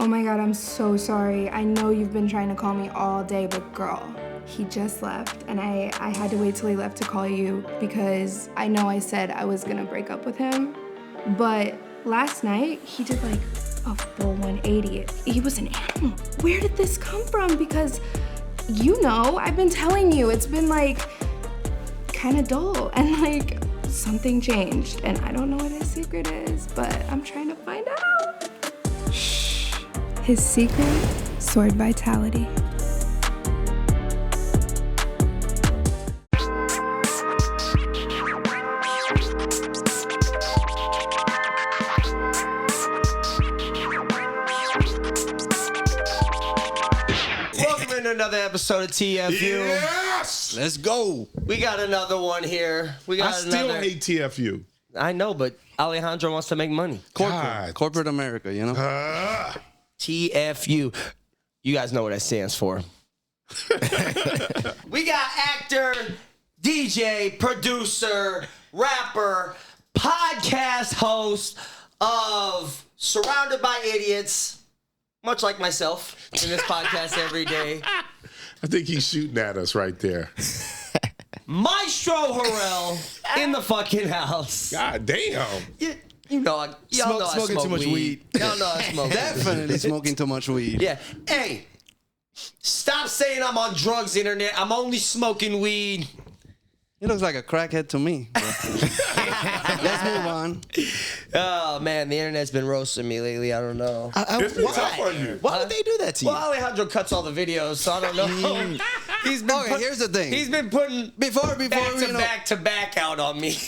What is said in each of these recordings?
Oh my God, I'm so sorry. I know you've been trying to call me all day, but girl, he just left, and I had to wait till he left to call you because I know I said I was gonna break up with him, but last night he did like a full 180. He was an animal. Where did this come from? Because you know, I've been telling you, it's been like kind of dull, and like something changed, and I don't know what his secret is, but I'm trying to find out. Shh. His secret? Sword vitality. Another episode of TFU. Yes! Let's go. We got another one here. I still hate TFU. I know, but Alejandro wants to make money. Corporate America, you know? TFU. You guys know what that stands for. We got actor, DJ, producer, rapper, podcast host of Surrounded by Idiots, much like myself in this podcast every day. I think he's shooting at us right there. Maestro Harrell in the fucking house. God damn. You know, y'all know I smoke too much weed. Y'all know I smoke Definitely smoking too much weed. Yeah. Hey, stop saying I'm on drugs, internet. I'm only smoking weed. He looks like a crackhead to me. Let's move on. Oh, man, the internet's been roasting me lately. I don't know. It's been tough on you. Why would they do that to you? Well, Alejandro cuts all the videos, so I don't know. He's been here's the thing. He's been putting before back to back out on me.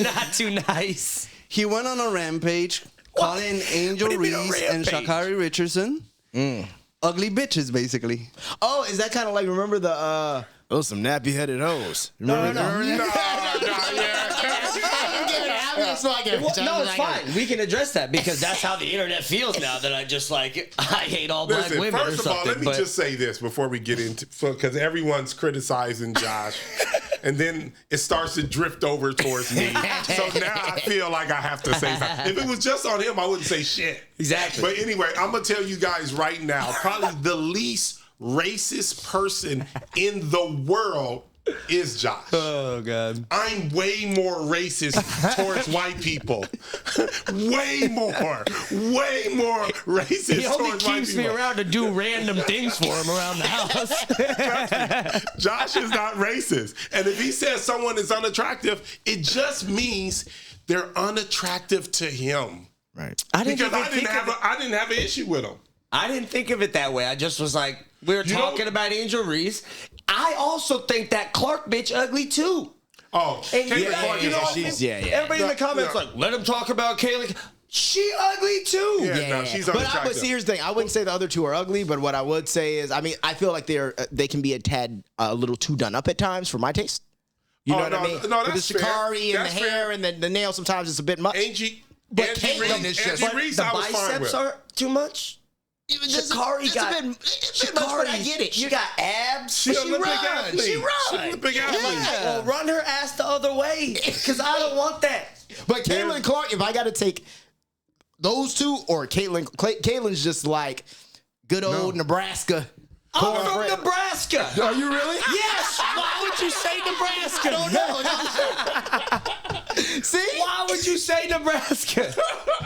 Not too nice. He went on a rampage calling Angel Reese and Sha'Carri Richardson ugly bitches, basically. Oh, is that kind of like, remember the those some nappy-headed hoes? Remember No, it's fine. We can address that because that's how the internet feels now. That I just like I hate all black women first or something. of all, let me just say this before we get into, because everyone's criticizing Josh, and then it starts to drift over towards me. So now I feel like I have to say something. If it was just on him, I wouldn't say shit. Exactly. But anyway, I'm gonna tell you guys right now, probably the least racist person in the world is Josh. Oh, God. I'm way more racist towards white people. way more racist He only towards white keeps me people. around to do random things for him around the house. Josh is not racist. And if he says someone is unattractive, it just means they're unattractive to him. Right. I didn't have an issue with him. I didn't think of it that way. I just was like, we were talking about Angel Reese. I also think that Clark bitch ugly too. Oh, and yeah. Everybody in the comments like, let him talk about Kaylee. She ugly too. No, she's unattractive. But see, here's the thing. I wouldn't say the other two are ugly, but what I would say is, I mean, I feel like they can be a little too done up at times for my taste. You know what I mean? No, with that's the Sha'Carri and that's the hair and the nails, sometimes it's a bit much. Angie the biceps are too much. Sha'Carri got Sha'Carri, I get it. She got abs. She runs. She runs. Yeah. Well, run her ass the other way, because I don't want that. But Caitlin Clark, if I got to take those two or Caitlin's just like good old Nebraska. I'm from Nebraska. Are you really? Yes. Why would you say Nebraska? I don't know. See? Why would you say Nebraska?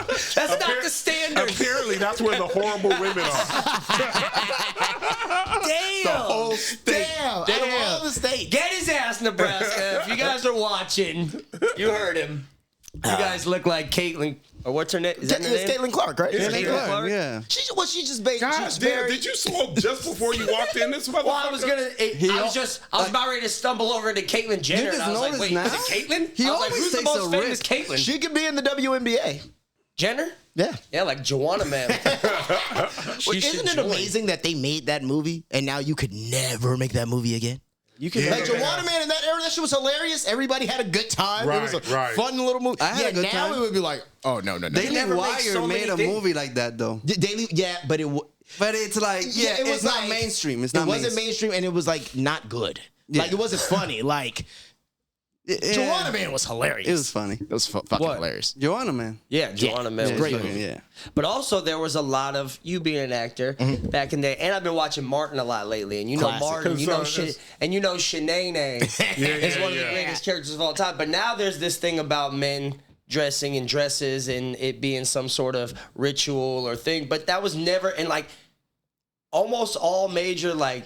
That's not the standard. Apparently, that's where the horrible women are. Damn. The whole state. Damn. Out of all the states. Get his ass, Nebraska. If you guys are watching, you heard him. You guys look like Caitlin. Or what's her name? Is that her name? It's Caitlin Clark, right? It's Caitlin Clark? Yeah. She just based. Gosh damn, did you smoke just before you walked in this motherfucker? Well, I was about ready to stumble over into Caitlyn Jenner, and I was like, wait, is it Caitlyn? He I was like, always who's the takes most a famous risk. Caitlyn? She could be in the WNBA. Jenner? Yeah. Yeah, like Joanna, man. Isn't it amazing that they made that movie and now you could never make that movie again? You can like Joanna, man, in that era, that shit was hilarious. Everybody had a good time. Right, it was a right. fun little movie. I had a good now time. it would be like, oh no. Daily never make Wire so many made a things. movie like that though. Daily, yeah, but But it's like, it was it's not like- mainstream. It's not it wasn't mainstream, and it was like not good. Yeah. Like it wasn't funny. Like Joanna Man was hilarious. It was funny. It was fucking hilarious. Joanna Man. Yeah, Joanna Man was great great. movie. Yeah. But also there was a lot of you being an actor back in the day, and I've been watching Martin a lot lately. And you know Classic. Martin, you know Shanae is one of the yeah. greatest characters of all time. But now there's this thing about men dressing in dresses and it being some sort of ritual or thing. But that was never, and like almost all major like.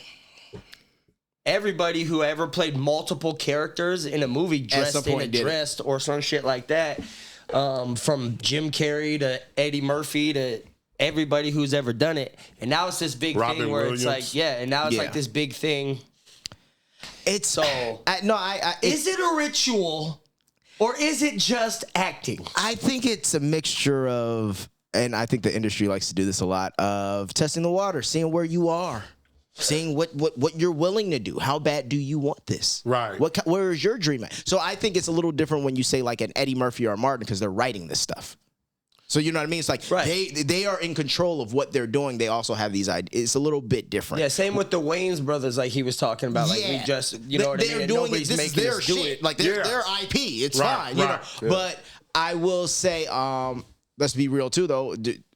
Everybody who ever played multiple characters in a movie dressed in a dress or some shit like that, from Jim Carrey to Eddie Murphy to everybody who's ever done it, and now it's this big Robin thing where Williams. it's like, and now it's like this big thing. It's So is it a ritual or is it just acting? I think it's a mixture of, and I think the industry likes to do this a lot, of testing the water, seeing where you are. Seeing what you're willing to do. How bad do you want this? Right. Where is your dream at? So I think it's a little different when you say like an Eddie Murphy or a Martin because they're writing this stuff. So you know what I mean? It's like they are in control of what they're doing. They also have these ideas. It's a little bit different. Yeah, same with the Wayans brothers, like he was talking about. Like we just, you know what I mean? They're And doing it. nobody's This is making their us do shit. it. Like their IP. It's fine. You know. Yeah. But I will say, let's be real too, though.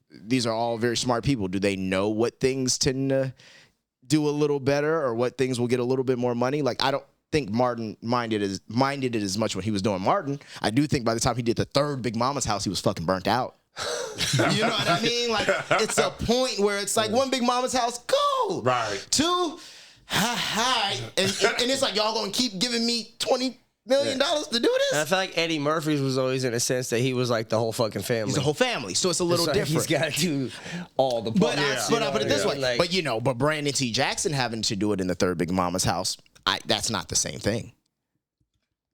These are all very smart people. Do they know what things tend to do a little better or what things will get a little bit more money? Like I don't think Martin minded it as much when he was doing Martin. I do think by the time he did the third Big Mama's House, he was fucking burnt out. You know what I mean? Like it's a point where it's like one Big Mama's House, cool. Right. Two, hi. And it's like y'all gonna keep giving me $20 million to do And this? I feel like Eddie Murphy's was always in a sense that he was like the whole fucking family. He's a whole family, so it's a little It's like different. He's got to do all the But parts, I put it this way. Like, But Brandon T. Jackson having to do it in the third Big Mama's House, that's not the same thing.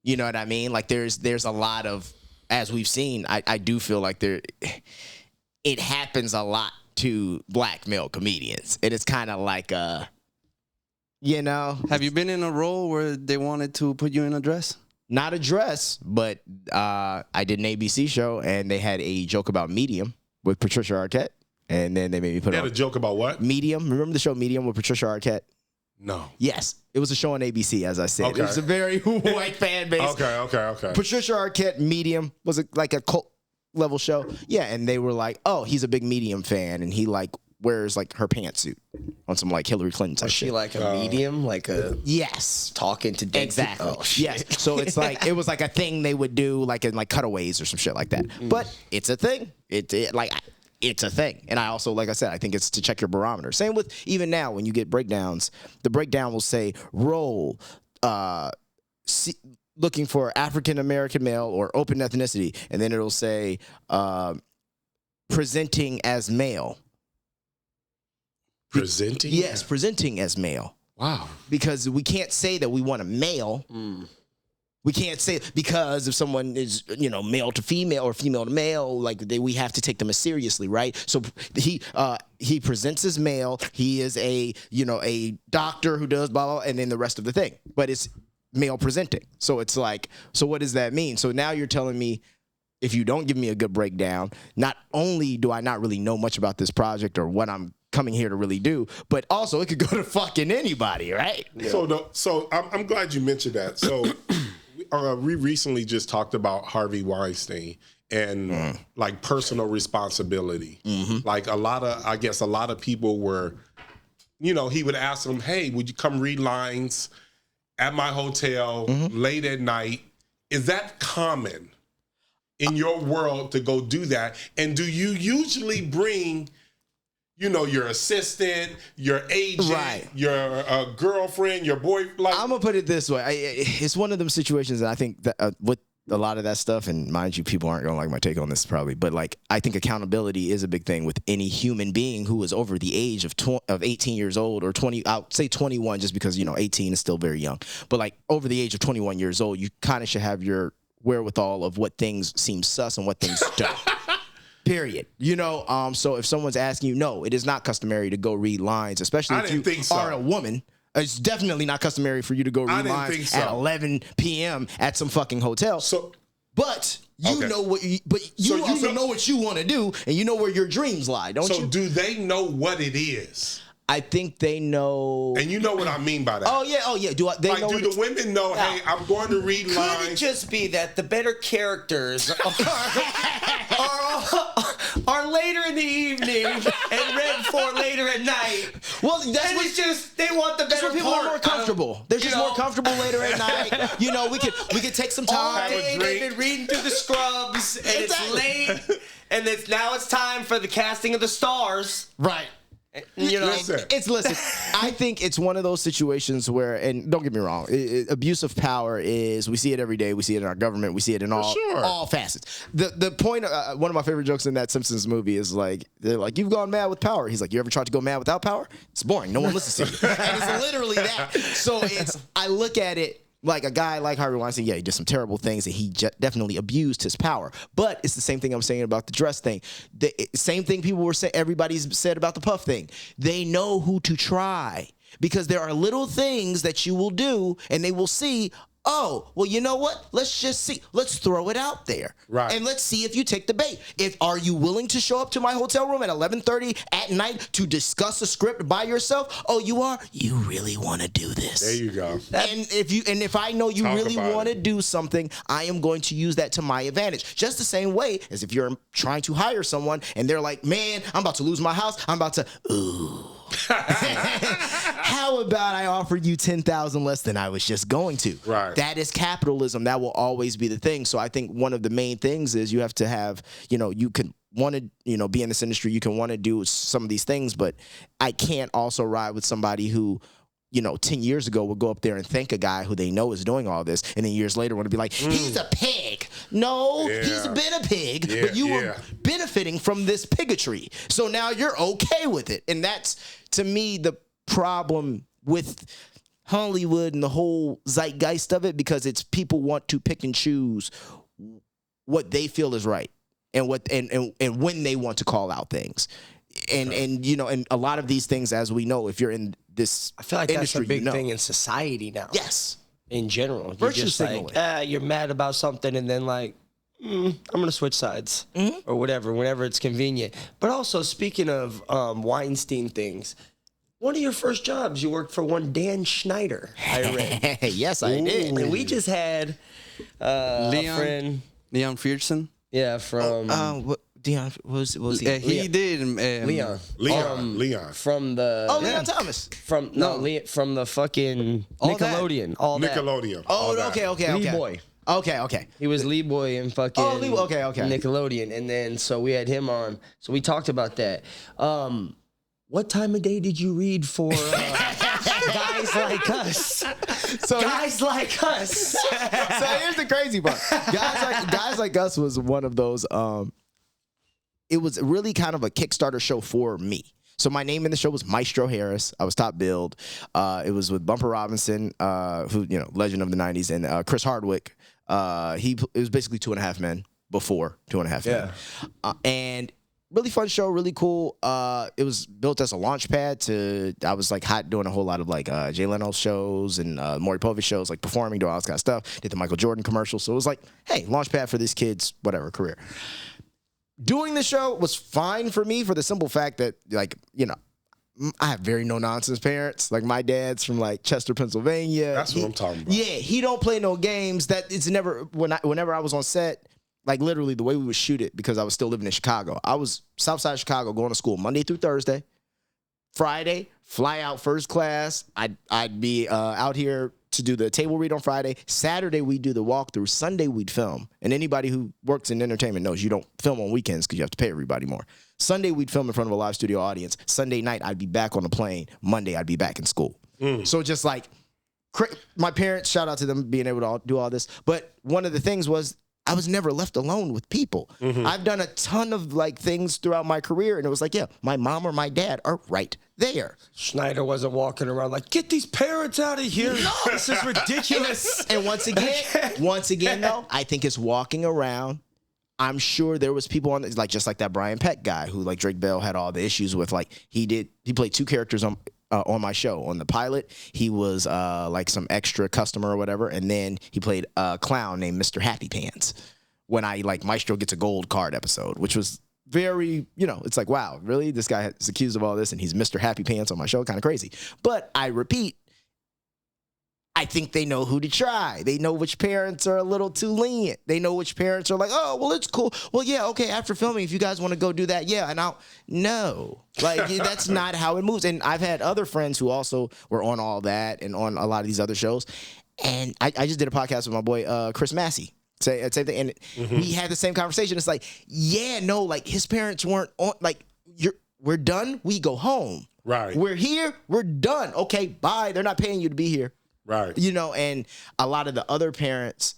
You know what I mean? Like there's a lot of, as we've seen, I do feel like it happens a lot to black male comedians. And it's kind of like you know. Have you been in a role where they wanted to put you in a dress? Not a dress, but I did an ABC show and they had a joke about Medium with Patricia Arquette. And then they made me put They it had on a joke about what? Medium. Remember the show Medium with Patricia Arquette? No. Yes. It was a show on ABC, as I said. Okay. It was a very white fan base. Okay. Patricia Arquette, Medium, was like a cult level show. Yeah, and they were like, oh, he's a big Medium fan, and he like wears like her pantsuit on some like Hillary Clinton type was she shit. like a medium, like a Yes. talking to dead Exactly. people? Oh, shit. Yes. So it's like it was like a thing they would do like in like cutaways or some shit like that. But it's a thing. It's a thing. And I also, like I said, I think it's to check your barometer. Same with even now when you get breakdowns, the breakdown will say role, looking for African American male or open ethnicity, and then it'll say presenting as male. Presenting? Yes, presenting as male. Wow. Because we can't say that we want a male. We can't say because if someone is, male to female or female to male, like we have to take them as seriously, right? So he presents as male. He is a doctor who does blah, blah, blah, and then the rest of the thing. But it's male presenting. So it's like, so what does that mean? So now you're telling me if you don't give me a good breakdown, not only do I not really know much about this project or what I'm coming here to really do, but also it could go to fucking anybody, right? Yeah. So I'm glad you mentioned that. So we recently just talked about Harvey Weinstein and like personal responsibility. Like a lot of people were, he would ask them, hey, would you come read lines at my hotel late at night? Is that common in your world to go do that? And do you usually bring your assistant, your agent, your girlfriend, your boy? Like, I'm gonna put it this way: it's one of them situations that I think that with a lot of that stuff, and mind you, people aren't gonna like my take on this probably, but like I think accountability is a big thing with any human being who is over the age of 18 years old or 20. I'll say 21, just because 18 is still very young, but like over the age of 21 years old, you kind of should have your wherewithal of what things seem sus and what things don't. Period. So if someone's asking you, no, it is not customary to go read lines, especially if you are a woman. It's definitely not customary for you to go read lines at 11 p.m. at some fucking hotel. But you know what you also know what you want to do, and you know where your dreams lie, don't you? So do they know what it is? I think they know. And you know what I mean by that. Oh yeah. Do like, know? Do the women know? Hey, I'm going to read Could lines. it just be that the better characters are later in the evening and read for later at night? Well, that's And what it's just they want the That's better where people part. are more comfortable. They're just more comfortable later at night. You know, we could take some All time. day they've been reading through the scrubs, and it's late, and now it's time for the casting of the stars. Right. You know, Listen, I think it's one of those situations where, and don't get me wrong, abuse of power is, we see it every day. We see it in our government. We see it in all facets. The point, one of my favorite jokes in that Simpsons movie is like, they're like, you've gone mad with power. He's like, you ever tried to go mad without power? It's boring. No one listens to you. And it's literally that. So I look at it, like a guy like Harvey Weinstein, yeah, he did some terrible things and he definitely abused his power. But it's the same thing I'm saying about the dress thing. The same thing people were saying, everybody's said about the puff thing. They know who to try because there are little things that you will do and they will see, oh, well, you know what? Let's just see. Let's throw it out there. Right. And let's see if you take the bait. Are you willing to show up to my hotel room at 11:30 at night to discuss a script by yourself? Oh, you are? You really want to do this. There you go. And if I know you really want to do something, I am going to use that to my advantage. Just the same way as if you're trying to hire someone and they're like, man, I'm about to lose my house. I'm about to, ooh. How about I offer you $10,000 less than I was just going to? Right. That is capitalism. That will always be the thing. So I think one of the main things is you have to have, you can want to, be in this industry. You can want to do some of these things, but I can't also ride with somebody who, 10 years ago would go up there and thank a guy who they know is doing all this, and then years later want to be like, he's a pig. No, he's been a pig, but you were benefiting from this pigotry. So now you're okay with it. And that's, to me, the problem with Hollywood and the whole zeitgeist of it, because it's people want to pick and choose what they feel is right and when they want to call out things. And a lot of these things, as we know, if you're in this I feel like industry, that's a big thing in society now. Yes. In general. You're Virtue just signaling. like, you're mad about something and then like, I'm going to switch sides or whatever, whenever it's convenient. But also, speaking of Weinstein things, one of your first jobs, you worked for one Dan Schneider, I read. Yes, I did. And we just had a friend. Leon Fierson. Yeah, from... Dion, what was he? He did. Leon. Leon. From the... Leon Thomas. From the fucking Nickelodeon. All that. Nickelodeon. Okay. Lee Boy. Okay. He was Lee Boy in fucking okay. Nickelodeon. And then, so we had him on. So we talked about that. What time of day did you read for guys like us? Guys like us. So here's the crazy part. Guys like us was one of those, it was really kind of a Kickstarter show for me. So my name in the show was Maestro Harris. I was top billed. It was with Bumper Robinson, who, legend of the 90s, and Chris Hardwick. It was basically 2.5 Men before 2.5 Men. And really fun show, really cool. It was built as a launch pad to, I was like hot doing a whole lot of like Jay Leno shows and Maury Povich shows, like performing, doing all this kind of stuff. Did the Michael Jordan commercial. So it was like, hey, launch pad for this kid's whatever career. Doing the show was fine for me for the simple fact that, like, I have very no-nonsense parents. Like, my dad's from, like, Chester, Pennsylvania. That's what I'm talking about. Yeah, he don't play no games. That it's never, whenever I was on set, like, literally the way we would shoot it, because I was still living in Chicago. I was Southside Chicago going to school Monday through Thursday. Friday, fly out first class. I'd be out here to do the table read on Friday. Saturday, we'd do the walkthrough. Sunday, we'd film. And anybody who works in entertainment knows you don't film on weekends because you have to pay everybody more. Sunday, we'd film in front of a live studio audience. Sunday night, I'd be back on the plane. Monday, I'd be back in school. So just like, my parents, shout out to them being able to do all this. But one of the things was, I was never left alone with people. I've done a ton of like things throughout my career, and it was like, yeah, my mom or my dad are right there. Schneider wasn't walking around like, get these parents out of here. No, this is ridiculous. And once again, though, I think it's walking around. I'm sure there was people on, like, just like that Brian Peck guy who, like, Drake Bell had all the issues with. Like, he played 2 characters on my show. On the pilot, he was like some extra customer or whatever, and then he played a clown named Mr. Happy Pants when Maestro Gets a Gold Card episode, which was very, it's like, wow, really? This guy is accused of all this and he's Mr. Happy Pants on my show? Kind of crazy. But I repeat, I think they know who to try. They know which parents are a little too lenient. They know which parents are like, oh, well, it's cool. Well, yeah, okay, after filming, if you guys want to go do that, yeah. And no. Like, that's not how it moves. And I've had other friends who also were on all that and on a lot of these other shows. And I just did a podcast with my boy, Chris Massey. Same thing. And we had the same conversation. It's like, yeah, no, like his parents weren't on, like, we're done. We go home. Right. We're here. We're done. Okay, bye. They're not paying you to be here. Right. And a lot of the other parents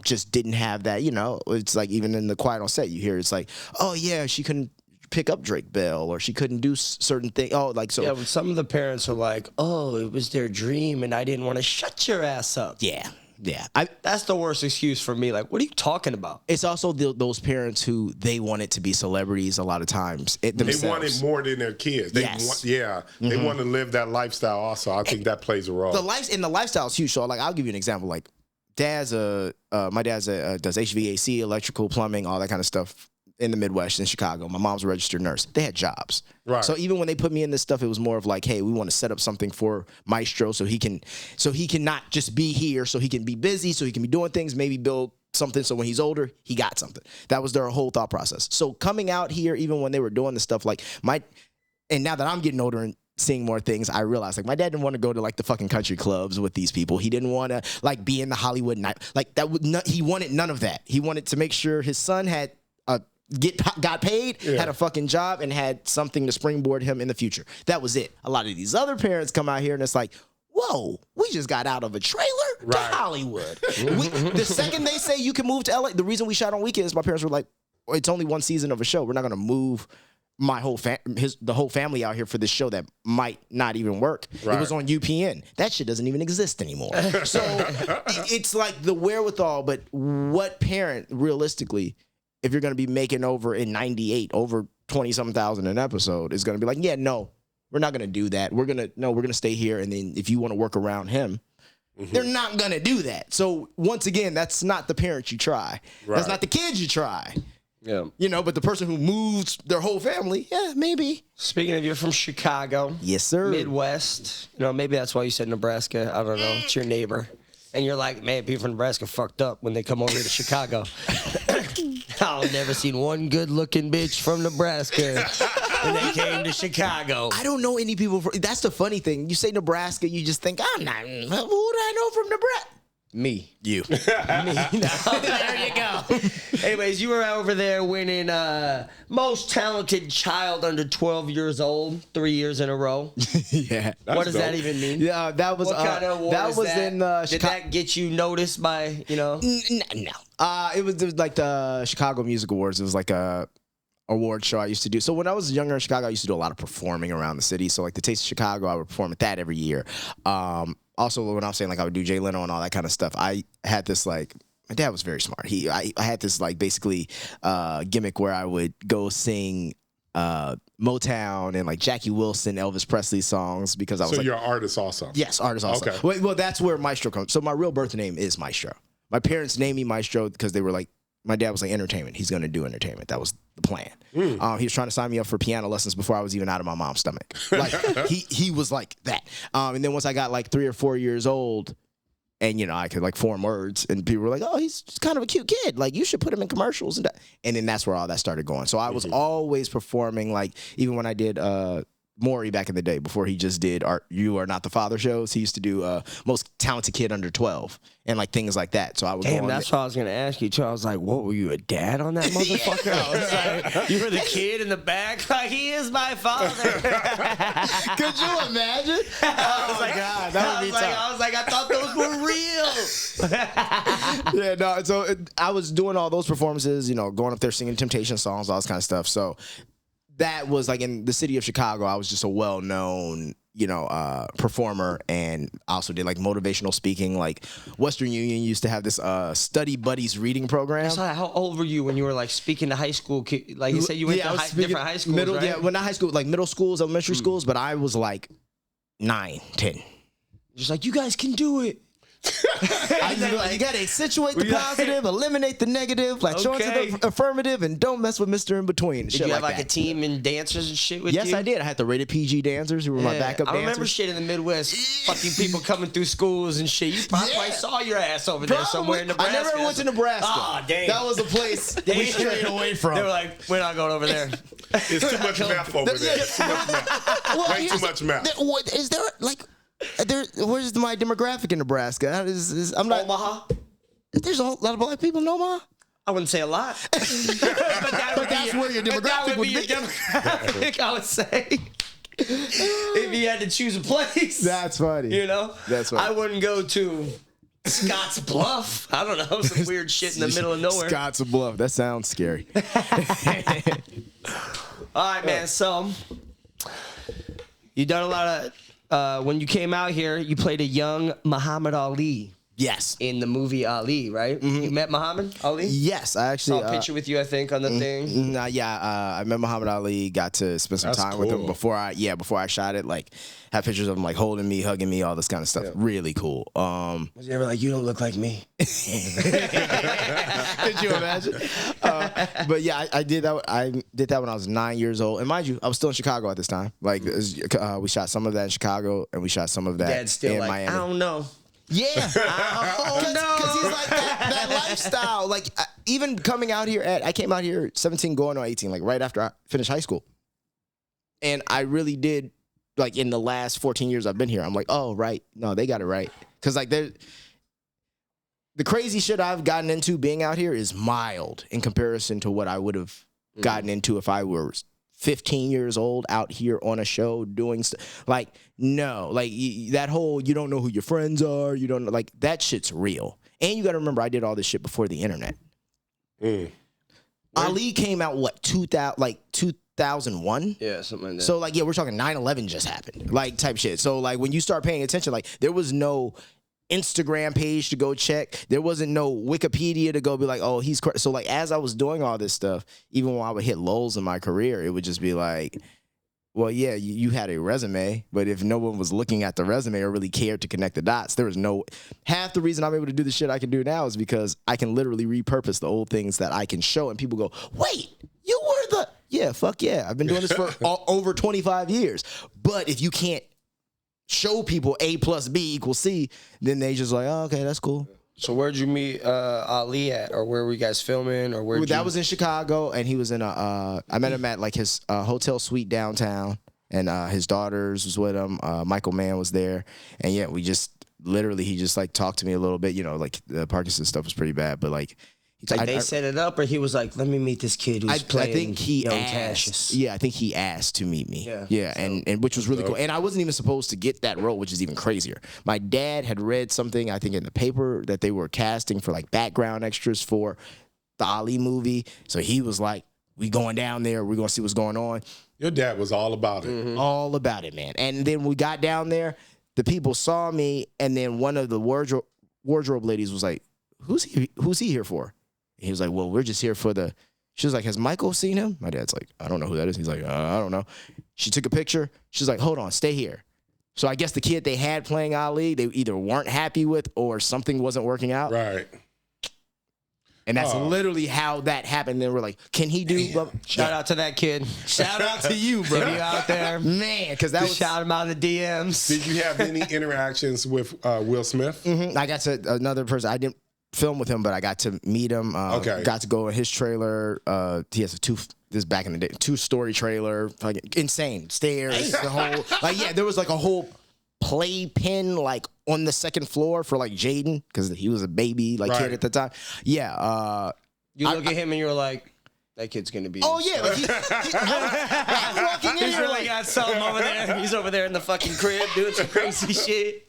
just didn't have that, It's like even in the Quiet on Set, you hear it's like, oh, yeah, she couldn't pick up Drake Bell or she couldn't do certain things. Oh, like so. Yeah, but some of the parents are like, oh, it was their dream and I didn't want to shut your ass up. Yeah. Yeah. That's the worst excuse for me. Like, what are you talking about? It's also those parents who they wanted to be celebrities a lot of times. They wanted more than their kids. They They want to live that lifestyle also. I think that plays a role. The lifestyle is huge. So, like, I'll give you an example. Like, my dad's does HVAC, electrical, plumbing, all that kind of stuff in the Midwest in Chicago. My mom's a registered nurse. They had jobs. Right. So even when they put me in this stuff, it was more of like, hey, we want to set up something for Maestro so he can not just be here, so he can be busy, so he can be doing things, maybe build something so when he's older, he got something. That was their whole thought process. So coming out here, even when they were doing this stuff, like and now that I'm getting older and seeing more things, I realized like my dad didn't want to go to like the fucking country clubs with these people. He didn't want to like be in the Hollywood night. Like that he wanted none of that. He wanted to make sure his son had got paid, had a fucking job, and had something to springboard him in the future. That was it. A lot of these other parents come out here and it's like, whoa, we just got out of a trailer to Hollywood. The second they say you can move to LA, the reason we shot on weekends, my parents were like, it's only one season of a show. We're not going to move my whole the whole family out here for this show that might not even work. Right. It was on UPN. That shit doesn't even exist anymore. So it's like the wherewithal, but what parent realistically, if you're going to be making over in 98, over 20-something thousand an episode, is going to be like, yeah, no, we're not going to do that. We're going to stay here. And then if you want to work around him, they're not going to do that. So once again, that's not the parent you try. Right. That's not the kids you try. Yeah. But the person who moves their whole family, yeah, maybe. Speaking of, you're from Chicago. Yes, sir. Midwest. Maybe that's why you said Nebraska. I don't know. It's your neighbor. And you're like, man, people from Nebraska fucked up when they come over here to Chicago. I've never seen one good-looking bitch from Nebraska when they came to Chicago. I don't know any people that's the funny thing. You say Nebraska, you just think, I'm not, who would I know from Nebraska? Me. You. Me. No, there you go. Anyways, you were over there winning most talented child under 12 years old 3 years in a row. Yeah. What does that even mean? Yeah, that was what kind of award that is was that? In Did that get you noticed by, No. It was like the Chicago Music Awards. It was like a award show I used to do. So when I was younger in Chicago, I used to do a lot of performing around the city. So like the Taste of Chicago, I would perform at that every year. Also, when I was saying like I would do Jay Leno and all that kind of stuff, I had this like, my dad was very smart. I had this like basically gimmick where I would go sing Motown and like Jackie Wilson, Elvis Presley songs because I was So you're an artist also? Yes, artist also. Okay. Well, that's where Maestro comes. So my real birth name is Maestro. My parents named me Maestro because they were like, my dad was like, entertainment. He's going to do entertainment. That was the plan. He was trying to sign me up for piano lessons before I was even out of my mom's stomach. Like he was like that. And then once I got like 3 or 4 years old, and I could like form words, and people were like, "Oh, he's kind of a cute kid. Like you should put him in commercials." And then that's where all that started going. So I was always performing. Like even when I did Maury back in the day, before he just did You Are Not the Father shows, he used to do Most Talented Kid Under 12 and like things like that. So I was that's what I was gonna ask you too. I was like, what, were you a dad on that motherfucker? I was like, you were the kid in the back? Like, he is my father. Could you imagine? I was like, God, that would be tough. I was like, I thought those were real. Yeah, no, so I was doing all those performances, going up there singing Temptation songs, all this kind of stuff. So that was like in the city of Chicago, I was just a well-known, performer, and I also did like motivational speaking. Like Western Union used to have this study buddies reading program. So how old were you when you were like speaking to high school kids? Like you said, you went to different high schools, right? Yeah, well, not high school, like middle schools, elementary schools, but I was like 9, 10. Just like, you guys can do it. You gotta accentuate the positive, eliminate the negative, like show into the affirmative, and don't mess with Mr. In Between. Did you have like a team and dancers and shit with you? Yes, I did. I had the rated PG dancers who were my backup dancers. I remember shit in the Midwest, fucking people coming through schools and shit. You probably saw your ass over there somewhere in Nebraska. I never went to Nebraska. Oh, damn. That was a place we strayed away from. They were like, we're not going over there. It's too much meth over there. It's too much meth. Way too much meth. Is there like... where's my demographic in Nebraska? I'm not Omaha. There's a lot of black people in Omaha. I wouldn't say a lot, but that's where your demographic would be. Your demographic, I would say. If you had to choose a place, that's funny. You know, that's funny. I wouldn't go to Scotts Bluff. I don't know, some weird shit in the middle of nowhere. Scotts Bluff. That sounds scary. All right, man. So you done a lot of. When you came out here, you played a young Muhammad Ali. Yes. In the movie Ali, right? Mm-hmm. You met Muhammad Ali? Yes, I actually saw a picture with you, I think, on the thing. I met Muhammad Ali. Got to spend some time with him before I shot it. Like, had pictures of him like holding me, hugging me, all this kind of stuff. Yeah. Really cool. Was he ever like, you don't look like me? Could you imagine? But yeah, I did that. I did that when I was 9 years old, and mind you, I was still in Chicago at this time. Like, we shot some of that in Chicago, and we shot some of that Dad's still in like, Miami. I don't know. Yeah, because he's like that lifestyle. Like even coming out here I came out here 17, going on 18, like right after I finished high school, and I really did like in the last 14 years I've been here. I'm like, oh right, no, they got it right, because like the crazy shit I've gotten into being out here is mild in comparison to what I would have gotten into if I were 15 years old out here on a show doing stuff. Like, no, like that whole, you don't know who your friends are. You don't know, like that shit's real. And you got to remember, I did all this shit before the internet. Ali came out, 2001? Yeah, something like that. So like, yeah, we're talking 9/11 just happened, like type shit. So like when you start paying attention, like there was no Instagram page to go check. There wasn't no Wikipedia to go be like, oh, he's so like as I was doing all this stuff, even when I would hit lulls in my career, it would just be like, well, yeah, you had a resume, but if no one was looking at the resume or really cared to connect the dots, there was no. Half the reason I'm able to do the shit I can do now is because I can literally repurpose the old things that I can show, and people go, wait, you were the. Yeah, fuck yeah, I've been doing this for over 25 years. But if you can't show people A plus B equals C, then they just like, oh, okay, that's cool. So where'd you meet Ali at, or where were you guys filming, or where? That was in Chicago, and he was in I met him at like his hotel suite downtown, and his daughters was with him. Michael Mann was there, and yeah, we just literally he just like talked to me a little bit. You know, like the Parkinson's stuff was pretty bad, but like. They set it up, or he was like, "Let me meet this kid who's playing." I think he asked. Yeah, I think he asked to meet me. Yeah, and which was really cool. And I wasn't even supposed to get that role, which is even crazier. My dad had read something, I think, in the paper that they were casting for like background extras for the Ali movie. So he was like, "We going down there. We're gonna see what's going on." Your dad was all about it. Mm-hmm. All about it, man. And then we got down there, the people saw me, and then one of the wardrobe ladies was like, "Who's he here for?" He was like, well, we're just here for the... She was like, has Michael seen him? My dad's like, I don't know who that is. He's like, I don't know. She took a picture. She's like, hold on, stay here. So I guess the kid they had playing Ali, they either weren't happy with or something wasn't working out. Right. And that's literally how that happened. Then we're like, can he do... Shout out to that kid. Shout out to you, bro. You out there. Man, because that was... Shout him out in the DMs. Did you have any interactions with Will Smith? Mm-hmm. I got to another person. I didn't film with him, but I got to meet him. Got to go in his trailer. He has this back in the day, 2-story trailer. Like, insane. Stairs, the whole, like, yeah, there was like a whole playpen like on the second floor for like Jaden, because he was a baby kid at the time. Yeah. You look at him and you're like, that kid's gonna be. Oh yeah, like I'm walking in. He's really got something over there. He's over there in the fucking crib doing some crazy shit.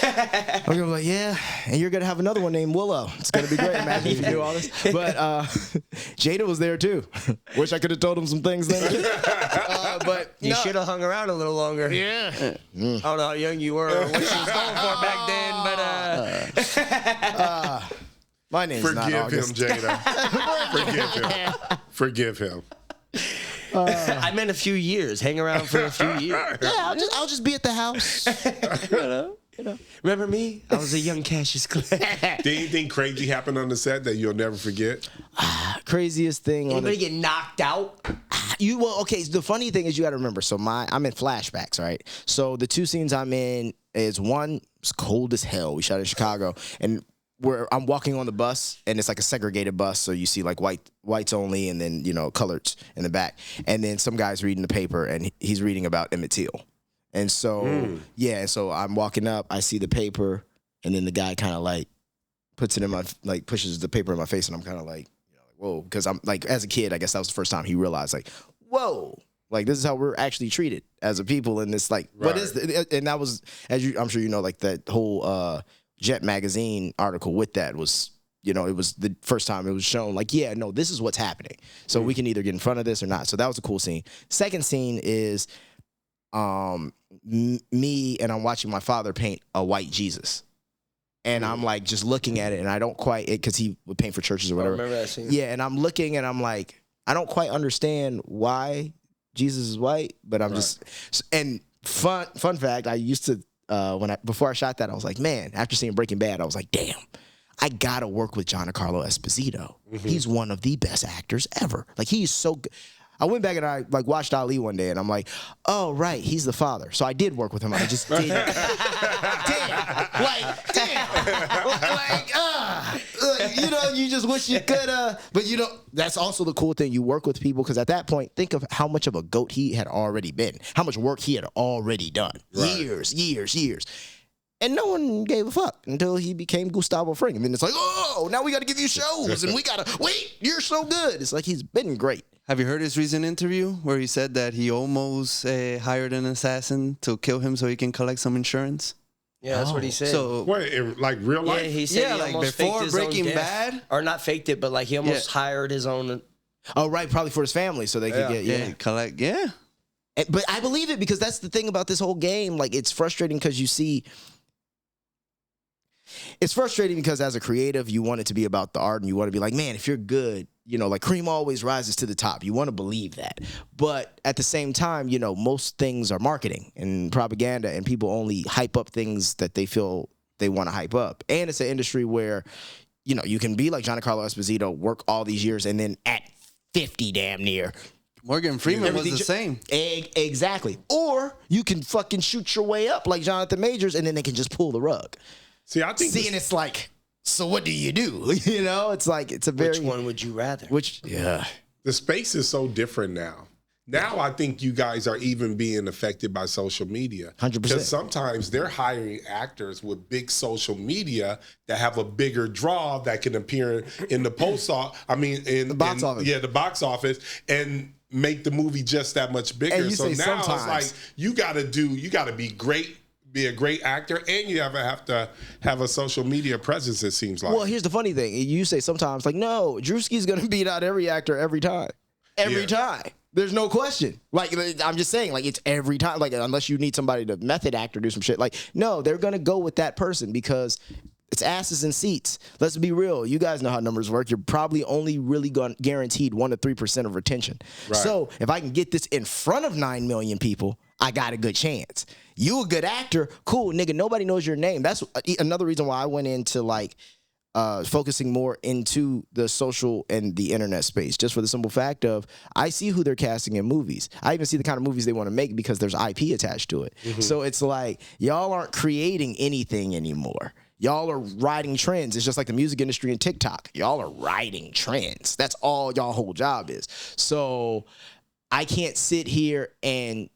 I'm gonna be like, yeah, and you're gonna have another one named Willow. It's gonna be great. Imagine if you do all this. But Jada was there too. Wish I could have told him some things then. But you should have hung around a little longer. Yeah. I don't know how young you were or what she was going for back then, but my name's not August. Forgive him, Jada. Forgive him. I meant a few years. Hang around for a few years. Yeah, I'll just be at the house. You know? Remember me? I was a young Cassius Clay. Did anything crazy happen on the set that you'll never forget? Craziest thing. Anybody get knocked out? Okay. The funny thing is, you got to remember. So I'm in flashbacks, right? So the two scenes I'm in is one. It's cold as hell. We shot in Chicago, and I'm walking on the bus, and it's like a segregated bus. So you see like whites only, and then coloreds in the back, and then some guy's reading the paper, and he's reading about Emmett Till. And so, so I'm walking up, I see the paper, and then the guy kind of like puts it in pushes the paper in my face, and I'm kind of like, whoa, because I'm like, as a kid, I guess that was the first time he realized, like, whoa, like this is how we're actually treated as a people in this, like, what is the, and that was, I'm sure like that whole Jet magazine article with that was, it was the first time it was shown, like, this is what's happening. So we can either get in front of this or not. So that was a cool scene. Second scene is, me and I'm watching my father paint a white Jesus, and I'm like just looking at it, and I don't quite because he would paint for churches or whatever. I remember that scene. Yeah, and I'm looking, and I'm like, I don't quite understand why Jesus is white, but I'm just. And fun fact, I used to before I shot that, I was like, man, after seeing Breaking Bad, I was like, damn, I gotta work with Giancarlo Esposito. He's one of the best actors ever. Like, he's so good. I went back and I like watched Ali one day, and I'm like, oh right, he's the father. So I did work with him. I just did. Damn, you just wish you could. But that's also the cool thing. You work with people because at that point, think of how much of a GOAT he had already been, how much work he had already done, years. And no one gave a fuck until he became Gustavo Fring. And then it's like, oh, now we got to give you shows, and we got to wait. You're so good. It's like he's been great. Have you heard his recent interview where he said that he almost hired an assassin to kill him so he can collect some insurance? Yeah, that's what he said. So, Wait, like real life? Yeah, he said he like almost before faked his Breaking own death. Bad? Or not faked it, but like he almost hired his own. Oh, right, probably for his family so they could get collect, But I believe it because that's the thing about this whole game. Like, it's frustrating because you see. It's frustrating because as a creative, you want it to be about the art, and you want to be like, man, if you're good, like cream always rises to the top. You want to believe that. But at the same time, most things are marketing and propaganda, and people only hype up things that they feel they want to hype up. And it's an industry where, you can be like Giancarlo Esposito, work all these years, and then at 50 damn near, Morgan Freeman was the same. Exactly. Or you can fucking shoot your way up like Jonathan Majors, and then they can just pull the rug. See, I think and it's like, so what do you do? It's like, it's a very. Which one would you rather? the space is so different now. Now I think you guys are even being affected by social media. 100%. Because sometimes they're hiring actors with big social media that have a bigger draw that can appear in the in the box office. Yeah, the box office, and make the movie just that much bigger. So now it's like you gotta be great. Be a great actor, and you have to have a social media presence, it seems like. Well, here's the funny thing. You say sometimes, like, no, Drewski's going to beat out every actor every time. Every time. There's no question. Like, I'm just saying, like, it's every time. Like, unless you need somebody to method act or do some shit. Like, no, they're going to go with that person because it's asses and seats. Let's be real. You guys know how numbers work. You're probably only really guaranteed 1 to 3% of retention. Right. So if I can get this in front of 9 million people, I got a good chance. You a good actor, cool, nigga. Nobody knows your name. That's another reason why I went into like focusing more into the social and the internet space, just for the simple fact of I see who they're casting in movies. I even see the kind of movies they want to make because there's IP attached to it. So it's like y'all aren't creating anything anymore. Y'all are riding trends. It's just like the music industry and TikTok. Y'all are riding trends. That's all y'all whole job is. So I can't sit here and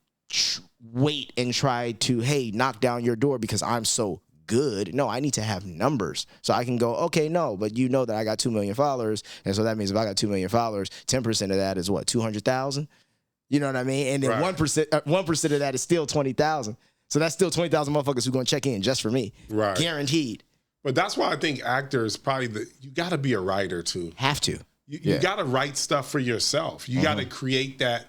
wait and try to, hey, knock down your door because I'm so good. No, I need to have numbers so I can go, okay, no, but you know that I got 2 million followers. And so that means if I got 2 million followers, 10% of that is what, 200,000? You know what I mean? And then 1% of that is still 20,000. So that's still 20,000 motherfuckers who going to check in just for me. Right. Guaranteed. But that's why I think actors probably, you got to be a writer too. Have to. You got to write stuff for yourself. You got to create that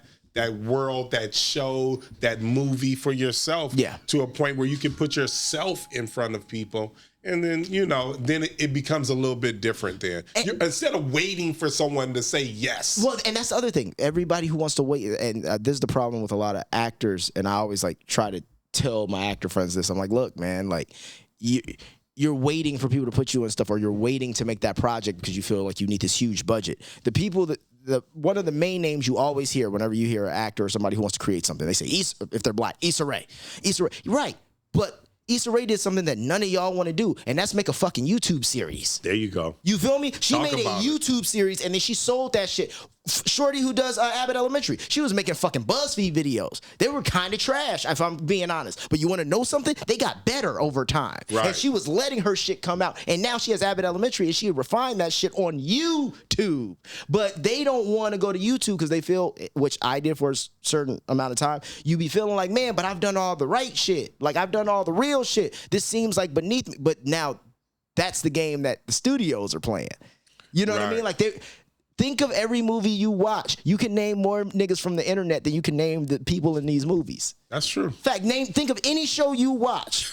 world, that show, that movie for yourself to a point where you can put yourself in front of people. And then, then it becomes a little bit different then. Instead of waiting for someone to say yes. Well, and that's the other thing. Everybody who wants to wait, and this is the problem with a lot of actors, and I always like try to tell my actor friends this. I'm like, look, man, like you're waiting for people to put you in stuff, or you're waiting to make that project because you feel like you need this huge budget. The people that one of the main names you always hear whenever you hear an actor or somebody who wants to create something, they say, if they're black, Issa Rae. Issa Rae, right? But Issa Rae did something that none of y'all want to do, and that's make a fucking YouTube series. There you go. You feel me? She Talk made a about it. YouTube series, and then she sold that shit. Shorty who does Abbott Elementary, she was making fucking BuzzFeed videos. They were kind of trash, if I'm being honest. But you want to know something? They got better over time. Right. And she was letting her shit come out. And now she has Abbott Elementary, and she refined that shit on YouTube. But they don't want to go to YouTube because they feel, which I did for a certain amount of time, you be feeling like, man, but I've done all the right shit. Like, I've done all the real shit. This seems like beneath me. But now that's the game that the studios are playing. You know what I Right. mean? Like, think of every movie you watch. You can name more niggas from the internet than you can name the people in these movies. That's true. In fact, think of any show you watch.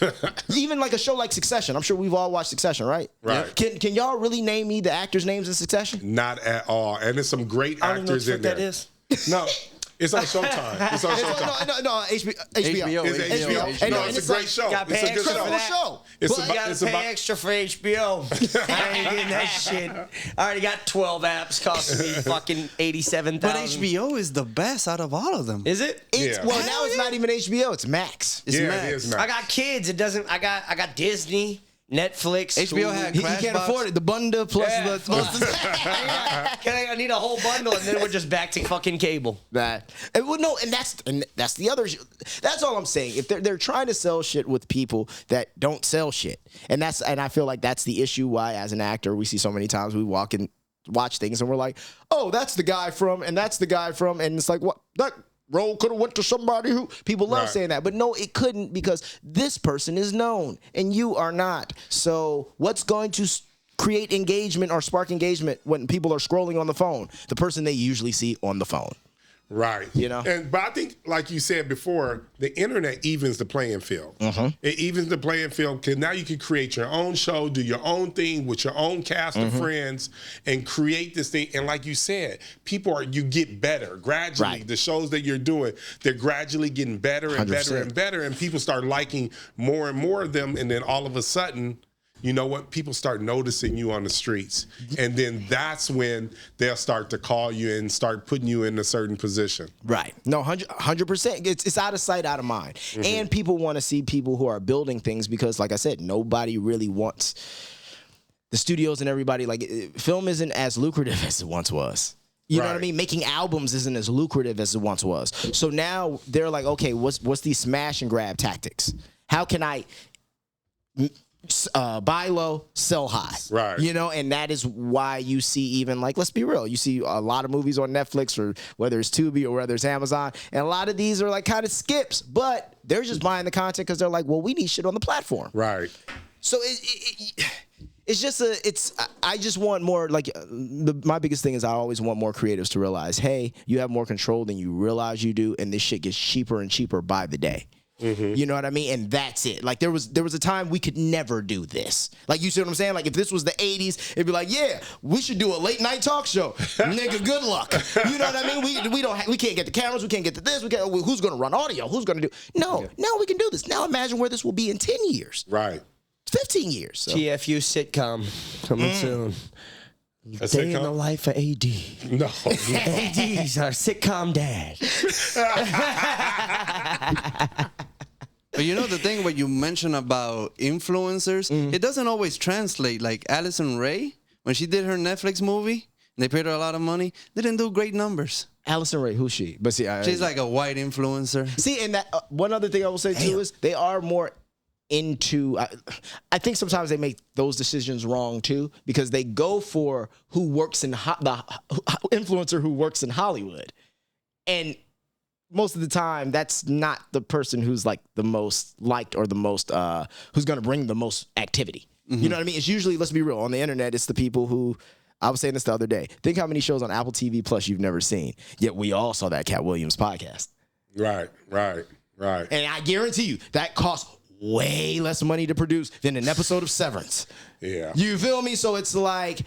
Even like a show like Succession. I'm sure we've all watched Succession, right? Right. Can y'all really name me the actors' names in Succession? Not at all. And there's some great I don't even know what actors the in fuck there. that is. No, it's on Showtime. It's on Showtime. No, HBO. It's HBO. No, it's a great show. Got It's a pay good extra for show. that. show. It's You about. gotta It's pay about. extra for HBO. I ain't getting that shit. I already got 12 apps costing me fucking $87,000. But HBO is the best out of all of them. Is it? It's, Yeah. well, now it's not even HBO. It's Max. It's Yeah, Max. it is I Max. got kids. It doesn't. I got Disney, Netflix, HBO Hulu. had He Crash can't Box. afford it. The bundle plus Yeah. I need a whole bundle, and then we're just back to fucking cable. that. And, well, no, and that's the other. That's all I'm saying. If they're trying to sell shit with people that don't sell shit, and I feel like that's the issue. Why, as an actor, we see so many times we walk in, watch things, and we're like, oh, that's the guy from, and that's the guy from, and it's like, what that role could have went to somebody who people love Right. saying that, but no, it couldn't, because this person is known and you are not. So what's going to create engagement or spark engagement when people are scrolling on the phone? The person they usually see on the phone. Right. You know? But I think, like you said before, the internet evens the playing field. It evens the playing field because now you can create your own show, do your own thing with your own cast of friends, and create this thing. And like you said, you get better gradually. Right. The shows that you're doing, they're gradually getting better and 100%. better and better, and people start liking more and more of them. And then all of a sudden, you know what? People start noticing you on the streets. And then that's when they'll start to call you and start putting you in a certain position. Right. No, 100%. It's out of sight, out of mind. And people want to see people who are building things because, like I said, nobody really wants the studios and everybody. Like, film isn't as lucrative as it once was. You know what I Right. mean? Making albums isn't as lucrative as it once was. So now they're like, okay, what's these smash and grab tactics? How can I buy low, sell high? Right. You know, and that is why you see, even like, let's be real, you see a lot of movies on Netflix, or whether it's Tubi or whether it's Amazon, and a lot of these are like kind of skips, but they're just buying the content because they're like, well, we need shit on the platform. Right. So it's just I just want more, like, my biggest thing is I always want more creatives to realize, hey, you have more control than you realize you do, and this shit gets cheaper and cheaper by the day. You know what I mean? And that's it. Like, there was a time we could never do this. Like, you see what I'm saying? Like, if this was the 80s, it'd be like, yeah, we should do a late night talk show. Nigga, good luck. You know what I mean? We can't get the cameras, we can't get to this, who's gonna run audio? Who's gonna do? No, now we can do this. Now imagine where this will be in 10 years. Right. 15 years. So. TFU sitcom coming soon. A Day in the sitcom? life of AD. No. AD's our sitcom dad. But you know the thing what you mentioned about influencers, it doesn't always translate. Like Allison Ray, when she did her Netflix movie, they paid her a lot of money, they didn't do great numbers. Allison Ray, who's she? But see, She's like a white influencer. see, and that one other thing I will say too is they are more into. I think sometimes they make those decisions wrong too, because they go for who works in the influencer who works in Hollywood, and most of the time that's not the person who's like the most liked or the most who's going to bring the most activity. You know what I mean? It's usually, let's be real, on the internet, it's the people who. I was saying this the other day. Think how many shows on Apple TV Plus you've never seen. Yet we all saw that Cat Williams podcast. Right. And I guarantee you that costs way less money to produce than an episode of Severance. Yeah. You feel me? So it's like,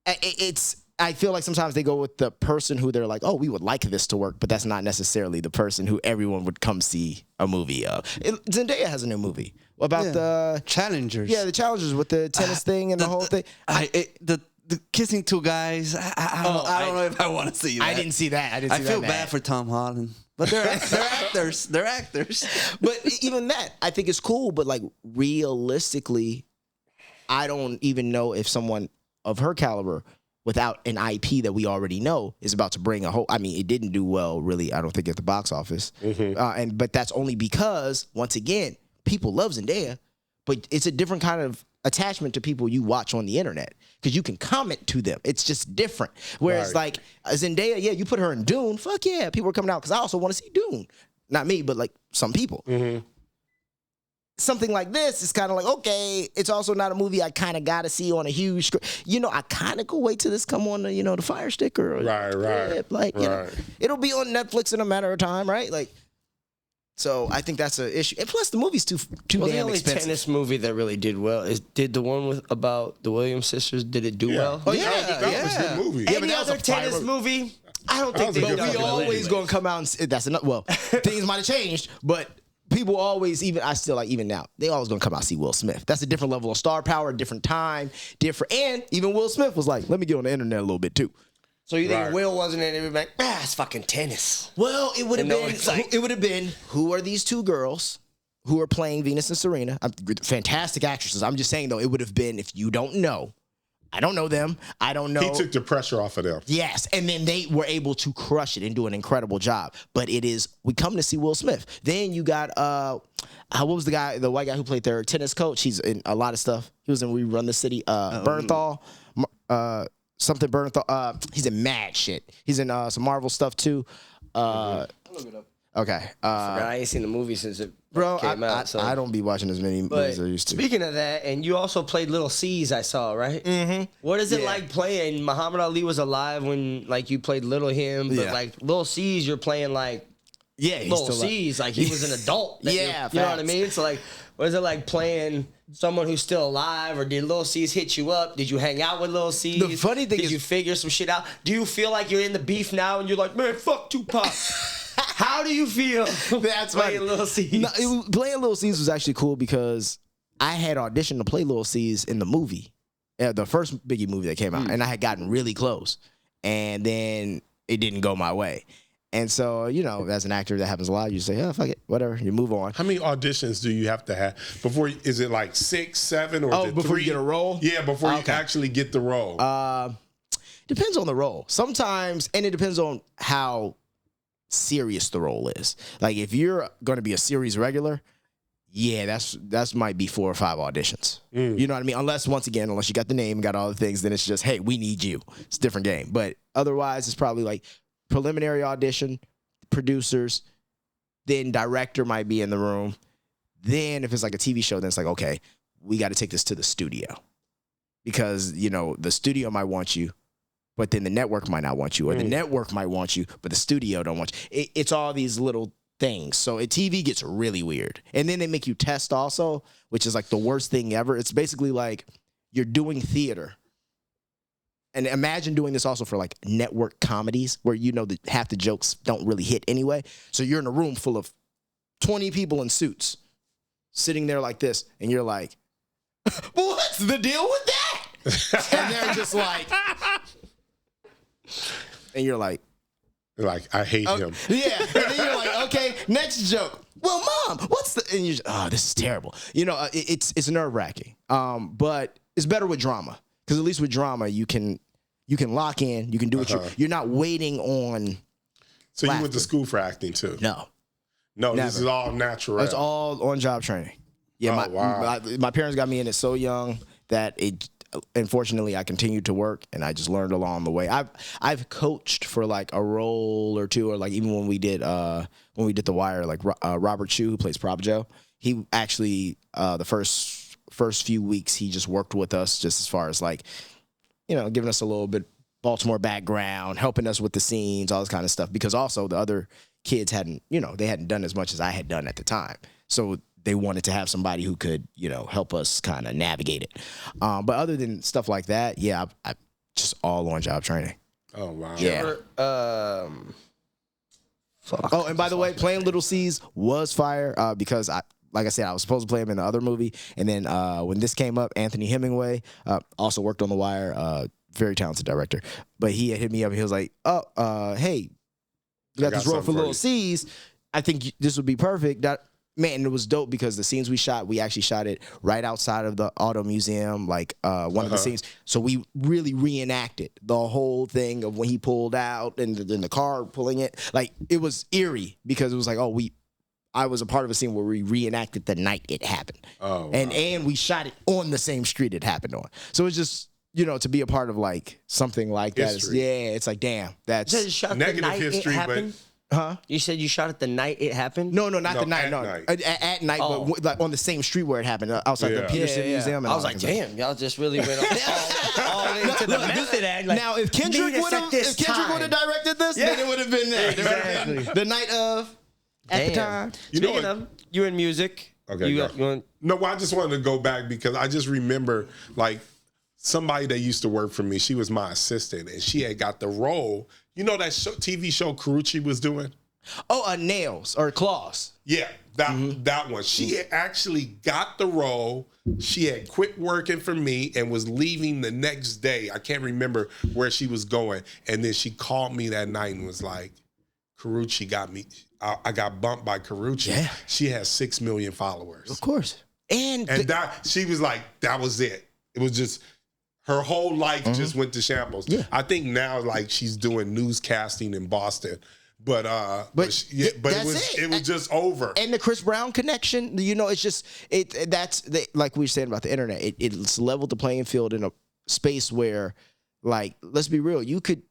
it's I feel like sometimes they go with the person who they're like, oh, we would like this to work, but that's not necessarily the person who everyone would come see a movie of. Zendaya has a new movie about the Challengers. Yeah, the Challengers with the tennis thing and the whole thing. The kissing two guys. I don't know if I want to see that. I didn't see that. I feel bad for Tom Holland. But they're actors. They're actors. But even that, I think is cool. But like realistically, I don't even know if someone of her caliber, without an IP that we already know, is about to bring a whole. I mean, it didn't do well, really. I don't think at the box office. But that's only because, once again, people love Zendaya, but it's a different kind of attachment to people you watch on the internet because you can comment to them. It's just different. Whereas like Zendaya, yeah, you put her in Dune, fuck yeah, people are coming out because I also want to see Dune. Not me, but like some people. Something like this is kind of like, okay, it's also not a movie I kind of got to see on a huge screen. You know, I kind of could wait till this come on the, you know, the Fire Stick or like, you know, it'll be on Netflix in a matter of time, right? Like, so I think that's an issue. And plus, the movie's too damn the only expensive. tennis movie that really did well did the one about the Williams sisters. Did it do well? Oh, yeah, that was a good movie. Any other tennis movie? I don't think they But we always gonna come out and that's enough. Well, things might have changed, but people always, even now, they always gonna come out and see Will Smith. That's a different level of star power, different time, different. And even Will Smith was like, let me get on the internet a little bit too. So you think Will wasn't in it? Like, it's fucking tennis. Well, it would have been. Like, it would have been. Who are these two girls who are playing Venus and Serena? Fantastic actresses. I'm just saying though, it would have been, if you don't know. I don't know them. I don't know. He took the pressure off of them. Yes, and then they were able to crush it and do an incredible job. But it is, we come to see Will Smith. Then you got, what was the white guy who played their tennis coach? He's in a lot of stuff. He was in We Run the City. Bernthal, something Bernthal. He's in mad shit. He's in some Marvel stuff too. I'll look it up. Okay. I ain't seen the movie since it came out. I don't be watching as many movies as I used to. Speaking of that, and you also played Little C's, I saw, right? Mm-hmm. What is it like playing? Muhammad Ali was alive when like you played Little him, but like Little C's, you're playing like Little C's, like he was an adult. You know what I mean? So like, what is it like playing someone who's still alive, or did Little C's hit you up? Did you hang out with Little C's? The funny thing did you figure some shit out? Do you feel like you're in the beef now and you're like, man, fuck Tupac? How do you feel? That's playing Little C's. No, playing Little C's was actually cool because I had auditioned to play Little C's in the movie, the first Biggie movie that came out, and I had gotten really close, and then it didn't go my way. And so, you know, as an actor, that happens a lot. You say, oh, fuck it, whatever, you move on. How many auditions do you have to have before? Is it like 6, 7, or is it before 3? you get a role? Yeah, before you actually get the role. Depends on the role. Sometimes, and it depends on how serious the role is. Like if you're going to be a series regular, yeah, that's might be 4 or 5 auditions. You know what I mean? Unless you got the name, got all the things, then it's just, hey, we need you. It's a different game. But otherwise, it's probably like preliminary audition, producers, then director might be in the room. Then if it's like a TV show, then it's like, okay, we got to take this to the studio because, you know, the studio might want you, but then the network might not want you, or the network might want you, but the studio don't want you. It's all these little things. So TV gets really weird. And then they make you test also, which is like the worst thing ever. It's basically like you're doing theater. And imagine doing this also for like network comedies where you know that half the jokes don't really hit anyway. So you're in a room full of 20 people in suits sitting there like this, and you're like, well, what's the deal with that? And they're just like... And you're like, I hate him. Yeah. And then you're like, okay, next joke. Well, Mom, what's the? And you're just, this is terrible. You know, it's nerve wracking. But it's better with drama because at least with drama you can lock in. You can do what you're not waiting on. So laughter. you went to school for acting too? No, never. This is all natural. It's all on job training. Yeah, my parents got me in it so young that it. Unfortunately, I continued to work, and I just learned along the way. I've coached for like a role or two, or like even when we did The Wire, like Robert Chu, who plays Prop Joe, he actually the first few weeks he just worked with us, just as far as like, you know, giving us a little bit Baltimore background, helping us with the scenes, all this kind of stuff. Because also the other kids hadn't done as much as I had done at the time, so they wanted to have somebody who could, you know, help us kind of navigate it. But other than stuff like that, yeah, I just all on job training. Oh wow. Yeah. Oh, and by the way, playing Little C's was fire because like I said, I was supposed to play him in the other movie, and then when this came up, Anthony Hemingway also worked on The Wire, very talented director, but he had hit me up and he was like, "Oh, hey, you got this role for Little C's. I think this would be perfect." Man, it was dope because the scenes we actually shot it right outside of the auto museum, like one of the scenes. So we really reenacted the whole thing of when he pulled out and then the car pulling it. Like, it was eerie because it was like, I was a part of a scene where we reenacted the night it happened. Oh, wow. And we shot it on the same street it happened on. So it's just, to be a part of like something like that. It's like, damn, that's negative history, but... Huh? You said you shot it the night it happened? No, not the night. At night, but like on the same street where it happened, outside the Peterson Museum. And I was like, damn, y'all just really went all into the method act. Like, now, if Kendrick would have directed this, then it would have been there. Exactly. The night of, at the time. Speaking of, you in music. Okay. No, I just wanted to go back because I just remember like somebody that used to work for me. She was my assistant, and she had got the role. You know that TV show Karuchi was doing? Oh, Nails or Claws. Yeah, that one. She had actually got the role. She had quit working for me and was leaving the next day. I can't remember where she was going. And then she called me that night and was like, Karuchi got me. I got bumped by Karuchi. Yeah. She has 6 million followers. Of course. And that she was like, that was it. It was just... Her whole life just went to shambles. Yeah. I think now, like, she's doing newscasting in Boston, but it was just over. And the Chris Brown connection, it's just like we were saying about the internet. It's leveled the playing field in a space where, like, let's be real, you could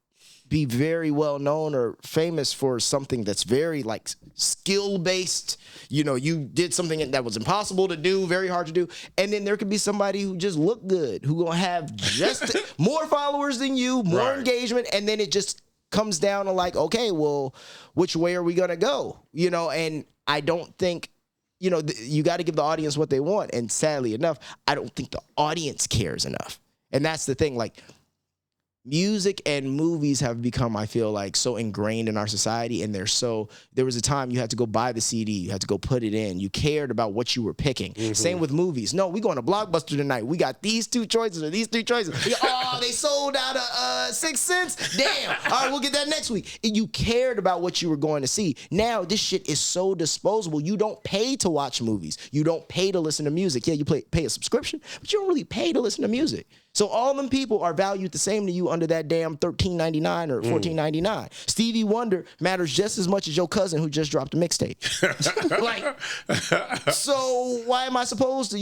be very well known or famous for something that's very like skill based. You did something that was impossible to do, very hard to do, and then there could be somebody who just looked good, who gonna have just more followers than you, more engagement, and then it just comes down to like, okay, well, which way are we gonna go? And I don't think. You got to give the audience what they want, and sadly enough, I don't think the audience cares enough, and that's the thing. Like, music and movies have become, I feel like, so ingrained in our society, and there was a time you had to go buy the CD, you had to go put it in, you cared about what you were picking. Same with movies. No, we going to Blockbuster tonight. We got these 2 choices or these 3 choices. They sold out of 6 cents. Damn. All right, we'll get that next week. And you cared about what you were going to see. Now this shit is so disposable. You don't pay to watch movies. You don't pay to listen to music. Yeah, you pay a subscription, but you don't really pay to listen to music. So all them people are valued the same to you under that damn $13.99 or $14.99. Stevie Wonder matters just as much as your cousin who just dropped a mixtape. So why am I supposed to,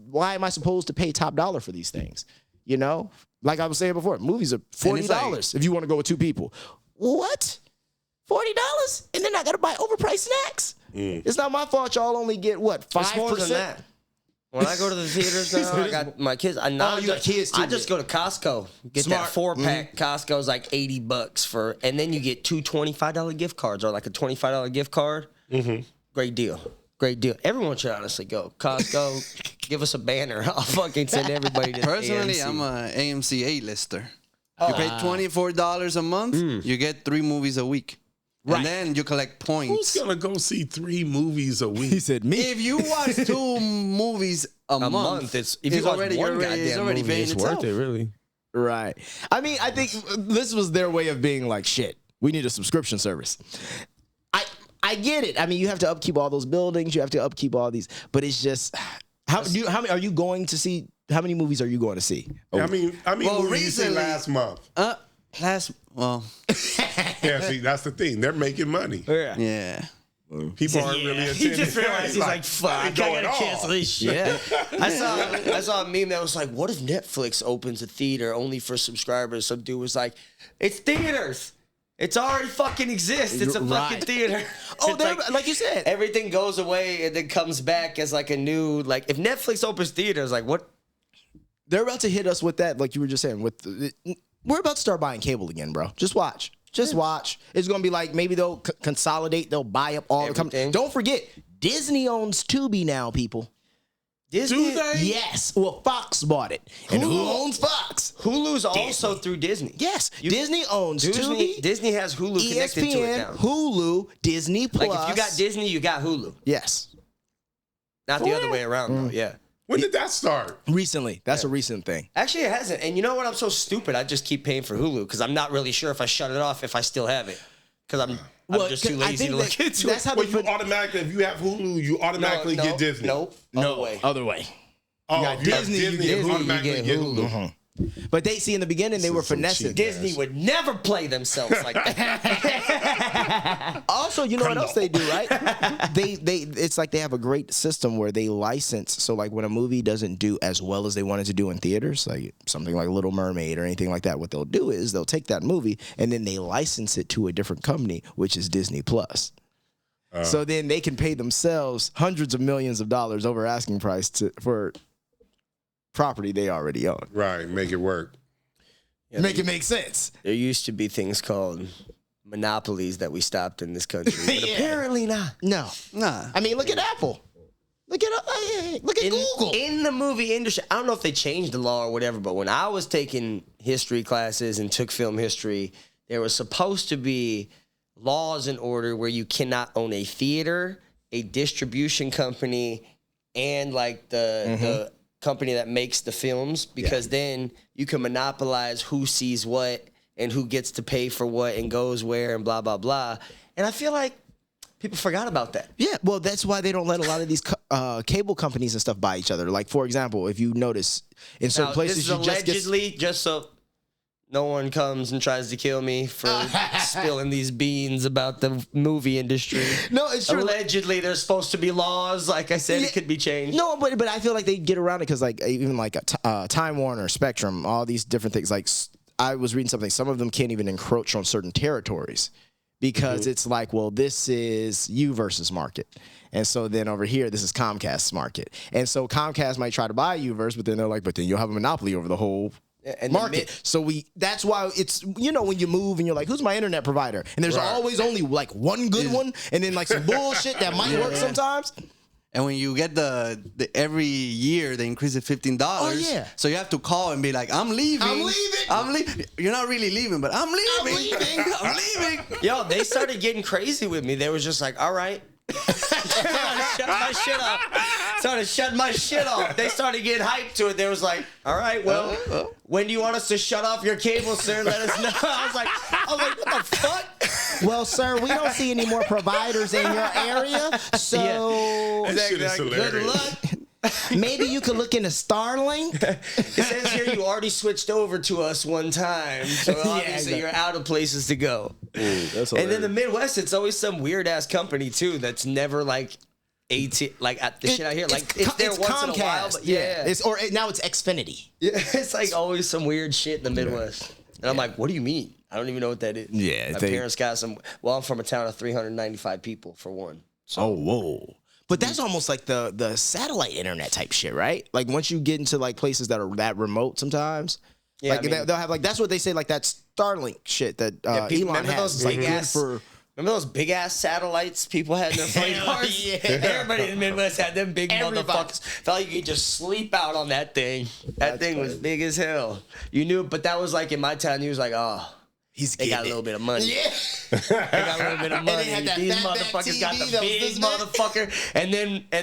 why am I supposed to pay top dollar for these things? Like I was saying before, movies are $40 if you want to go with 2 people. What? $40? And then I got to buy overpriced snacks? It's not my fault y'all only get, 5%? It's more than that. When I go to the theaters now, I got my kids. You got kids too. I just go to Costco. Get that 4-pack. Costco's like $80 and then you get 2 $25 gift cards or like a $25 gift card. Great deal. Everyone should honestly go. Costco, give us a banner. I'll fucking send everybody to Personally, AMC. I'm a AMC A-lister. You pay $24 a month, you get 3 movies a week. Right. And then you collect points. Who's going to go see 3 movies a week? He said me. If you watch 2 movies a month, it's already paying it's itself. Worth it, really. Right. I mean, I think this was their way of being like, shit, we need a subscription service. I get it. I mean, you have to upkeep all those buildings. You have to upkeep all these. But it's just, how many are you going to see? How many movies are you going to see? I mean, movies you see last month. Yeah, see, that's the thing. They're making money. Yeah. People aren't really attending. He just realized he's like, fuck, I gotta cancel this shit. Yeah. I saw a meme that was like, what if Netflix opens a theater only for subscribers? Some dude was like, it's theaters. It's already fucking exists. It's a fucking theater. Oh, like you said. Everything goes away and then comes back as like a new, like, if Netflix opens theaters, like what? They're about to hit us with that, like you were just saying. We're about to start buying cable again, bro. Just watch. Watch. It's going to be like maybe they'll consolidate. They'll buy up all the companies. Don't forget, Disney owns Tubi now, people. Disney? Do they? Yes. Well, Fox bought it. And who owns Fox? Hulu's also through Disney. Yes. Disney owns Tubi, Disney has Hulu connected to it ESPN, now. Hulu, Disney Plus. Like if you got Disney, you got Hulu. Yes. Not the other way around though. Yeah. When did that start? Recently. That's a recent thing. Actually, it hasn't. And you know what? I'm so stupid. I just keep paying for Hulu because I'm not really sure if I shut it off if I still have it. Because I'm just too lazy to look into that's it. how Well, they you put. automatically, if you have Hulu, you automatically get Disney. Nope. Other way. Oh, got if you have Disney, you Disney, get you Hulu, automatically you get get Hulu. But they see in the beginning they were some finessing. cheap Disney would never play themselves like that. Also, you know what else they do, right? they it's like they have a great system where they license. So like when a movie doesn't do as well as they wanted to do in theaters, like something like Little Mermaid or anything like that, what they'll do is they'll take that movie and then they license it to a different company, which is Disney Plus. So then they can pay themselves hundreds of millions of dollars over asking price for property they already own. Right, make it work. Yeah, Make it make sense. There used to be things called monopolies that we stopped in this country. But Yeah. apparently not. No. Nah. I mean, look at Apple. Look at Google. In the movie industry, I don't know if they changed the law or whatever, but when I was taking history classes and took film history, there was supposed to be laws in order where you cannot own a theater, a distribution company, and like the company that makes the films, because then you can monopolize who sees what and who gets to pay for what and goes where and blah, blah, blah. And I feel like people forgot about that. Yeah, well, that's why they don't let a lot of these cable companies and stuff buy each other. Like, for example, if you notice in certain Now, places, this is you just get... allegedly, just so no one comes and tries to kill me for spilling these beans about the movie industry. No, it's true. Allegedly, there's supposed to be laws. Like I said, it could be changed. No, but I feel like they get around it because, like, even like Time Warner, Spectrum, all these different things. Like, I was reading something. Some of them can't even encroach on certain territories because it's like, well, this is you versus market. And so then over here, this is Comcast's market. And so Comcast might try to buy Uverse, but then they're like, but then you'll have a monopoly over the whole market. So that's why it's, you know, when you move and you're like, who's my internet provider? And there's always only like one good one and then like some bullshit that might work sometimes. And when you get the every year they increase it $15. Oh, yeah. So you have to call and be like, I'm leaving. I'm leaving. You're not really leaving, but I'm leaving. I'm leaving. Yo, they started getting crazy with me. They was just like, all right. Shut my shit off. Started shutting my shit off. They started getting hyped to it. They was like, all right, well, when do you want us to shut off your cable, sir? Let us know. I was like, what the fuck? Well, sir, we don't see any more providers in your area, so That shit is hilarious. Good luck. maybe you could look into Starlink. It says here you already switched over to us one time, so obviously exactly. you're out of places to go. That's And in the Midwest, it's always some weird ass company too that's never like like at the shit out here. Like it's there once in a while, but now it's Xfinity. yeah, it's like always some weird shit in the Midwest. And I'm like, what do you mean? I don't even know what that is. Yeah, my parents got some. Well, I'm from a town of 395 people for one. So, Oh, whoa. But that's almost like the satellite internet type shit, right? Like once you get into like places that are that remote sometimes, Yeah, like I mean- they'll have like, that's what they say, like that Starlink shit that people, Elon remember has. those It's like big good ass? for... Remember those big ass satellites people had in their front yards? yeah. Everybody in the Midwest had them big Everybody. motherfuckers. Felt like you could just sleep out on that thing. That thing was big as hell. You knew, but that was like in my town. You was like, oh, they got a little bit of money. Yeah. They got a little bit of money. they had that These fat motherfuckers got the TV that was big this big. motherfucker. And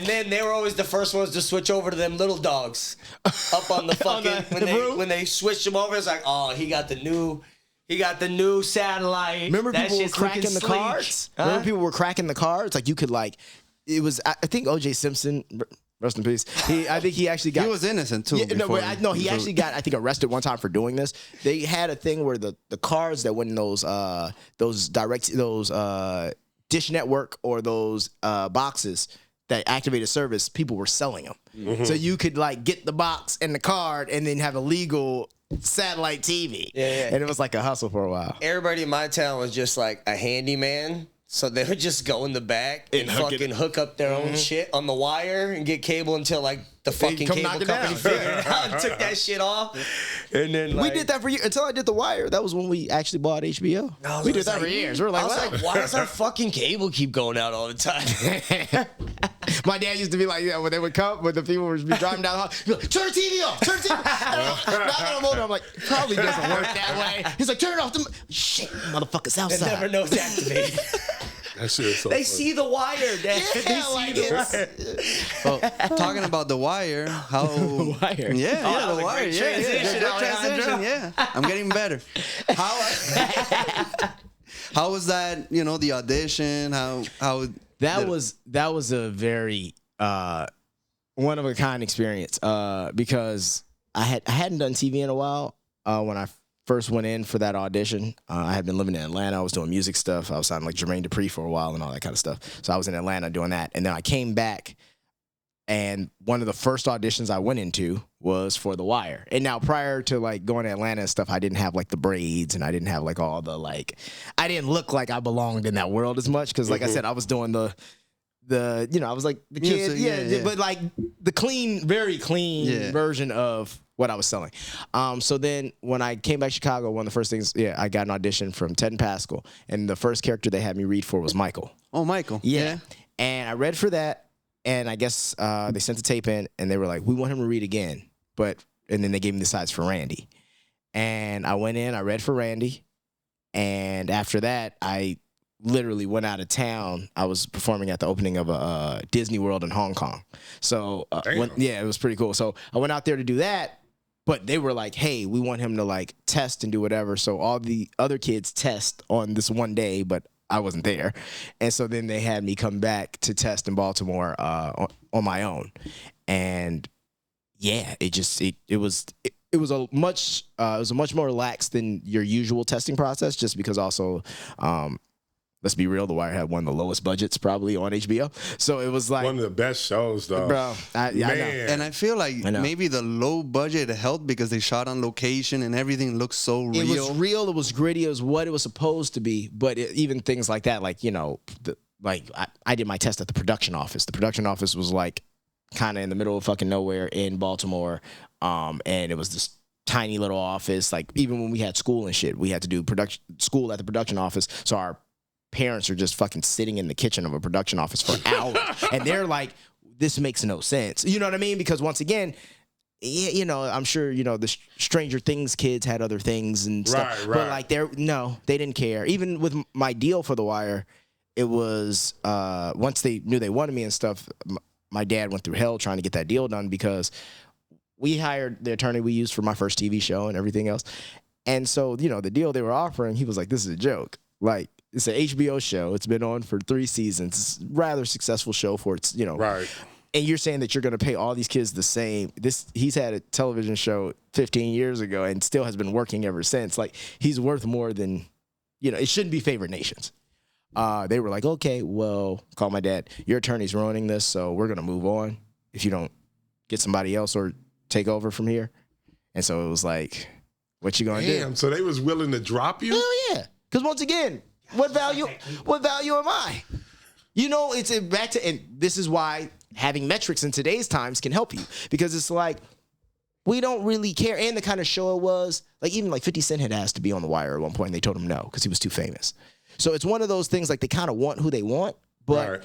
then they were always the first ones to switch over to them little dogs up on the fucking when they switched them over. It's like, oh, he got the new satellite. Remember That people were shit's looking cracking the sleek. cards? Huh? Remember people were cracking the cards? Like you could like, it was, I think O.J. Simpson, rest in peace. I think he actually got. He was innocent too. Yeah, before he actually got, I think, arrested one time for doing this. They had a thing where the cards that went in those Dish Network or those boxes that activated service, people were selling them. Mm-hmm. So you could like get the box and the card and then have a legal satellite TV. Yeah. And it was like a hustle for a while. Everybody in my town was just like a handyman. So they would just go in the back and fucking hook up their own shit on the wire and get cable until like the fucking come cable knock it company down. figured it out and took that shit off. And then We did that for years until I did The Wire. That was when we actually bought HBO. We did that for years. We were like, I was what? like, why does our fucking cable keep going out all the time? My dad used to be like, when they would come, when the people would be driving down the hall, he'd be like, turn the TV off, turn the TV off. Now that I'm older, I'm like, it probably doesn't work that way. He's like, turn it off. Shit, motherfuckers outside. It never knows activated. That shit is so They funny. see the wire, Dad. Yeah, They see like the wire. Well, talking about The Wire, how... The Wire. Yeah, that The was a Wire. great Yeah, transition, good Alejandro. transition, yeah. I'm getting better. How was that, the audition? How That was a very one of a kind experience because I hadn't done TV in a while when I first went in for that audition. I had been living in Atlanta. I was doing music stuff. I was signing like Jermaine Dupri for a while and all that kind of stuff. So I was in Atlanta doing that, and then I came back. And one of the first auditions I went into was for The Wire. And now prior to like going to Atlanta and stuff, I didn't have like the braids and I didn't have like all the I didn't look like I belonged in that world as much. Cause like I said, I was doing the I was like the kid. Yeah, but like the clean, very clean version of what I was selling. So then when I came back to Chicago, one of the first things, I got an audition from Ted and Pascal. And the first character they had me read for was Michael. Oh, Michael. Yeah. And I read for that. And I guess they sent the tape in, and they were like, we want him to read again. And then they gave me the sides for Randy. And I went in, I read for Randy. And after that, I literally went out of town. I was performing at the opening of a Disney World in Hong Kong. So, it was pretty cool. So I went out there to do that. But they were like, hey, we want him to like test and do whatever. So all the other kids test on this one day, but I wasn't there. And so then they had me come back to test in Baltimore on my own. And yeah, it was a much more relaxed than your usual testing process, just because also let's be real, The Wire had one of the lowest budgets probably on HBO. So it was like one of the best shows, though. Bro, I know. And I feel like maybe the low budget helped because they shot on location and everything looks so real. It was real. It was gritty. It was what it was supposed to be. But even things like that, like, I did my test at the production office. The production office was like kind of in the middle of fucking nowhere in Baltimore. And it was this tiny little office. Like even when we had school and shit, we had to do school at the production office. So our parents are just fucking sitting in the kitchen of a production office for hours. And they're like, this makes no sense. You know what I mean? Because once again, I'm sure, the Stranger Things kids had other things and stuff. Right. But like they didn't care. Even with my deal for The Wire, it was, once they knew they wanted me and stuff, my dad went through hell trying to get that deal done because we hired the attorney we used for my first TV show and everything else. And so, the deal they were offering, he was like, this is a joke. Like, it's an HBO show. It's been on for 3 seasons. It's a rather successful show for its, Right. And you're saying that you're going to pay all these kids the same. He's had a television show 15 years ago and still has been working ever since. Like, he's worth more than, it shouldn't be favored nations. They were like, okay, well, call my dad. Your attorney's ruining this, so we're going to move on if you don't get somebody else or take over from here. And so it was like, what you going to do? Damn, so they was willing to drop you? Hell yeah. Because once again, what value am I? It's back to, and this is why having metrics in today's times can help you, because it's like, we don't really care. And the kind of show it was, like even like 50 Cent had asked to be on The Wire at one point and they told him no because he was too famous. So it's one of those things, like they kind of want who they want, but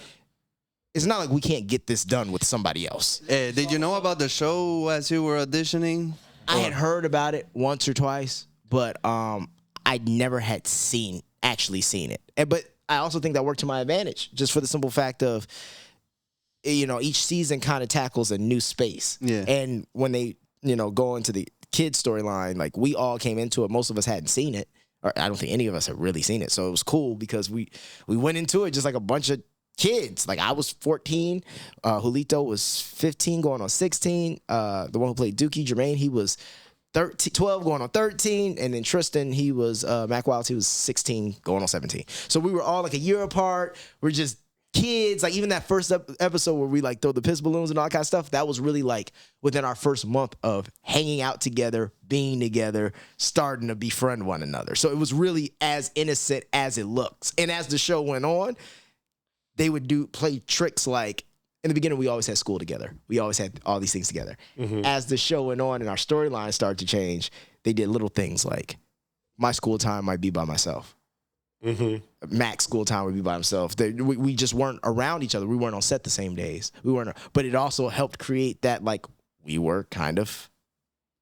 it's not like we can't get this done with somebody else. Did you know about the show as you were auditioning? I had heard about it once or twice, but I never had actually seen it. But I also think that worked to my advantage, just for the simple fact of, each season kind of tackles a new space. Yeah. And when they, go into the kids storyline, like we all came into it. Most of us hadn't seen it, or I don't think any of us had really seen it. So it was cool because we went into it just like a bunch of kids. Like I was 14, Julito was 15 going on 16. The one who played Dookie, Jermaine, he was 12 going on 13, and then Tristan, he was Mac Wallace, he was 16 going on 17. So we were all like a year apart. We're just kids. Like even that first episode where we like throw the piss balloons and all that kind of stuff, that was really like within our first month of hanging out together, being together, starting to befriend one another. So it was really as innocent as it looks. And as the show went on, they would play tricks like, in the beginning, we always had school together. We always had all these things together. Mm-hmm. As the show went on and our storyline started to change, they did little things like, my school time might be by myself. Max school time would be by himself. We just weren't around each other. We weren't on set the same days. We weren't, but it also helped create that, like, we were kind of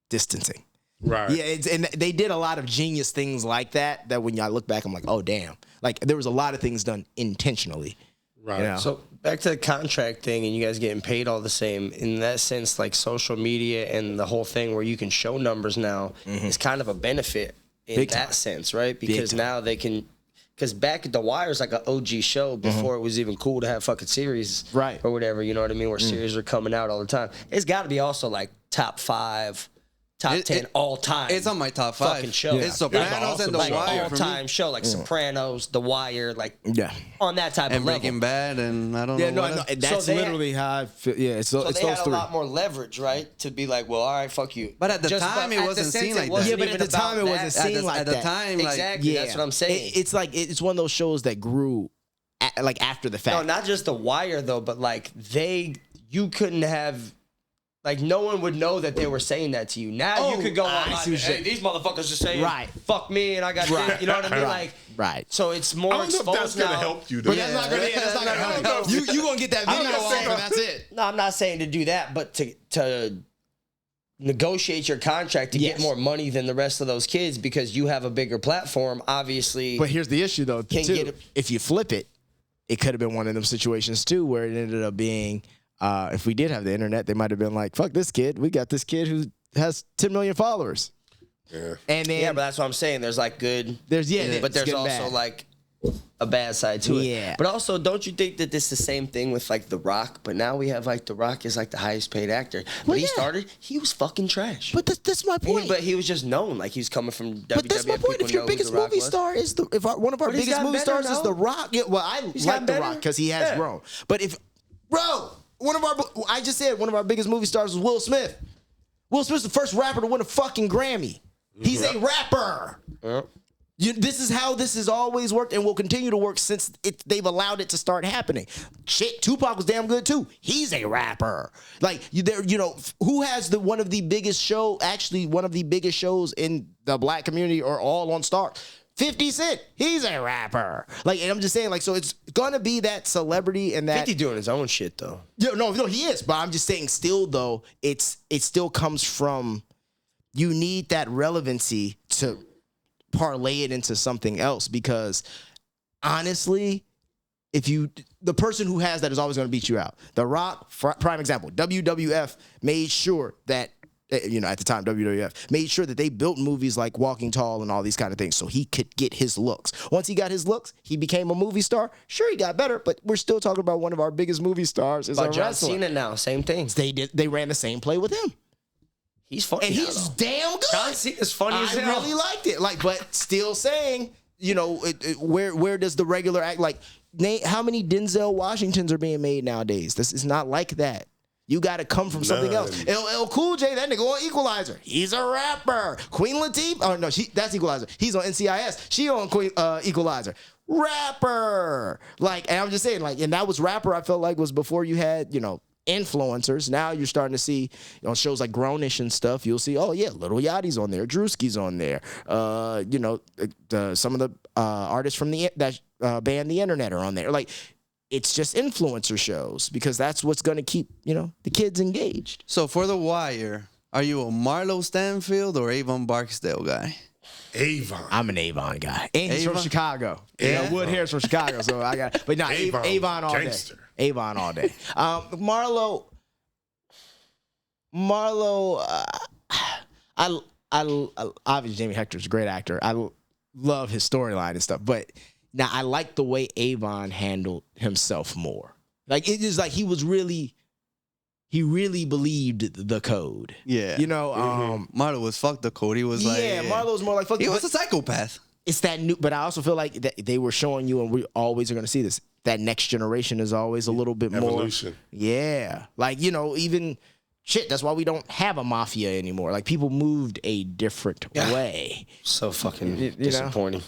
distancing. Right. Yeah, and they did a lot of genius things like that when I look back, I'm like, oh, damn. Like, there was a lot of things done intentionally. Right. You know? So back to the contract thing and you guys getting paid all the same. In that sense, like social media and the whole thing where you can show numbers now is kind of a benefit in Big that time. sense, right? Because now they can... Because back at The Wire is like an OG show before it was even cool to have fucking series. Right. Or whatever, you know what I mean? Where series are coming out all the time. It's got to be also like top 5... Top 10 all time. It's on my top 5 fucking show. It's Sopranos and The like Wire all for me. time show, like Sopranos, The Wire, like on that type And of level. Breaking Bad, and I don't know. Yeah, no, what no, else. that's So they literally how I feel. Yeah, it's So it's they those had three. a lot more leverage, right? To be like, well, all right, fuck you. But at the time, it at the wasn't sense, seen like it that. wasn't Yeah, but even at the time, about it wasn't that. seen like at that. the time, like, Exactly, that's what I'm saying. It's like it's one of those shows that grew, like after the fact. No, not just The Wire though, but like you couldn't have. Like, no one would know that they were saying that to you. Now you could go on like, hey, these motherfuckers are saying, fuck me, and I got this. You know what I mean? Like, so it's more I don't know if exposed that's now. going to help you, though. But that's not gonna help. You gonna get that video off, and that's it. No, I'm not saying to do that, but to negotiate your contract to get more money than the rest of those kids because you have a bigger platform, obviously. But here's the issue, though. Can't Too, get it. if you flip it, it could have been one of them situations too, where it ended up being. If we did have the internet, they might have been like, "Fuck this kid. We got this kid who has 10 million followers." Yeah. And then But that's what I'm saying. There's like good. but But it's there's getting also bad. like a bad side to it. Yeah. But also, don't you think that this is the same thing with like The Rock? But now we have like The Rock is like the highest paid actor. But he was fucking trash. But that's my point. But he was just known. Like he was coming from WWE. But that's my point. If your biggest movie star is one of our But he's biggest gotten movie better, stars is no? The Rock. Yeah, well, I He's like gotten The better. Rock because he has grown. But I just said one of our biggest movie stars was Will Smith. Will Smith's the first rapper to win a fucking Grammy. He's a rapper. This is how this has always worked and will continue to work since they've allowed it to start happening. Shit, Tupac was damn good too. He's a rapper. Like who has one of the biggest shows in the black community or all on Star? 50 Cent, he's a rapper. Like, and I'm just saying, like, so it's gonna be that celebrity and that 50 doing his own shit though. No, he is. But I'm just saying, still though, it still comes from you need that relevancy to parlay it into something else because honestly, the person who has that is always going to beat you out. The Rock, prime example, WWF made sure that at the time, WWF made sure that they built movies like Walking Tall and all these kind of things so he could get his looks. Once he got his looks, he became a movie star. Sure, he got better, but we're still talking about one of our biggest movie stars is a John wrestler. Cena now, same thing. They ran the same play with him. He's funny. And now, he's though. damn good. John Cena's funny as I hell. really liked it. Like, but still saying, where does the regular act like? How many Denzel Washingtons are being made nowadays? This is not like that. You got to come from something else. LL Cool J, that nigga on Equalizer. He's a rapper. Queen Latifah. Oh no, that's Equalizer. He's on NCIS. She on Equalizer. Rapper. Like, and I'm just saying, like, and that was rapper. I felt like was before you had influencers. Now you're starting to see on shows like Grownish and stuff. You'll see, oh yeah, Lil Yachty's on there, Drewski's on there. Some of the artists from that band The Internet are on there. Like, it's just influencer shows because that's what's going to keep the kids engaged. So for The Wire, are you a Marlo Stanfield or Avon Barksdale guy? Avon. I'm an Avon guy, and he's from Avon? Chicago. Yeah. Wood Hair's from Chicago, so I got. But no, Avon all gangster. day. Avon all day. Marlo. I obviously Jamie Hector's a great actor. I love his storyline and stuff, but now I like the way Avon handled himself more. Like it is like he really believed the code. Yeah. Marlo was fuck the code. He was like, Marlo was more like fuck. He was a psychopath. It's that new, but I also feel like that they were showing you, and we always are going to see this. That next generation is always a little bit Evolution. more. Yeah, like even shit. That's why we don't have a mafia anymore. Like people moved a different way. So fucking disappointing.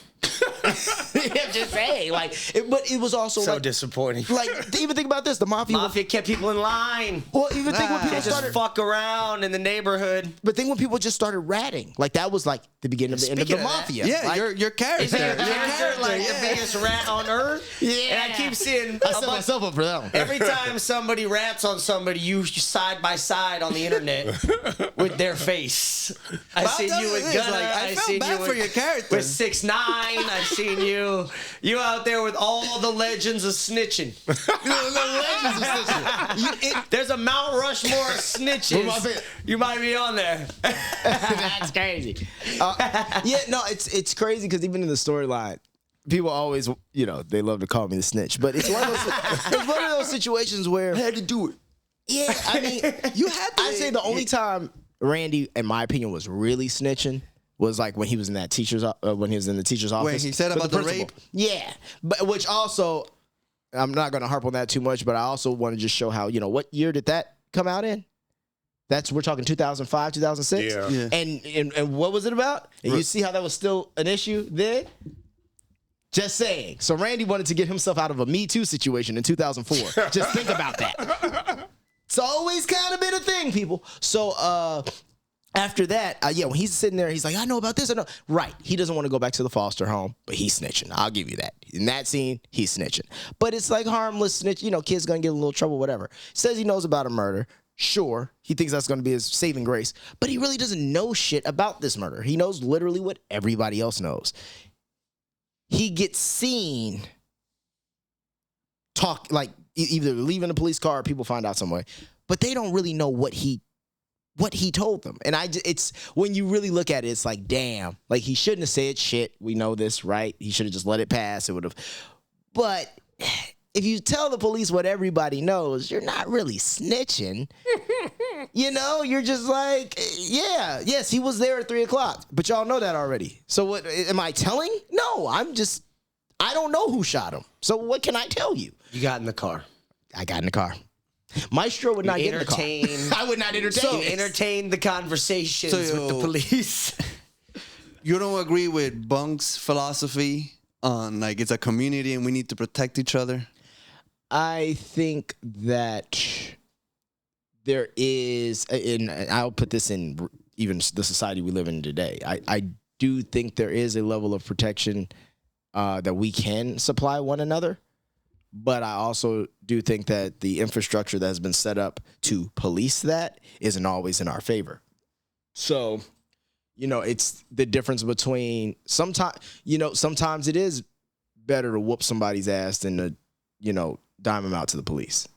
I'm just saying, like, but it was also So like disappointing. Like, even think about this: the mafia Kept people in line. Well, even think when people They just started. fuck around in the neighborhood. But think when people just started ratting, like that was like the beginning of the end of the Speaking of that, mafia. Yeah, like, your character. Is your Your character like the biggest rat on earth? Yeah. And I keep seeing I set myself up for that one. every time somebody rats on somebody, you side by side on the internet with their face. I've seen you with Gunna. I I've felt seen bad you for your character. with 6ix9ine. I've seen you out there with all the legends of snitching. There's a Mount Rushmore of snitches. You might be on there. That's crazy. Yeah, no, it's crazy because even in the storyline, people always, they love to call me the snitch, but it's one of those situations where I had to do it. Yeah, I mean, you had to. I'd say the only time Randy, in my opinion, was really snitching was like when he was in that teacher's when he was in the teacher's office. When he said with about the principal. rape? Yeah, but which also, I'm not going to harp on that too much, but I also want to just show how, what year did that come out in? We're talking 2005, 2006. Yeah. And what was it about? And you see how that was still an issue then? Just saying. So Randy wanted to get himself out of a Me Too situation in 2004. Just think about that. It's always kind of been a thing, people. So after that, when he's sitting there, he's like, I know about this. I know. Right. He doesn't want to go back to the foster home, but he's snitching. I'll give you that. In that scene, he's snitching. But it's like harmless snitch. Kid's going to get in a little trouble, whatever. Says he knows about a murder. Sure, he thinks that's going to be his saving grace, but he really doesn't know shit about this murder. He knows literally what everybody else knows. He gets seen talk, like either leaving a police car or people find out some way, but they don't really know what he told them. And it's when you really look at it, it's like, damn, like he shouldn't have said shit. We know this, right? He should have just let it pass. It would have, but if you tell the police what everybody knows, you're not really snitching. You're just like, yes, he was there at 3:00, but y'all know that already. So what, am I telling? No, I don't know who shot him. So what can I tell you? You got in the car. I got in the car. Maestro would not get in the car. I would not entertain. You entertained the conversations with the police. You don't agree with Bunk's philosophy on like it's a community and we need to protect each other? I think that there is, and I'll put this in even the society we live in today. I do think there is a level of protection that we can supply one another, but I also do think that the infrastructure that has been set up to police that isn't always in our favor. So, it's the difference between sometimes it is better to whoop somebody's ass than to, dime them out to the police.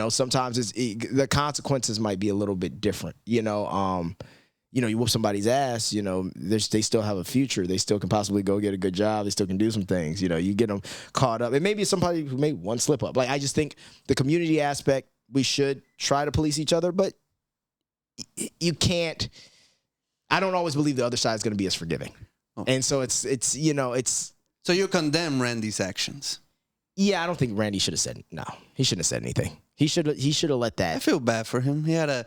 Sometimes the consequences might be a little bit different. You whoop somebody's ass, they still have a future. They still can possibly go get a good job. They still can do some things. You get them caught up. It may be somebody who made one slip up. Like, I just think the community aspect, we should try to police each other, but you can't. I don't always believe the other side is going to be as forgiving. Oh. And so it's. So you condemn Randy's actions? Yeah, I don't think Randy should have said no. He shouldn't have said anything. He should have let that. I feel bad for him. He had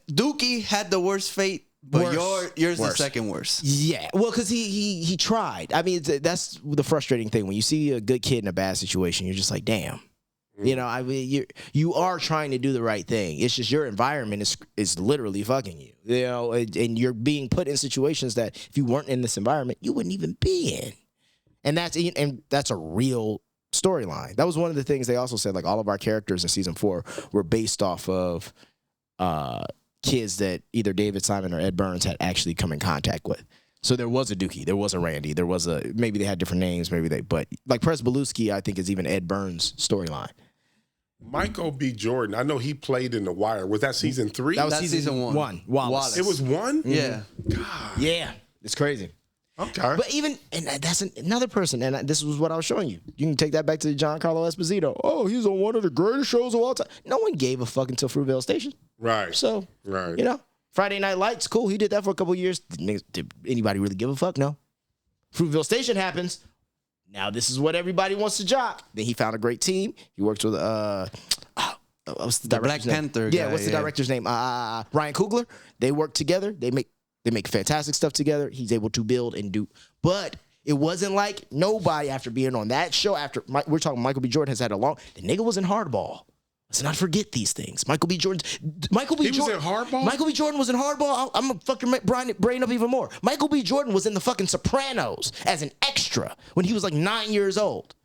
Dookie had the worst fate, but yours the second worst. Yeah, well, because he tried. I mean, that's the frustrating thing when you see a good kid in a bad situation. You're just like, damn. I mean, you are trying to do the right thing. It's just your environment is literally fucking you. And you're being put in situations that if you weren't in this environment, you wouldn't even be in. And that's a real storyline. That was one of the things they also said, like all of our characters in season 4 were based off of kids that either David Simon or Ed Burns had actually come in contact with. So there was a Dookie, there was a Randy, there was maybe they had different names, but like Press Belusky, I think is even Ed Burns' storyline. Michael B. Jordan, I know he played in The Wire. Was that season 3? That was season 1. Wallace. It was 1? Yeah. God. Yeah. It's crazy. Okay. But that's another person, and this was what I was showing you. You can take that back to Giancarlo Esposito. Oh, he's on one of the greatest shows of all time. No one gave a fuck until Fruitvale Station. Right. So, right. Friday Night Lights, cool. He did that for a couple of years. Did anybody really give a fuck? No. Fruitvale Station happens. Now this is what everybody wants to jock. Then he found a great team. He works with what's the director's Black name? Panther Yeah, guy, what's the director's name? Ryan Coogler. They work together. They make fantastic stuff together. He's able to build and do. But It wasn't like nobody after being on that show. We're talking Michael B. Jordan has had the nigga was in Hardball. Let's not forget these things. Michael B. Jordan was in Hardball? Michael B. Jordan was in Hardball. I'm gonna fucking brain up even more. Michael B. Jordan was in the fucking Sopranos as an extra when he was like 9 years old.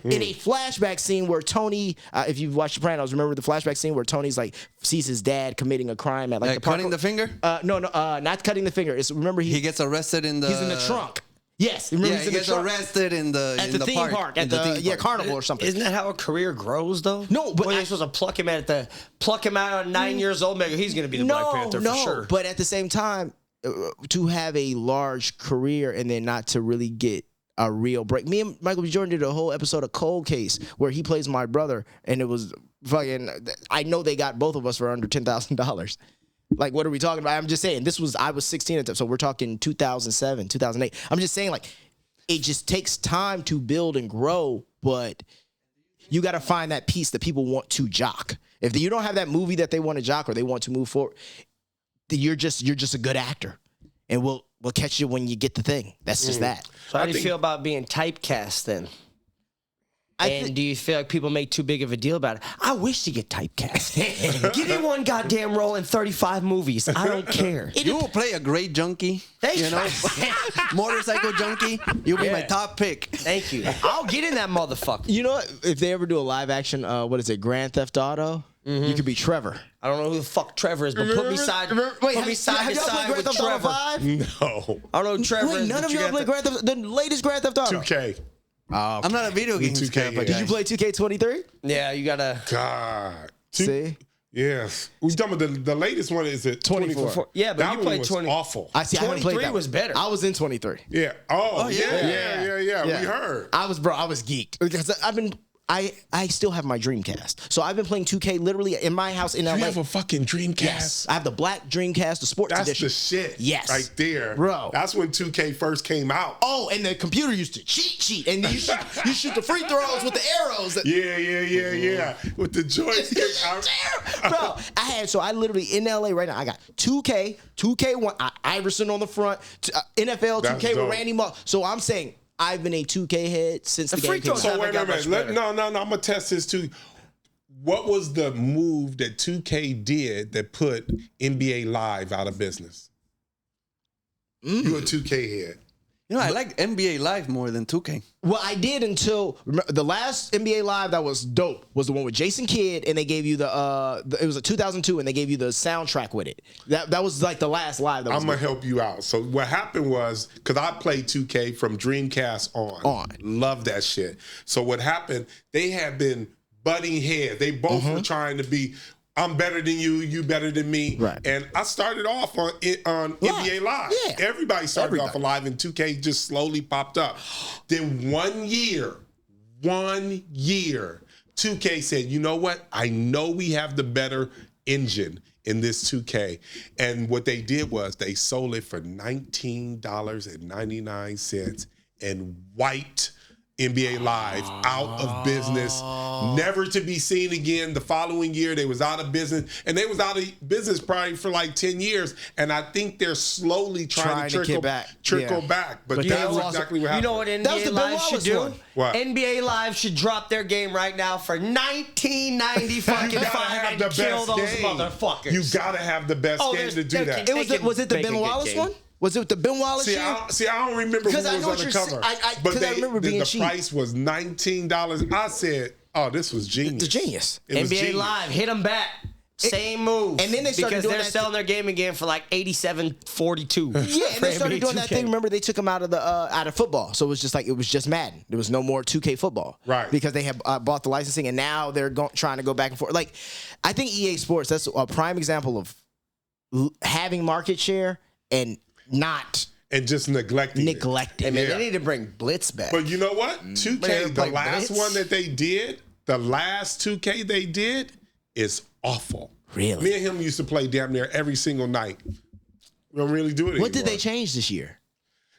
In a flashback scene where Tony, if you've watched Sopranos, remember the flashback scene where Tony's like sees his dad committing a crime at like the cutting the finger? No, not cutting the finger. It's remember he gets arrested in the. He's in the trunk. Yes, he gets arrested in the theme park at the carnival or something. Isn't that how a career grows, though? No, but they're supposed to pluck him out at 9 years old. Maybe he's going to be the Black Panther for sure. But at the same time, to have a large career and then not to really get a real break. Me and Michael B. Jordan did a whole episode of Cold Case where he plays my brother, and it was fucking. I know they got both of us for under $10,000. Like, what are we talking about? I'm just saying, I was 16 at the time, so we're talking 2007, 2008. I'm just saying, like, it just takes time to build and grow, but you got to find that piece that people want to jock. If you don't have that movie that they want to jock or they want to move forward, then you're just a good actor, and we'll catch you when you get the thing. That's just that. So how do you feel about being typecast then? Do you feel like people make too big of a deal about it? I wish to get typecast. Give me one goddamn role in 35 movies. I don't care. You will play a great junkie. Thank you. Motorcycle junkie. You'll be my top pick. Thank you. I'll get in that motherfucker. You know what? If they ever do a live action, Grand Theft Auto, you could be Trevor. I don't know who the fuck Trevor is, but put me side by side with Trevor. No. I don't know who Trevor is. None of y'all play the latest Grand Theft Auto. 2K. I'm not a video game guy. Did you play 2K23? Yeah, you gotta. God. See? Yes. We talking about the latest one is it 24? Yeah, but that you one played was 20. awful. I see. 23 was better. I was in 23. Yeah. Oh, yeah. We heard. I was geeked because I still have my Dreamcast. So I've been playing 2K literally in my house in LA. You have a fucking Dreamcast? Yes. I have the black Dreamcast, the sports edition. That's the shit. Yes. Right there. Bro. That's when 2K first came out. Oh, and the computer used to cheat. And you shoot the free throws with the arrows. Yeah. With the joystick. Bro, I literally in LA right now, I got 2K1, Iverson on the front, NFL 2K with Randy Moss. So I'm saying, I've been a 2K head since the game came out. So wait a minute. No. I'm going to test this too. What was the move that 2K did that put NBA Live out of business? You a 2K head. You know, I like NBA Live more than 2K. Well, I did until the last NBA Live that was dope was the one with Jason Kidd, and they gave you it was a 2002, and they gave you the soundtrack with it. That was like the last live. That was I'm gonna help you out. So what happened was, because I played 2K from Dreamcast on, love that shit. So what happened? They had been butting heads. They both were trying to be. I'm better than you, you better than me. Right. And I started off on NBA Live. Yeah. Everybody started off alive, and 2K just slowly popped up. Then 1 year, 2K said, you know what? I know we have the better engine in this 2K. And what they did was they sold it for $19.99 and wiped NBA Live out of business, never to be seen again. The following year, they was out of business, and they was out of business probably for like 10 years. And I think they're slowly trying to trickle back. But that's exactly what happened. You know what NBA Live should do? What? NBA Live should drop their game right now for $19.95 and kill those motherfuckers. You gotta have the best game to do that. Was it the Ben Wallace one? Was it the Ben Wallace year? See, I don't remember who was on the cover. But I remember being cheap. The price was $19. I said, oh, this was genius. It's genius. NBA Live, hit them back. Same move. And then they started because they're selling their game again for like $87.42. Yeah, and they started doing that thing. Remember, they took them out of football, so it was just Madden. There was no more 2K football, right? Because they had bought the licensing, and now they're trying to go back and forth. Like, I think EA Sports, that's a prime example of having market share and just neglecting it. I mean, they need to bring Blitz back. But you know what? 2K, the last one that they did, the last 2K they did is awful. Really? Me and him used to play damn near every single night. We don't really do it anymore. What did they change this year?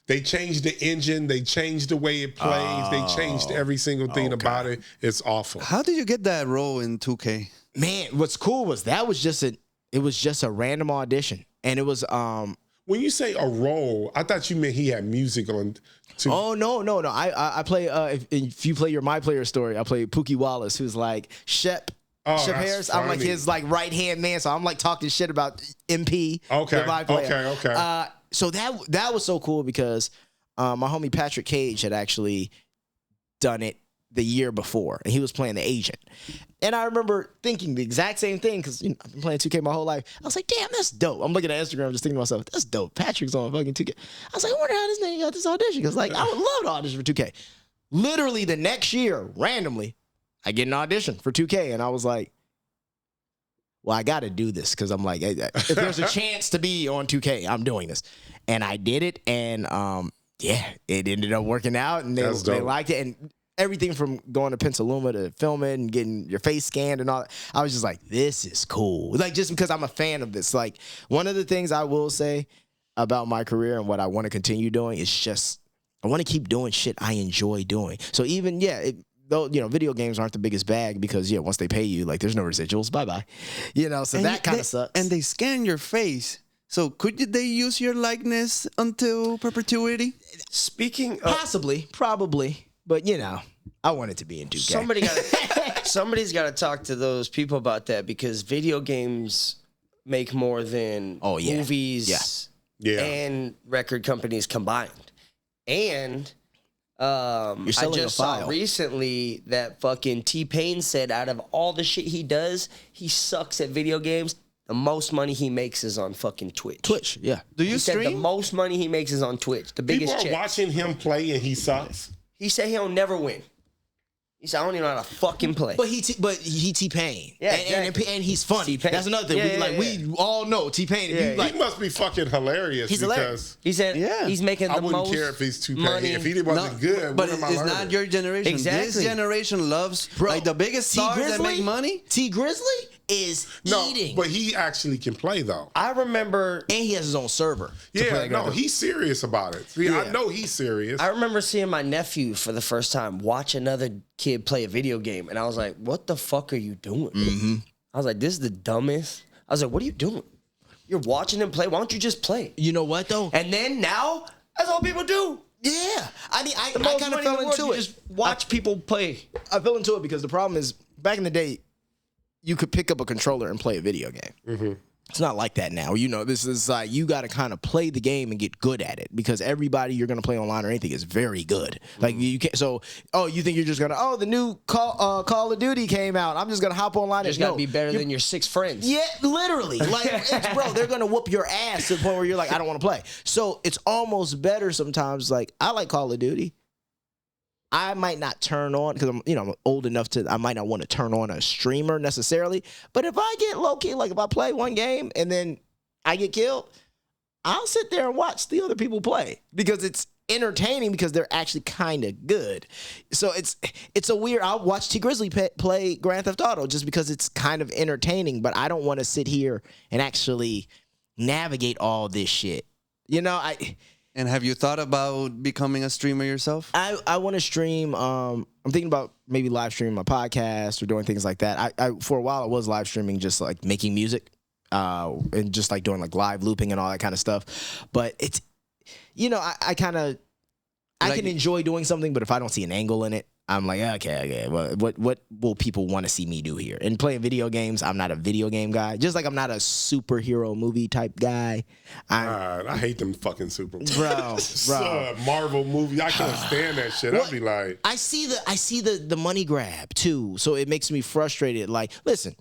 They changed the engine. They changed the way it plays. They changed every single thing about it. It's awful. How did you get that role in 2K? Man, what's cool was it was just a random audition. And it was When you say a role, I thought you meant he had music on. Oh no. I play. If you play your My Player story, I play Pookie Wallace, who's like Shep. Shep Harris. I'm like his like right hand man, so I'm like talking shit about MP. Okay. My player. Okay. So that was so cool because my homie Patrick Cage had actually done it the year before, and he was playing the agent. And I remember thinking the exact same thing because I've been playing 2K my whole life. I was like, damn, that's dope. I'm looking at Instagram just thinking to myself, that's dope. Patrick's on fucking 2K. I was like, I wonder how this nigga got this audition because like I would love to audition for 2K. Literally the next year, randomly, I get an audition for 2K, and I was like, well, I got to do this because I'm like, if there's a chance to be on 2K, I'm doing this. And I did it, and it ended up working out, and they liked it. And everything from going to Penciluma to filming and getting your face scanned and all that, I was just like, this is cool. Like, just because I'm a fan of this. Like, one of the things I will say about my career and what I want to continue doing is just, I want to keep doing shit I enjoy doing. So even, though, video games aren't the biggest bag because, once they pay you, like, there's no residuals. Bye-bye. So and that kind of sucks. And they scan your face. So could they use your likeness until perpetuity? Speaking of... Possibly. Probably. But, I want it to be in 2K. Somebody's got to talk to those people about that because video games make more than movies and record companies combined. And... I just saw recently that fucking T-Pain said out of all the shit he does, he sucks at video games. The most money he makes is on fucking Twitch. Yeah. Do you stream? Said the most money he makes is on Twitch. The biggest People are check. watching him play and he sucks. He said he'll never win. He said, I don't even know how to fucking play. But he T-Pain. Yeah, and he's funny. T-Pain. That's another thing. We all know T-Pain. He must be fucking hilarious. He's hilarious. He said he's making the most I wouldn't care if he's T-Pain. money. If he wasn't good, but what am I it's learning? not your generation. Exactly. This generation loves like the biggest stars that make money. T Grizzly is eating. But he actually can play though. I remember... And he has his own server. He's serious about it. See, I know he's serious. I remember seeing my nephew for the first time watch another kid play a video game, and I was like, what the fuck are you doing? Mm-hmm. I was like, this is the dumbest. I was like, what are you doing? You're watching him play. Why don't you just play? You know what, though? And then now, that's all people do. Yeah. I mean, I kind of fell fell into it. Just watch people play. I fell into it because the problem is, back in the day, you could pick up a controller and play a video game. Mm-hmm. It's not like that now. This is like you got to kind of play the game and get good at it because everybody you're going to play online or anything is very good. Mm-hmm. Like you can't. So, you think you're just going to? The new Call of Duty came out. I'm just going to hop online. Just got to be better than your 6 friends. Yeah, literally. Like, bro, they're going to whoop your ass to the point where you're like, I don't want to play. So it's almost better sometimes. Like I like Call of Duty. I might not turn on because I'm old enough I might not want to turn on a streamer necessarily. But if I get low key, like if I play one game and then I get killed, I'll sit there and watch the other people play because it's entertaining because they're actually kind of good. So it's a weird. I'll watch T Grizzly play Grand Theft Auto just because it's kind of entertaining. But I don't want to sit here and actually navigate all this shit. And have you thought about becoming a streamer yourself? I want to stream. I'm thinking about maybe live streaming my podcast or doing things like that. I for a while I was live streaming just like making music, and just like doing like live looping and all that kind of stuff. But it's, I kind of I can enjoy doing something, but if I don't see an angle in it, I'm like, okay. Well, what will people want to see me do here? And playing video games, I'm not a video game guy. Just like I'm not a superhero movie type guy. I hate them fucking superheroes. Bro. Marvel movie, I can't stand that shit. I'd be like, I see the money grab too, so it makes me frustrated. Like, listen,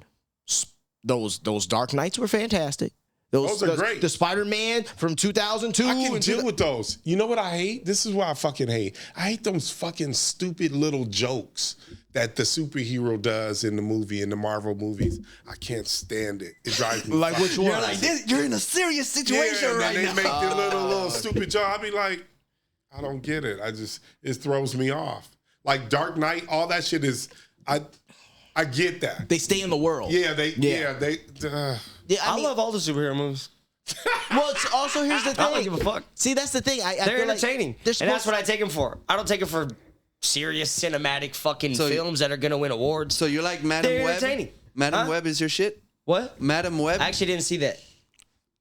those Dark Knights were fantastic. Those are great. The Spider-Man from 2002. I can deal with those. You know what I hate? This is what I fucking hate. I hate those fucking stupid little jokes that the superhero does in the movie, in the Marvel movies. I can't stand it. It drives me like which one? You're like, you're in a serious situation right now. They make the little stupid joke. I be like, I don't get it. It throws me off. Like Dark Knight, all that shit is, I get that. They stay in the world. Yeah, I love all the superhero movies. Well, it's also, here's the thing. I don't give a fuck. See, that's the thing. They're feel entertaining. Like and that's what I take them for. I don't take them for serious cinematic fucking films that are going to win awards. So you like Madam Web? Entertaining. Madam Web is your shit? What? Madam Web? I actually didn't see that.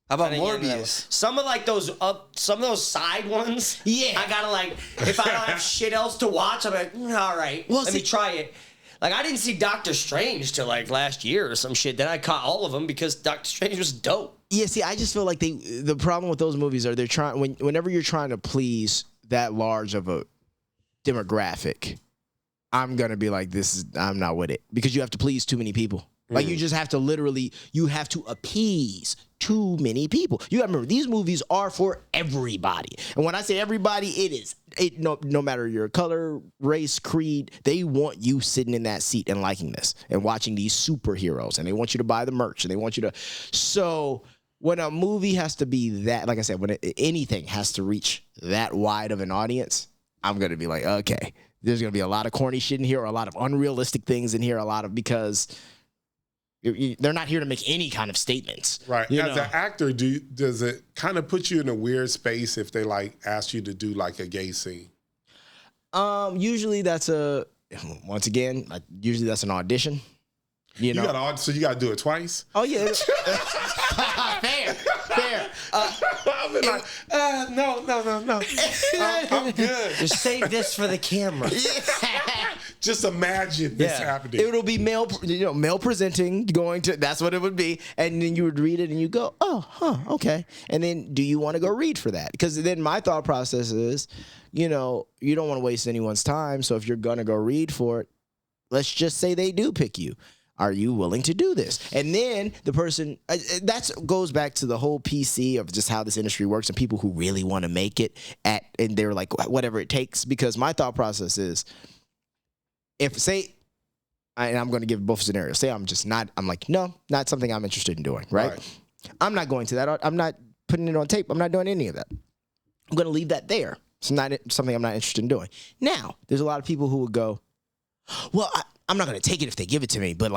How about I didn't get into that Morbius? one. Some of those side ones. Yeah. I gotta like, if I don't have shit else to watch, I'm like, all right, let me try it. Like, I didn't see Doctor Strange till like last year or some shit. Then I caught all of them because Doctor Strange was dope. Yeah, see, I just feel like the problem with those movies are they're trying whenever you're trying to please that large of a demographic, I'm gonna be like, I'm not with it because you have to please too many people. Like you just have to you have to appease too many people. You gotta remember these movies are for everybody, and when I say everybody, no matter your color, race, creed, they want you sitting in that seat and liking this and watching these superheroes, and they want you to buy the merch, and they want you to. So when a movie has to be that, like I said, when anything has to reach that wide of an audience, I'm gonna be like, okay, there's gonna be a lot of corny shit in here, or a lot of unrealistic things in here, because they're not here to make any kind of statements. Right. As an actor, does it kind of put you in a weird space if they like ask you to do like a gay scene? Usually that's usually that's an audition. You know? So you got to do it twice? Oh yeah. Fair. I've been like, no. I'm good. Just save this for the camera. Just imagine this happening. It'll be male presenting, that's what it would be. And then you would read it and you go, okay. And then do you want to go read for that? Because then my thought process is, you don't want to waste anyone's time. So if you're going to go read for it, let's just say they do pick you. Are you willing to do this? And then the person, that goes back to the whole PC of just how this industry works and people who really want to make it and they're like, whatever it takes. Because my thought process is, and I'm going to give both scenarios. Say I'm like, no, not something I'm interested in doing, right? I'm not going to that. I'm not putting it on tape. I'm not doing any of that. I'm going to leave that there. It's not something I'm not interested in doing. Now, there's a lot of people who would go, well, I'm not going to take it if they give it to me, but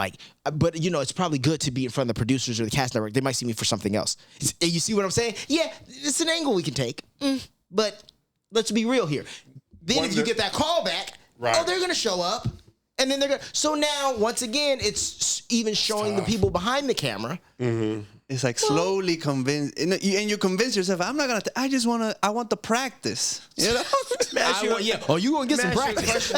it's probably good to be in front of the producers or the cast network. They might see me for something else. You see what I'm saying? Yeah, it's an angle we can take, but let's be real here. Then if you get that call back, they're going to show up, and then they're going to. So now, once again, it's even showing the people behind the camera. Mm-hmm. It's like slowly convince, and you convince yourself. I'm not gonna. I want the practice. You know. You gonna get some practice?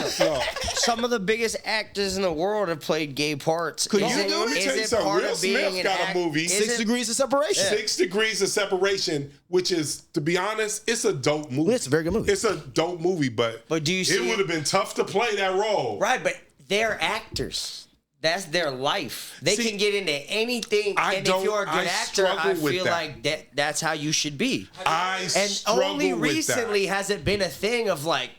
Some of the biggest actors in the world have played gay parts. Could you do Let me it? tell you something. Will Smith got a movie, 6 Degrees of Separation. 6 Degrees of Separation, which is, to be honest, it's a dope movie. It's a very good movie. It's a dope movie, but do you see it would have been tough to play that role. Right, but they're actors. That's their life. They can get into anything, and if you're a good actor, I feel like that's how you should be. And only recently has it been a thing of like,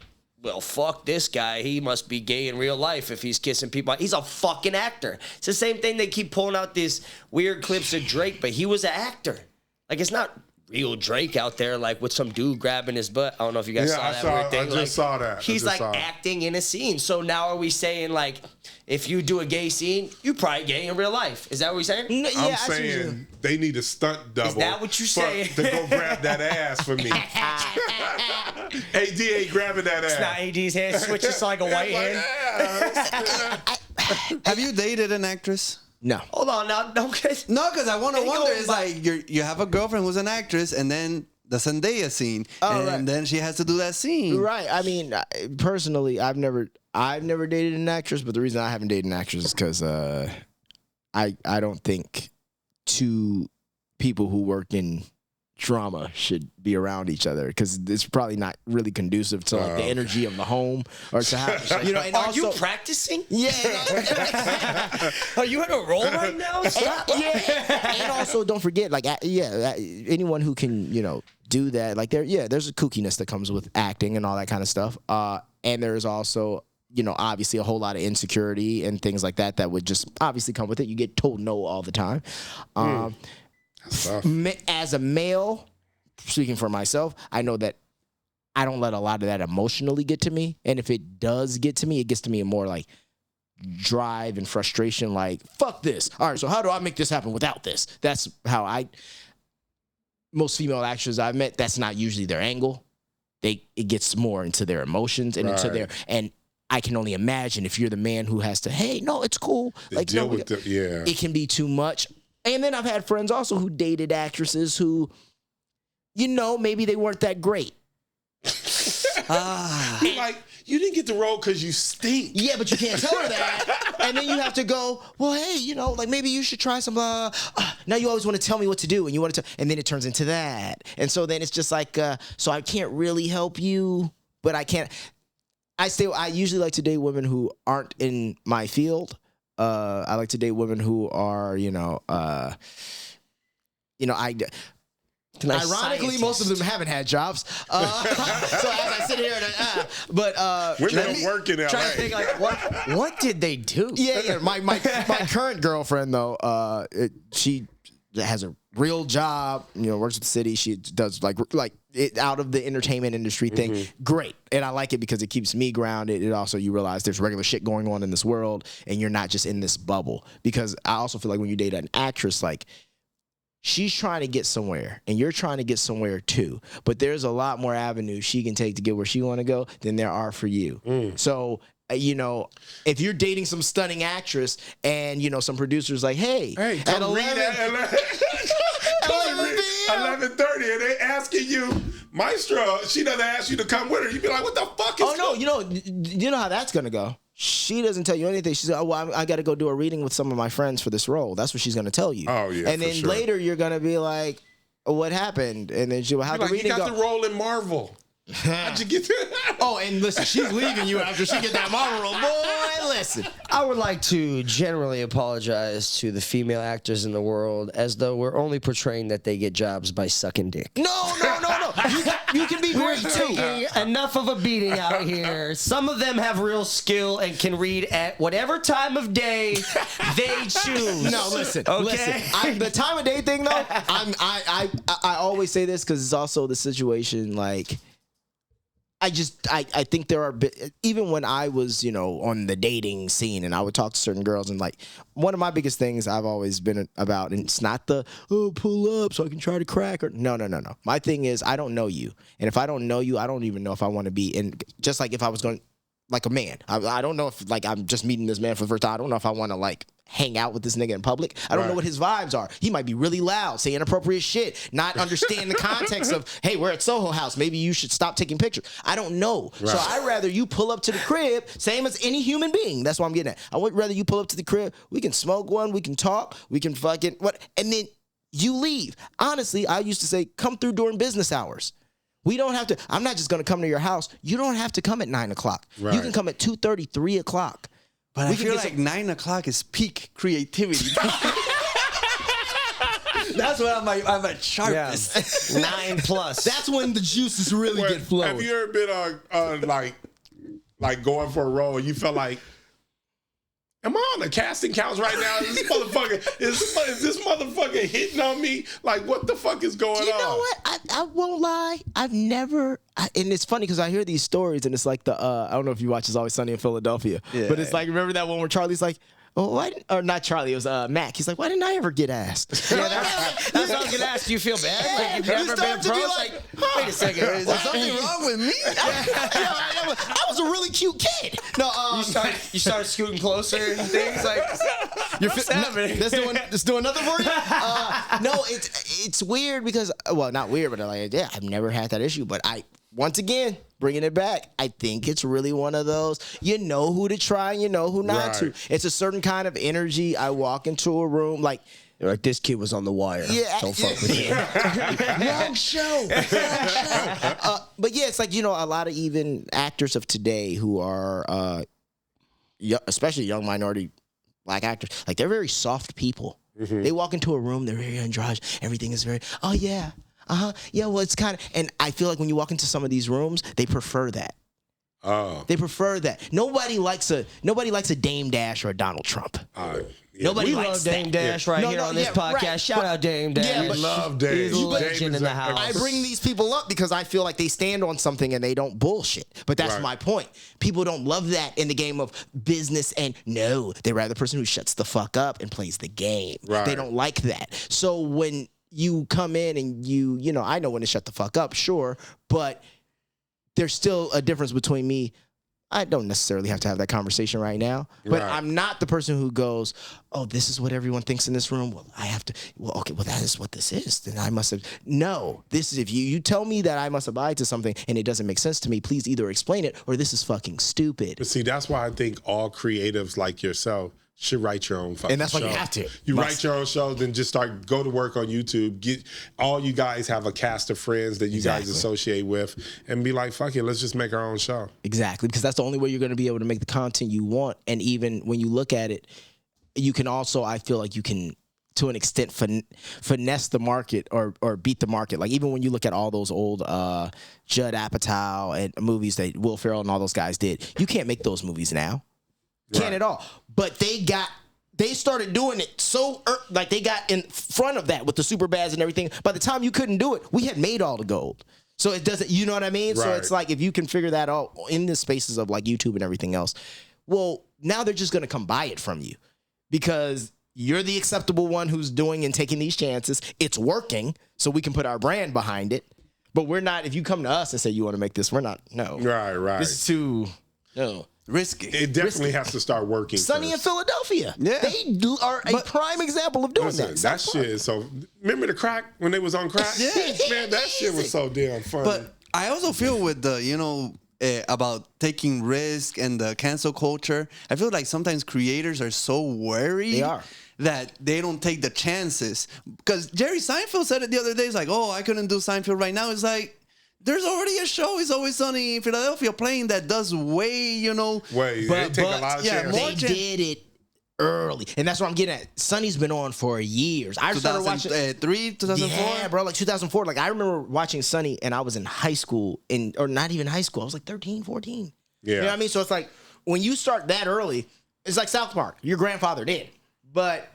well, fuck this guy. He must be gay in real life if he's kissing people. He's a fucking actor. It's the same thing. They keep pulling out these weird clips of Drake, but he was an actor. Like, it's not real Drake out there, like with some dude grabbing his butt. I don't know if you guys saw that weird thing. I just saw that. He's like acting in a scene. So now are we saying like, if you do a gay scene, you probably gay in real life? Is that what we're saying? I'm saying they need a stunt double. Is that what you saying? To go grab that ass for me. AD ain't grabbing that ass. It's not AD's hand. Switches to like a white hand. Have you dated an actress? No. Hold on now. No, because I want to wonder. It's like you have a girlfriend who's an actress, and then the Zendaya scene, and then she has to do that scene. Right. I mean, personally, I've never dated an actress, but the reason I haven't dated an actress is because I don't think two people who work in drama should be around each other because it's probably not really conducive to like the energy of the home or to have And Are you practicing? Yeah. Are you in a role right now? Stop. And also don't forget, like, anyone who can do that, like there's a kookiness that comes with acting and all that kind of stuff. And there's also obviously a whole lot of insecurity and things like that would just obviously come with it. You get told no all the time. As a male, speaking for myself, I know that I don't let a lot of that emotionally get to me. And if it does get to me, it gets to me in more like drive and frustration, like, fuck this. All right, so how do I make this happen without this? That's how most female actors I've met, that's not usually their angle. It gets more into their emotions and into and I can only imagine if you're the man who has to, hey, no, it's cool. Like, deal with it can be too much. And then I've had friends also who dated actresses who, maybe they weren't that great. Like, you didn't get the role because you stink. Yeah, but you can't tell her that. And then you have to go, well, hey, like maybe you should try some. Now you always want to tell me what to do, and you want to, and then it turns into that. And so then it's just like, so I can't really help you, but I can't. I usually like to date women who aren't in my field. I like to date women who are, ironically, most of them haven't had jobs. So as I sit here, Women don't work in LA. Trying to think like, what did they do? Yeah. My current girlfriend though, she has a real job. Works with the city. She does like it out of the entertainment industry thing. Great, and I like it because it keeps me grounded. It also, you realize there's regular shit going on in this world, and you're not just in this bubble. Because I also feel like when you date an actress, like, she's trying to get somewhere, and you're trying to get somewhere too. But there's a lot more avenues she can take to get where she want to go than there are for you. So, if you're dating some stunning actress, and some producers like, hey, come at 11, read at 11:30, and they asking you, Maestro, she doesn't ask you to come with her. You be like, what the fuck is? Oh no, you know how that's gonna go. She doesn't tell you anything. She's like, oh, well, I got to go do a reading with some of my friends for this role. That's what she's going to tell you. Oh, yeah, and then later you're going to be like, oh, what happened? And then she'll have the reading go. You got the role in Marvel. How'd you get that? Oh, and listen, she's leaving you after she get that Marvel role. Boy, listen. I would like to generally apologize to the female actors in the world, as though we're only portraying that they get jobs by sucking dick. No. You can be great, too. Taking enough of a beating out here. Some of them have real skill and can read at whatever time of day they choose. No, listen. Okay? The time of day thing, though, I always say this because it's also the situation, like, I think there are, even when I was, on the dating scene and I would talk to certain girls, and like, one of my biggest things I've always been about, and it's not the, pull up so I can try to crack, or no. My thing is, I don't know you. And if I don't know you, I don't even know if I want to be in, just like if I was going, like a man. I don't know if, like, I'm just meeting this man for the first time. I don't know if I want to, like, hang out with this nigga in public. I don't know what his vibes are. He might be really loud, say inappropriate shit, not understand the context of, hey, we're at Soho House. Maybe you should stop taking pictures. I don't know. Right. So I'd rather you pull up to the crib, same as any human being. That's what I'm getting at. I would rather you pull up to the crib. We can smoke one. We can talk. We can fucking, what? And then you leave. Honestly, I used to say, come through during business hours. We don't have to, I'm not just going to come to your house. You don't have to come at 9 o'clock. Right. You can come at 2:30, 3 o'clock. But I feel like 9 o'clock is peak creativity. That's when I'm at sharpest. 9 plus. That's when the juices really get flowing. Have you ever been like going for a role and you felt like, am I on the casting couch right now? Is this motherfucker hitting on me? Like, what the fuck is going on? You know what? I won't lie. I've never, and it's funny because I hear these stories, and it's like I don't know if you watch It's Always Sunny in Philadelphia, but it's like, remember that one where Charlie's like, oh, why didn't, or not Charlie, it was Mac. He's like, why didn't I ever get asked? Yeah, that's what I was going to ask. Do you feel bad? Like, you've never been approached? Like, wait a second. Is there something wrong with me? I was a really cute kid. No, you start scooting closer and things like, what's happening? Let's do another for you? No, it's weird because, well, not weird, but I've never had that issue. But once again, bringing it back, I think it's really one of those, you know who to try and you know who not to. It's a certain kind of energy. I walk into a room like this kid was on The Wire. Yeah, don't fuck with him. Wrong show. But yeah, it's like, a lot of even actors of today who are, especially young minority black actors, like they're very soft people. Mm-hmm. They walk into a room, they're very androgynous. Everything is very, oh yeah. Yeah, well, it's kind of, and I feel like when you walk into some of these rooms, they prefer that. Oh. They prefer that. Nobody likes a Dame Dash or a Donald Trump. Yeah. Nobody likes Dame Dash on this podcast. Right. Shout out Dame Dash. Yeah, love Dame. He's a legend in the house. I bring these people up because I feel like they stand on something and they don't bullshit. But that's my point. People don't love that in the game of business, and no, they're rather the person who shuts the fuck up and plays the game. Right. They don't like that. So when you come in and you know, I know when to shut the fuck up, sure, but there's still a difference between me. I don't necessarily have to have that conversation right now. But I'm not the person who goes, oh, this is what everyone thinks in this room. Well, I have to, okay, that is what this is. Then I must have, no, this is, if you tell me that I must abide to something and it doesn't make sense to me, please either explain it or this is fucking stupid. But see, that's why I think all creatives like yourself should write your own fucking show. And that's why you have to. You write your own show, then just go to work on YouTube. Get all you guys have a cast of friends that you guys associate with and be like, fuck it, let's just make our own show. Exactly, because that's the only way you're going to be able to make the content you want. And even when you look at it, you can also, I feel like you can, to an extent, finesse the market or beat the market. Like even when you look at all those old Judd Apatow and movies that Will Ferrell and all those guys did, you can't make those movies now. Can't at all. But they started doing it so like they got in front of that with the Superbads and everything. By the time you couldn't do it, we had made all the gold. So it doesn't, you know what I mean? Right. So it's like if you can figure that out in the spaces of like YouTube and everything else, well, now they're just going to come buy it from you because you're the acceptable one who's doing and taking these chances. It's working, so we can put our brand behind it. But we're not, if you come to us and say you want to make this, we're not, no. Right. This is too, no. Risky. It definitely has to start working. Sunny in Philadelphia. Yeah. They are a prime example of doing that. That shit is so. Remember the crack when they was on crack? Yeah. Man, that shit was so damn funny. But I also feel with the, about taking risk and the cancel culture, I feel like sometimes creators are so worried that they don't take the chances. Because Jerry Seinfeld said it the other day. It's like, oh, I couldn't do Seinfeld right now. It's like, there's already a show, It's Always Sunny in Philadelphia, playing that does way, they take a lot of chances. They did it early. And that's what I'm getting at. Sunny's been on for years. I started watching 2004? Yeah, bro, like 2004. Like I remember watching Sunny and I was in high school, or not even high school. I was like 13, 14. Yeah. You know what I mean? So it's like when you start that early, it's like South Park. Your grandfather did. But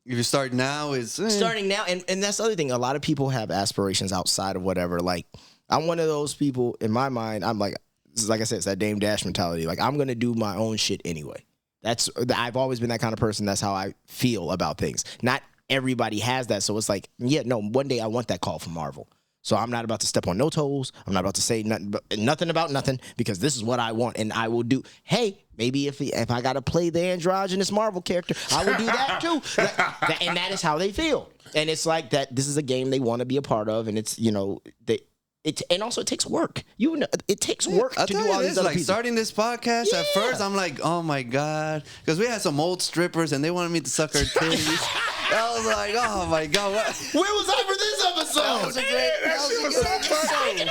if you start now, starting now, and that's the other thing. A lot of people have aspirations outside of whatever. Like I'm one of those people in my mind. I'm like I said, it's that Dame Dash mentality. Like I'm gonna do my own shit anyway. I've always been that kind of person. That's how I feel about things. Not everybody has that, so it's like, one day I want that call from Marvel. So I'm not about to step on no toes. I'm not about to say nothing about nothing because this is what I want, and I will do. Hey, maybe if I gotta play the androgynous Marvel character, I will do that too. And that is how they feel. And it's like that. This is a game they want to be a part of, and it's and also it takes work. It takes work to do all these other pieces. Starting this podcast, at first I'm like, oh my God. Because we had some old strippers and they wanted me to suck her titties. I was like, oh my God. Where was I for this episode? That was a great episode.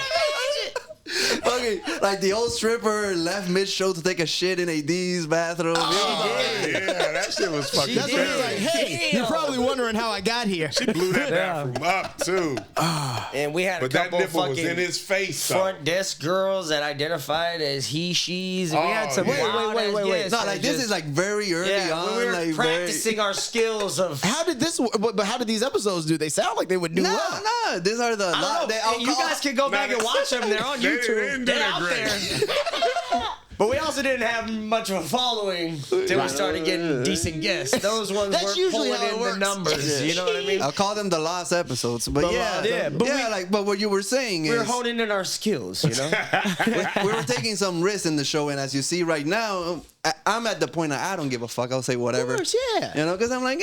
Okay, like the old stripper left mid-show to take a shit in AD's bathroom. Yeah, that shit was fucking crazy. Like, hey, you're probably wondering how I got here. She blew that bathroom up too. And we had a couple that nipple fucking was in his face. Front desk girls that identified as he, she's. And we had some wait. No, like this is like very early on. We were like practicing our skills of. How did these episodes do? They sound like they would do well. No, these are the. You guys can go back and watch them. They're on YouTube. They're out there. But we also didn't have much of a following till we started getting decent guests. Those ones weren't pulling in the numbers. You know what I mean? I'll call them the lost episodes. But but what you were saying is we're honing in our skills. You know, we were taking some risks in the show, and as you see right now, I'm at the point that I don't give a fuck. I'll say whatever. Of course, yeah. You know, because I'm like,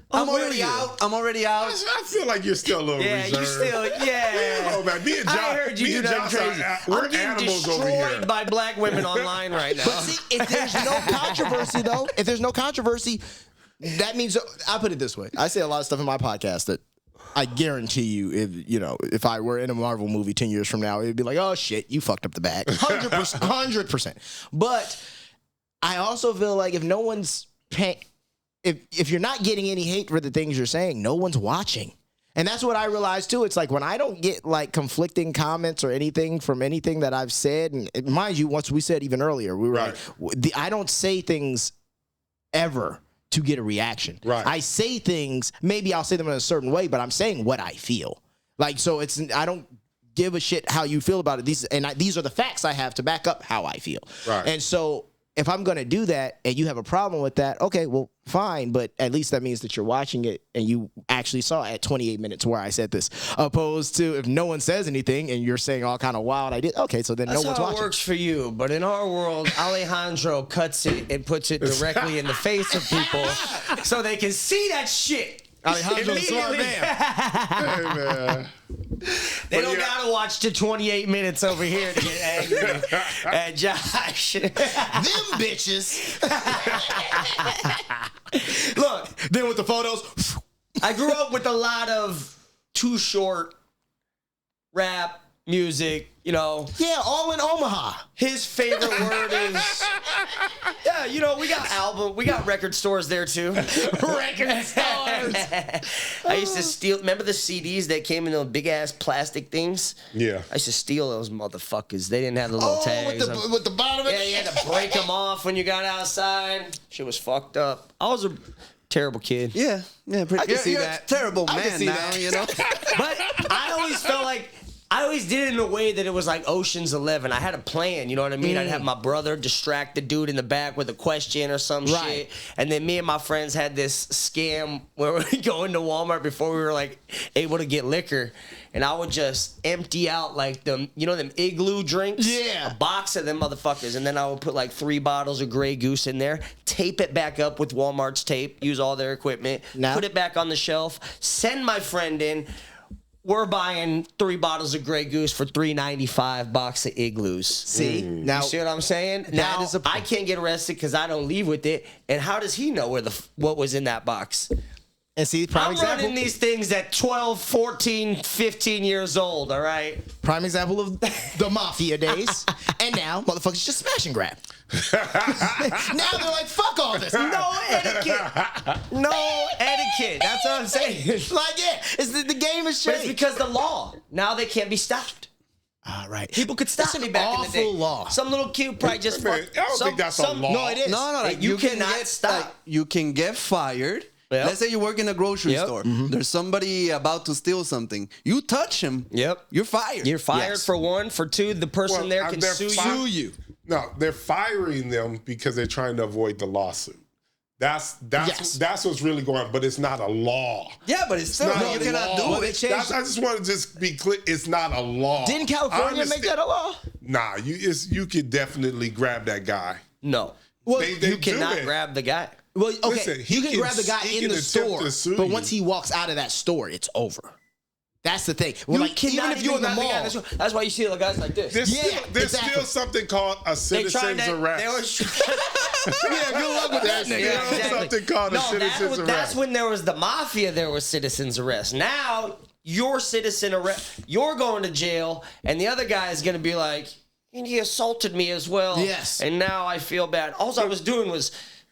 I'm already out. I feel like you're still a little reserved. You still, Oh, man. Me and Josh, I heard you do that crazy. We're animals over here. Destroyed by black women online right now. But see, if there's no controversy, though, that means, I'll put it this way. I say a lot of stuff in my podcast that I guarantee you, if I were in a Marvel movie 10 years from now, it'd be like, oh, shit, you fucked up the bag. 100%. But I also feel like if no one's paying... If you're not getting any hate for the things you're saying, no one's watching. And that's what I realized too. It's like when I don't get like conflicting comments or anything from anything that I've said, and mind you, once we said even earlier, we were like, I don't say things ever to get a reaction. Right. I say things, maybe I'll say them in a certain way, but I'm saying what I feel. Like, so I don't give a shit how you feel about it. These are the facts I have to back up how I feel. Right. And so if I'm going to do that and you have a problem with that, okay, well, fine. But at least that means that you're watching it and you actually saw at 28 minutes where I said this. Opposed to if no one says anything and you're saying all kind of wild ideas. Okay, so then That's no one's how watching. it works for you. But in our world, Alejandro cuts it and puts it directly in the face of people so they can see that shit. Alejandro's a smart Immediately. man. Hey, man. They don't gotta watch the 28 minutes over here to get angry at Josh. Them bitches. Look, Then with the photos. I grew up with a lot of Too Short rap music, you know. Yeah, all in Omaha. His favorite word is, yeah, you know, we got record stores there too. Record stores. I used to steal, remember the CDs that came in those big ass plastic things? Yeah. I used to steal those motherfuckers. They didn't have the little tags. with the bottom of Yeah, you had to break them off when you got outside. Shit was fucked up. I was a terrible kid. Yeah, pretty, I can see you're that. A terrible I can man see now, that. you know. But I always felt like I always did it in a way that it was like Ocean's 11. I had a plan, you know what I mean? I'd have my brother distract the dude in the back with a question or some shit. And then me and my friends had this scam where we go into Walmart before we were like able to get liquor. And I would just empty out like them, you know, them Igloo drinks? Yeah. A box of them motherfuckers. And then I would put like 3 bottles of Grey Goose in there, tape it back up with Walmart's tape, use all their equipment, put it back on the shelf, send my friend in. We're buying 3 bottles of Grey Goose for $3.95, box of Igloos. See? Now, You see what I'm saying? Now is a- I can't get arrested because I don't leave with it. And how does he know what was in that box? and see, prime I'm example. running these things at 12, 14, 15 years old, all right? Prime example of the mafia days. And now, motherfuckers just smash and grab. Now they're like, fuck all this. No etiquette. No etiquette. That's what I'm saying. Like, yeah, it's the game has But it's changed. because the law. Now they can't be stopped. All right. People could stop It's me an back in the day. awful law. Some little kid probably just Man, fuck. I don't think that's a law. No, it is. No, like You can cannot get, stop. like, you can get fired. Yep. Let's say you work in a grocery Yep. store. There's somebody about to steal something. You touch him. Yep. You're fired. You're fired Yes. for 1. For 2, the person Well, there can they're sue you. No, they're firing them because they're trying to avoid the lawsuit. That's what's really going on, but it's not a law. Yeah, but it's still, Not you a cannot law. do They it. changed I just want to just be clear. It's not a law. Didn't California make that a law? Nah, you could definitely grab that guy. No. Well, They You do cannot it. grab the guy. Well, okay, Listen, he you can can- grab the guy he in can the attempt store, to sue but you. once he walks out of that store, it's over. That's the thing. Well, like, even if you're in the grab mall, guy. That's why you see the guys like this. There's, Yeah, there's exactly. still something called a citizen's arrest. They were, yeah, good luck with that nigga. Yeah, exactly. Something called a citizen's that's arrest. when there was the mafia. There was citizen's arrest. Now your citizen arrest. You're going to jail, and the other guy is going to be like, and he assaulted me as well. Yes. And now I feel bad. All I was doing was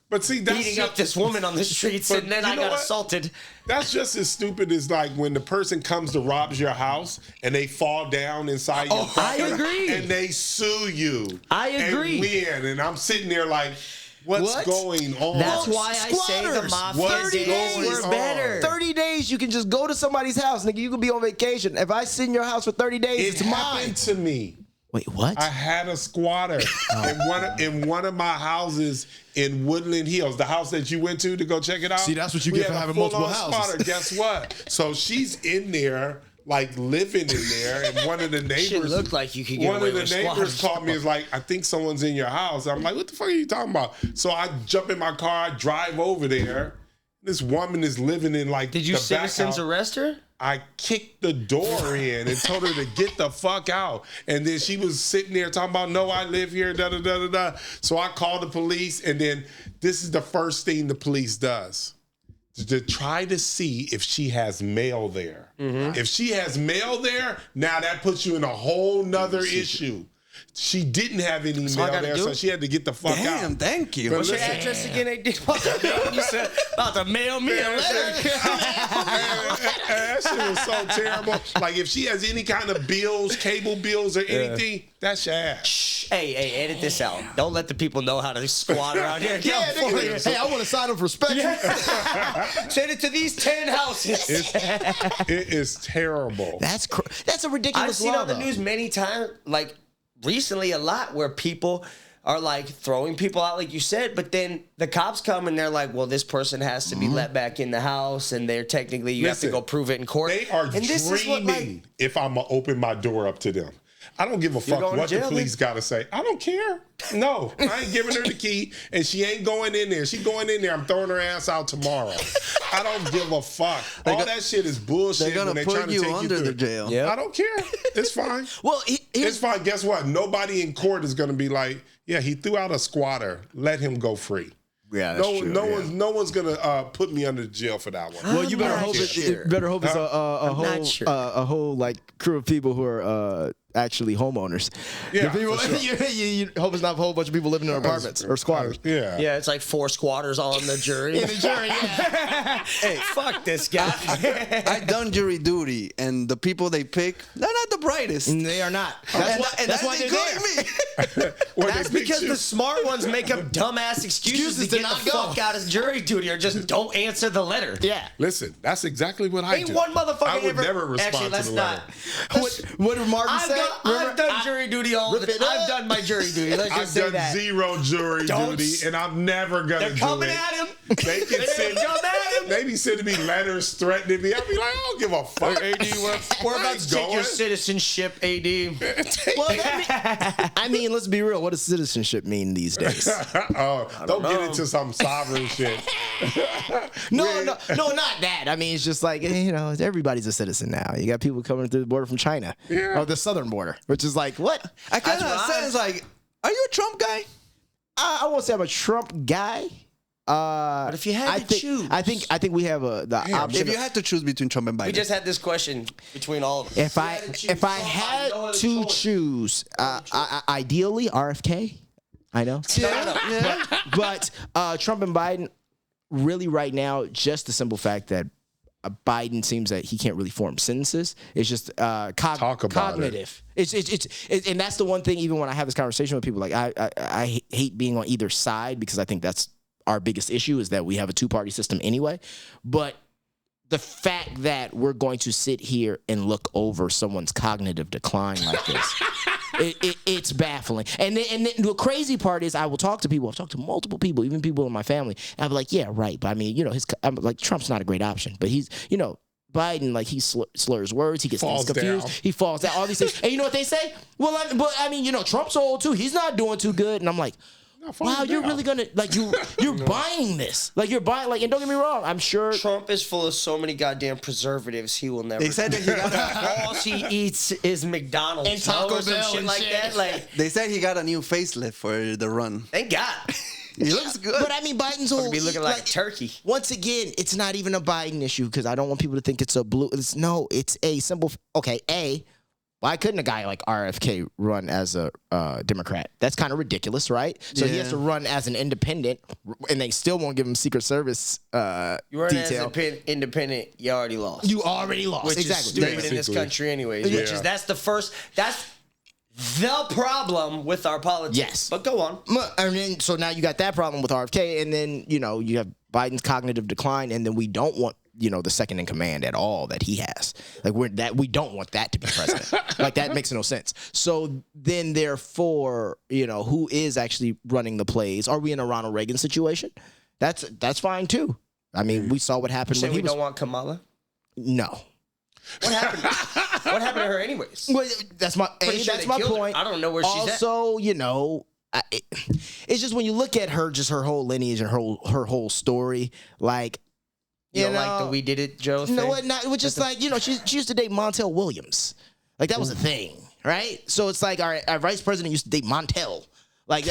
But see, that's beating up this woman on the streets, But and then you I know got what? assaulted. That's just as stupid as like when the person comes to rob your house and they fall down inside your I property agree. and they sue you. I agree. And win, and I'm sitting there like, what's What? going on? That's why I say the Squatters. mafia What's days going were on? better. 30 days, you can just go to somebody's house, nigga. You could be on vacation. If I sit in your house for 30 days, It it's mine. happened to me. Wait, what? I had a squatter in one of my houses in Woodland Hills, the house that you went to go check it out. See, that's what you We get for had a having multiple full-on houses. Squatter. Guess what? So she's in there, like living in there, and one of the neighbors. Shit looked like you could get One away of the with neighbors squatters. called me. Is like, I think someone's in your house. I'm like, what the fuck are you talking about? So I jump in my car, I drive over there. This woman is living in like. Did you the back citizens house. arrest her? I kicked the door in and told her to get the fuck out. And then she was sitting there talking about, no, I live here, da da da da da. So I called the police, and then this is the first thing the police does. To try to see if she has mail there. If she has mail there, now that puts you in a whole nother issue. She didn't have any I mail gotta there, do? so she had to get the fuck out. Damn, thank you. But What's your listen, address again? They did you said about to mail me a letter. that shit was so terrible. Like, if she has any kind of bills, cable bills or anything, that's your ass. Hey, edit this out. Don't let the people know how to squat around here. yeah, nigga. Hey, I want to sign up for spec. Send it to these 10 houses. It is terrible. That's a ridiculous I've seen law, on the though. news many times, like recently a lot, where people are like throwing people out, like you said, but then the cops come and they're like, well, this person has to be let back in the house, and they're technically, you have to go prove it in court. They are and this dreaming is what, like, if I'm going to open my door up to them. I don't give a fuck what the police got to say. I don't care. No, I ain't giving her the key, and she ain't going in there. She going in there, I'm throwing her ass out tomorrow. I don't give a fuck. All that shit is bullshit. They're going to put you under the jail. Yep. I don't care. It's fine. Well, it's fine. Guess what? Nobody in court is going to be like, yeah, he threw out a squatter. Let him go free. Yeah, that's true. No one's gonna put me under the jail for that one. Well, you better hope it's a whole like crew of people who are actually homeowners. Yeah, people, you hope it's not a whole bunch of people living in apartments or squatters. Yeah, it's like 4 squatters on the jury. In the jury, yeah. Hey, fuck this guy. I've done jury duty, and the people they pick, they're not the brightest. They are not. That's why they're there. That's because the smart ones make up dumbass excuses to get the fuck out of jury duty, or just don't answer the letter. Yeah. Listen, that's exactly what I do. Ain't one motherfucker I would never respond to the letter. What did Martin say? I've done jury duty all the time. I've done my jury duty. Let's just say that. I've done zero jury duty, and I'm never gonna do it. They're coming at him. They can send they be sending me letters threatening me. I'll be like, I don't give a fuck. AD, we're about to take your citizenship, AD. Well, I mean, let's be real. What does citizenship mean these days? Don't get into some sovereign shit. No, not that. I mean, it's just like, everybody's a citizen now. You got people coming through the border from China, or the southern border, which is like, what? I kind of sounds like, are you a Trump guy? I won't say I'm a Trump guy. But if you had to choose, I think we have the option. If you had to choose between Trump and Biden, we just had this question between all of us. If I had to choose, ideally RFK. I know. Yeah. But Trump and Biden, really right now, just the simple fact that Biden seems that he can't really form sentences. It's just cognitive. It's and that's the one thing. Even when I have this conversation with people, like I hate being on either side, because I think that's our biggest issue, is that we have a 2-party system anyway. But the fact that we're going to sit here and look over someone's cognitive decline like this, it's baffling. And then the crazy part is, I will talk to people. I've talked to multiple people, even people in my family. And I'll be like, yeah, right. But I mean, I'm like, Trump's not a great option. But he's, Biden, like, he slurs words. He gets things confused. He falls down. All these things. And you know what they say? Well, I mean, Trump's old too. He's not doing too good. And I'm like, wow, you're really gonna you're buying this. Like, you're buying, like, and don't get me wrong, I'm sure Trump is full of so many goddamn preservatives. He will never. They said that he got all he eats is McDonald's and Taco Bell shit and like shit. that. Like, they said he got a new facelift for the run. thank God. He looks good. But I mean, Biden's old. Be looking like a turkey. Once again, it's not even a Biden issue, because I don't want people to think it's a blue. It's a simple. Okay, why couldn't a guy like RFK run as a Democrat? That's kind of ridiculous, right? So he has to run as an independent, and they still won't give him Secret Service you run detail. as an independent, you already lost. You already lost. Which exactly. is stupid in this country anyways. Yeah. Which is, that's the problem with our politics. Yes. But go on. And then, so now you got that problem with RFK, and then, you have Biden's cognitive decline, and then we don't want, the second in command at all that he has. Like, we don't want that to be president. Like, that makes no sense. So then, therefore, who is actually running the plays? Are we in a Ronald Reagan situation? That's fine too. I mean, we saw what happened when he was. Don't want Kamala? No. What happened? What happened to her anyways? Well, that's my That's my point. I don't know where she's at. Also, it's just when you look at her, just her whole lineage and her whole story, like, you don't like the "we did it" Joe thing? No, it was just like, she used to date Montel Williams. Like, that was a thing, right? So it's like our vice president used to date Montel. Like,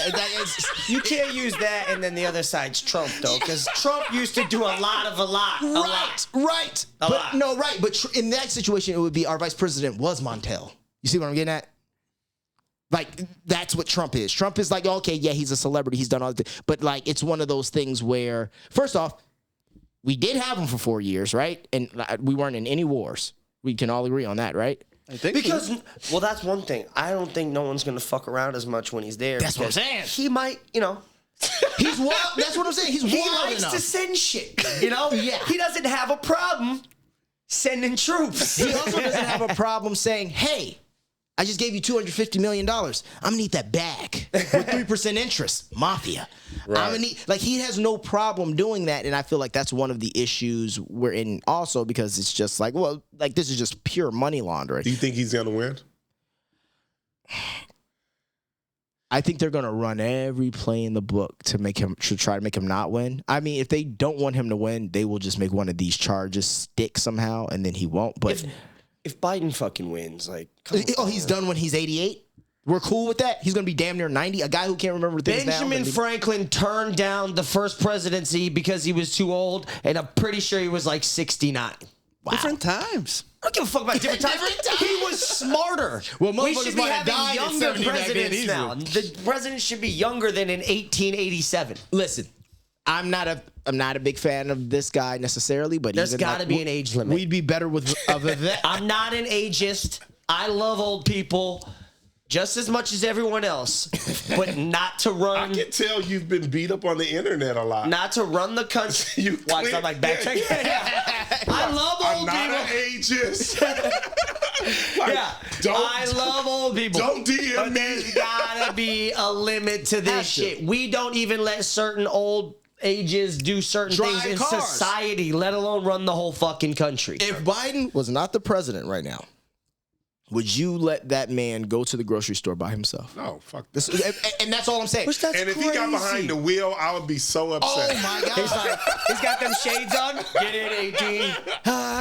you can't use that and then the other side's Trump, though, because Trump used to do a lot. Right. But in that situation, it would be our vice president was Montel. You see what I'm getting at? Like, that's what Trump is. Trump is like, okay, yeah, he's a celebrity. He's done all the things. But, like, it's one of those things where, first off, we did have him for 4 years, right? And we weren't in any wars. We can all agree on that, right? I think because, well, that's one thing. I don't think no one's going to fuck around as much when he's there. That's what I'm saying. He might, He's wild. That's what I'm saying. He likes to send shit, Yeah. He doesn't have a problem sending troops. He also doesn't have a problem saying, hey, I just gave you $250 million. I'm gonna need that back with 3% interest. Mafia. Right. I'm gonna need, like, he has no problem doing that, and I feel like that's one of the issues we're in also, because it's just like, well, like, this is just pure money laundering. Do you think he's gonna win? I think they're gonna run every play in the book to try to make him not win. I mean, if they don't want him to win, they will just make one of these charges stick somehow, and then he won't. But if Biden fucking wins, like, he's done when he's 88. We're cool with that. He's gonna be damn near 90. A guy who can't remember things now. Benjamin Franklin turned down the first presidency because he was too old, and I'm pretty sure he was like 69. Wow. Different times. I don't give a fuck about different times. He was smarter. Well, we motherfuckers should be might have having died at younger 70 back then presidents now. The president should be younger than in 1887. Listen, I'm not a big fan of this guy necessarily, but there's got to be an age limit. We'd be better with other than. I'm not an ageist. I love old people just as much as everyone else, but not to run. I can tell you've been beat up on the internet a lot. Not to run the country. Watch, I'm like backtracking. I love old people. I'm not an ageist. I love old people. Don't DM but me. There's gotta be a limit to this shit. We don't even let certain old ages do certain things in society, let alone run the whole fucking country. If Biden was not the president right now, would you let that man go to the grocery store by himself? No, fuck this. that. And that's all I'm saying. Which that's And if crazy. he got behind the wheel, I would be so upset. Oh my God. He's got them shades on. Get in, 18.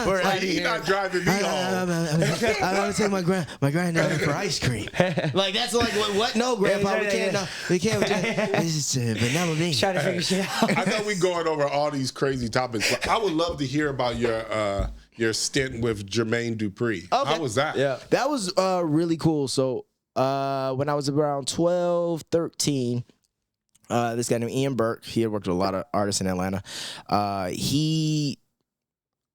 We're out of He's here. not driving me home. I gotta take my granddaughter for ice cream. Like, that's like, what? No, Grandpa, we can't. No, we can't. This is vanilla bean. Trying to figure shit out. I know we're going over all these crazy topics, but I would love to hear about your stint with Jermaine Dupri. Okay. How was that? Yeah, that was really cool. So when I was around 12, 13, this guy named Ian Burke, he had worked with a lot of artists in Atlanta. He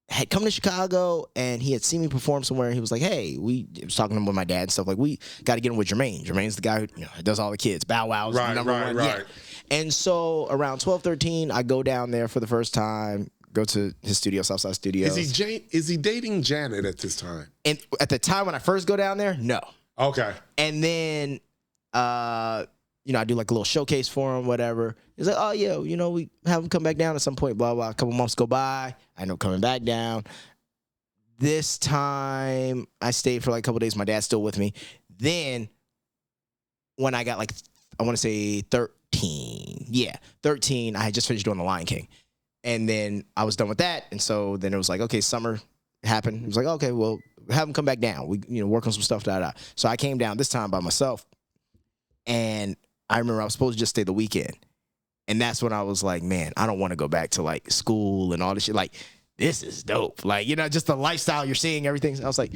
had come to Chicago and he had seen me perform somewhere. And he was like, "Hey, I was talking to him with my dad and stuff. Like, we got to get him with Jermaine. Jermaine's the guy who does all the kids. Bow Wow's number one. Right. Yeah. And so around 12, 13, I go down there for the first time. Go to his studio, Southside Studios. Is he dating Janet at this time? And at the time when I first go down there, no. Okay. And then, I do like a little showcase for him, whatever. He's like, "Oh yeah, we have him come back down at some point." Blah blah. A couple months go by. I end up coming back down. This time, I stayed for like a couple days. My dad's still with me. Then, when I got like, I want to say 13. Yeah, 13. I had just finished doing The Lion King. And then I was done with that. And so then it was like, okay, summer happened. It was like, okay, well, have him come back down. We, work on some stuff, So I came down this time by myself. And I remember I was supposed to just stay the weekend. And that's when I was like, man, I don't want to go back to like school and all this shit. Like, this is dope. Like, just the lifestyle you're seeing, everything. I was like,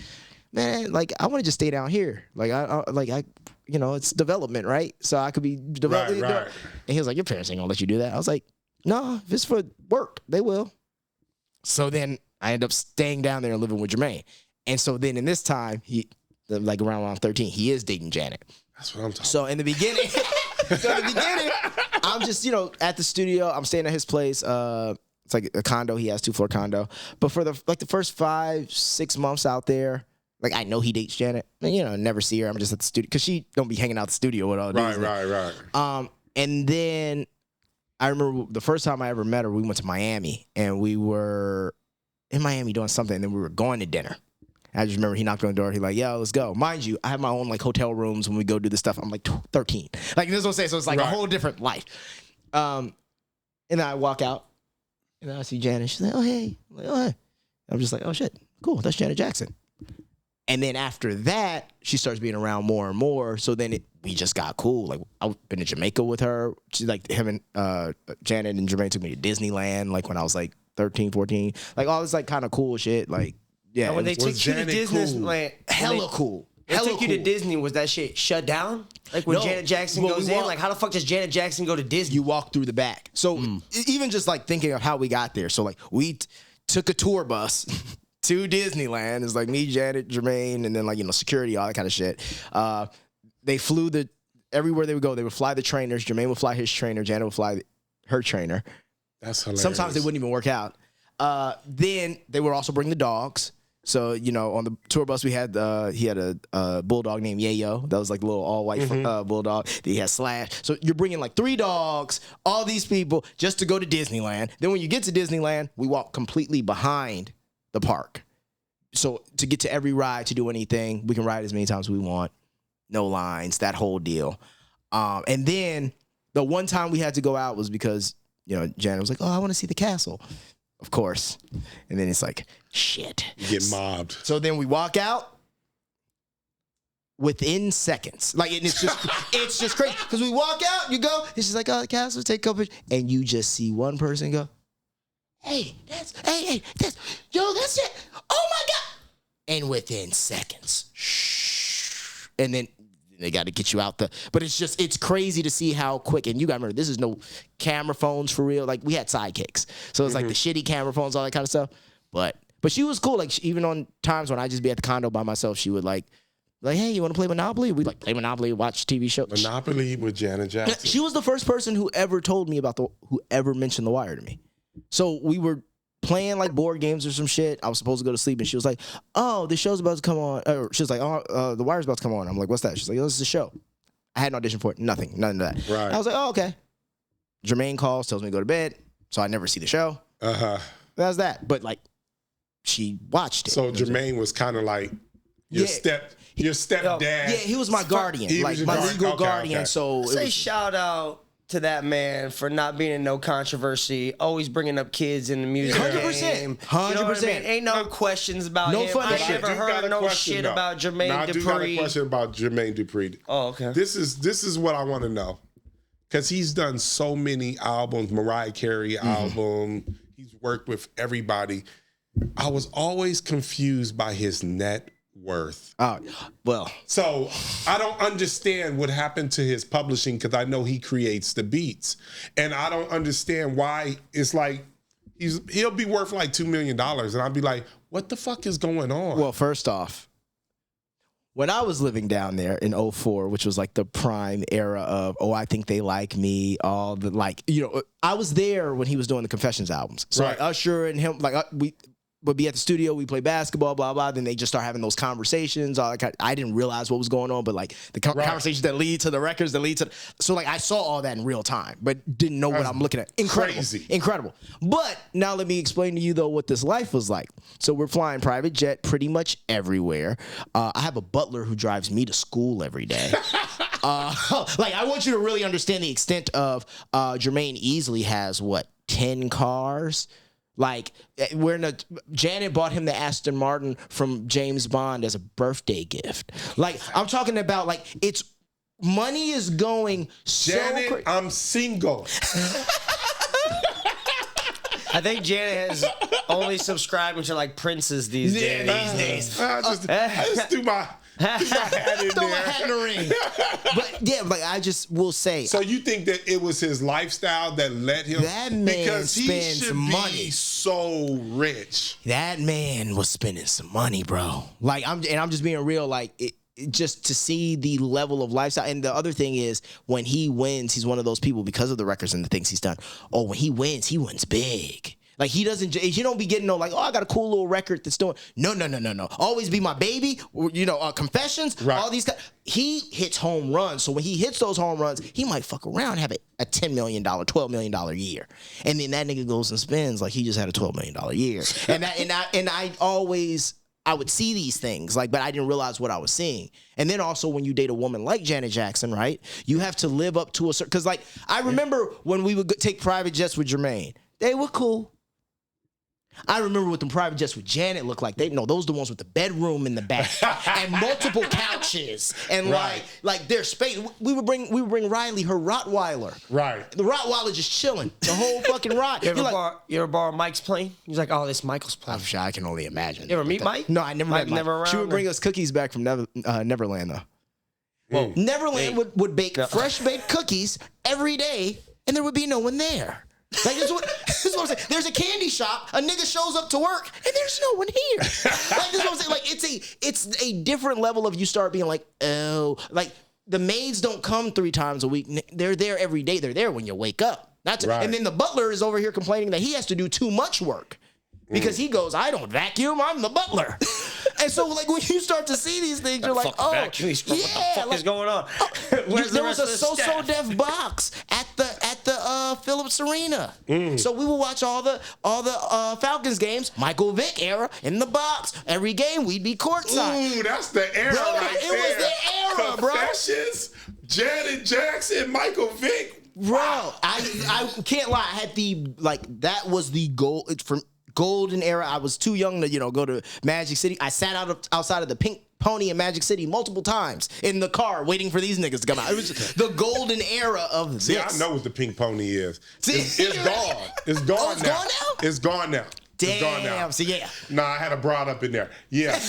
man, like, I want to just stay down here. Like, I it's development, right? So I could be developing. Right. And he was like, your parents ain't gonna let you do that. I was like, no, if it's for work, they will. So then I end up staying down there and living with Jermaine. And so then in this time, like around 13, he is dating Janet. That's what I'm talking So in the beginning, I'm just, at the studio. I'm staying at his place. It's like a condo. He has 2-floor condo. But for the first 5-6 months out there, like, I know he dates Janet. And, never see her. I'm just at the studio because she don't be hanging out at the studio with all the dudes. Right. And then I remember the first time I ever met her, we went to Miami, and we were in Miami doing something, and then we were going to dinner. I just remember he knocked on the door. He like, "Yo, let's go." Mind you, I have my own like hotel rooms when we go do this stuff. I'm like 13. Like, this is what I'm saying. So it's like a whole different life. And then I walk out, and then I see Janet. She's like, "Oh, hey." I'm like, "Oh, hey." I'm just like, "Oh, shit. Cool. That's Janet Jackson." And then after that, she starts being around more and more. So then we just got cool. Like, I've been to Jamaica with her. She's like, him and Janet and Jermaine took me to Disneyland, like when I was like 13, 14. Like, all this like kind of cool shit. Like, yeah. And when they took you to Janet Disneyland, hella cool. They took you to Disney. Was that shit shut down? Like when No. Janet Jackson Well, goes we in? walk- Like, how the fuck does Janet Jackson go to Disney? You walk through the back. So even just like thinking of how we got there. So like we took a tour bus to Disneyland. It's like me, Janet, Jermaine, and then like, security, all that kind of shit. They flew everywhere they would go. They would fly the trainers. Jermaine would fly his trainer. Janet would fly her trainer. That's hilarious. Sometimes they wouldn't even work out. Then they would also bring the dogs. So, on the tour bus, he had a bulldog named Yayo. That was like a little all-white bulldog. Then he had Slash. So you're bringing like 3 dogs, all these people, just to go to Disneyland. Then when you get to Disneyland, we walk completely behind the park. So to get to every ride, to do anything, we can ride as many times as we want. No lines, that whole deal. And then the one time we had to go out was because, Janet was like, oh, I want to see the castle. Of course. And then it's like, shit. You get mobbed. So then we walk out within seconds. Like, and it's just crazy. Because we walk out, you go, it's just like, oh, the castle, take a couple pictures. And you just see one person go, hey, that's it. Oh my God. And within seconds, and then they got to get you out but it's crazy to see how quick, and you got to remember, this is no camera phones for real. Like, we had sidekicks. So it's like the shitty camera phones, all that kind of stuff. But she was cool. Like, even on times when I just be at the condo by myself, she would like, hey, you want to play Monopoly? We'd like play Monopoly, watch TV shows. Monopoly with Janet Jackson. She was the first person who ever told me who ever mentioned The Wire to me. So we were playing like board games or some shit. I was supposed to go to sleep, and she was like, oh, the show's about to come on. Or she was like, oh, The Wire's about to come on. I'm like, what's that? She's like, oh, this is a show. I had an audition for it. None of that. Right. I was like, oh, okay. Jermaine calls, tells me to go to bed, so I never see the show. That's that. But like, she watched it. So Jermaine was kind of like your stepdad. Yeah, he was my guardian, like my legal guardian. Okay. So say shout out to that man for not being in no controversy, always bringing up kids in the music 100%. game. 100%. You know what I mean? Ain't no questions about no him. funny I shit. never heard no shit about Jermaine Dupri. I do got a question about Jermaine Dupri. Oh, okay. This is what I want to know. Because he's done so many albums, Mariah Carey album. He's worked with everybody. I was always confused by his net worth. Well. So I don't understand what happened to his publishing, because I know he creates the beats. And I don't understand why it's like he'll be worth like $2 million. And I'll be like, what the fuck is going on? Well, first off, when I was living down there in 2004, which was like the prime era of, I think they like me, all the like, I was there when he was doing the Confessions albums. So right. like Usher and him, like we would be at the studio, we play basketball, blah, blah. Then they just start having those conversations. I didn't realize what was going on, but like the conversations that lead to the records, that lead to. So like I saw all that in real time, but didn't know what I'm looking at. Incredible. Crazy. Incredible. But now let me explain to you though what this life was like. So we're flying private jet pretty much everywhere. I have a butler who drives me to school every day. Like I want you to really understand the extent of Jermaine easily has 10 cars. Like Janet bought him the Aston Martin from James Bond as a birthday gift. Like I'm talking about, like it's money is going so. Janet, I'm single. I think Janet has only subscribed to like princes these days. I just threw my hat in Throw there. my hat in the ring. But yeah, like I just will say. So you think that it was his lifestyle that led him? That man because he spends should money. Be so rich. That man was spending some money, bro. Like I'm just being real. Like it just to see the level of lifestyle. And the other thing is, when he wins, he's one of those people, because of the records and the things he's done. Oh, when he wins big. Like he don't be getting like, I got a cool little record that's doing. No. Always Be My Baby, Confessions, right. All these guys. He hits home runs. So when he hits those home runs, he might fuck around and have a $10 million, $12 million year. And then that nigga goes and spends like he just had a $12 million year. I would see these things, like, but I didn't realize what I was seeing. And then also when you date a woman like Janet Jackson, right, you have to live up to a certain, because like I remember when we would take private jets with Jermaine, they were cool. I remember what the private jets with Janet looked like. Those are the ones with the bedroom in the back and multiple couches and right. like their space. We would bring Riley, her Rottweiler. Right. The Rottweiler just chilling the whole fucking ride. You ever borrow Mike's plane? He's like, oh, this Michael's plane. I'm sure I can only imagine. You ever meet Mike? No, I never met Mike. Never around. She would bring us cookies back from Neverland though. Whoa. Neverland would bake fresh baked cookies every day, and there would be no one there. Like this is what I'm saying. There's a candy shop. A nigga shows up to work, and there's no one here. Like this is what I'm saying. Like it's a different level of you start being like, oh, like the maids don't come 3 times a week. They're there every day. They're there when you wake up. Right. And then the butler is over here complaining that he has to do too much work. Because he goes, I don't vacuum, I'm the butler. And so, like, when you start to see these things, you're like, oh, what the fuck is going on? There was a so deaf box at the Phillips Arena. So we will watch all the Falcons games, Michael Vick era, in the box. Every game we'd be courtside. Ooh, that's the era right there. It was the era, bro. Confessions, Janet Jackson, Michael Vick. Bro, I can't lie. I had that was the goal from golden era. I was too young to, go to Magic City. I sat outside of the Pink Pony in Magic City multiple times in the car waiting for these niggas to come out. It was just the golden era of this. See, I know what the Pink Pony is. It's gone. It's gone Oh, it's now. gone now? It's gone now. Damn. It's gone now. So, yeah. Nah, I had a broad up in there. Yeah.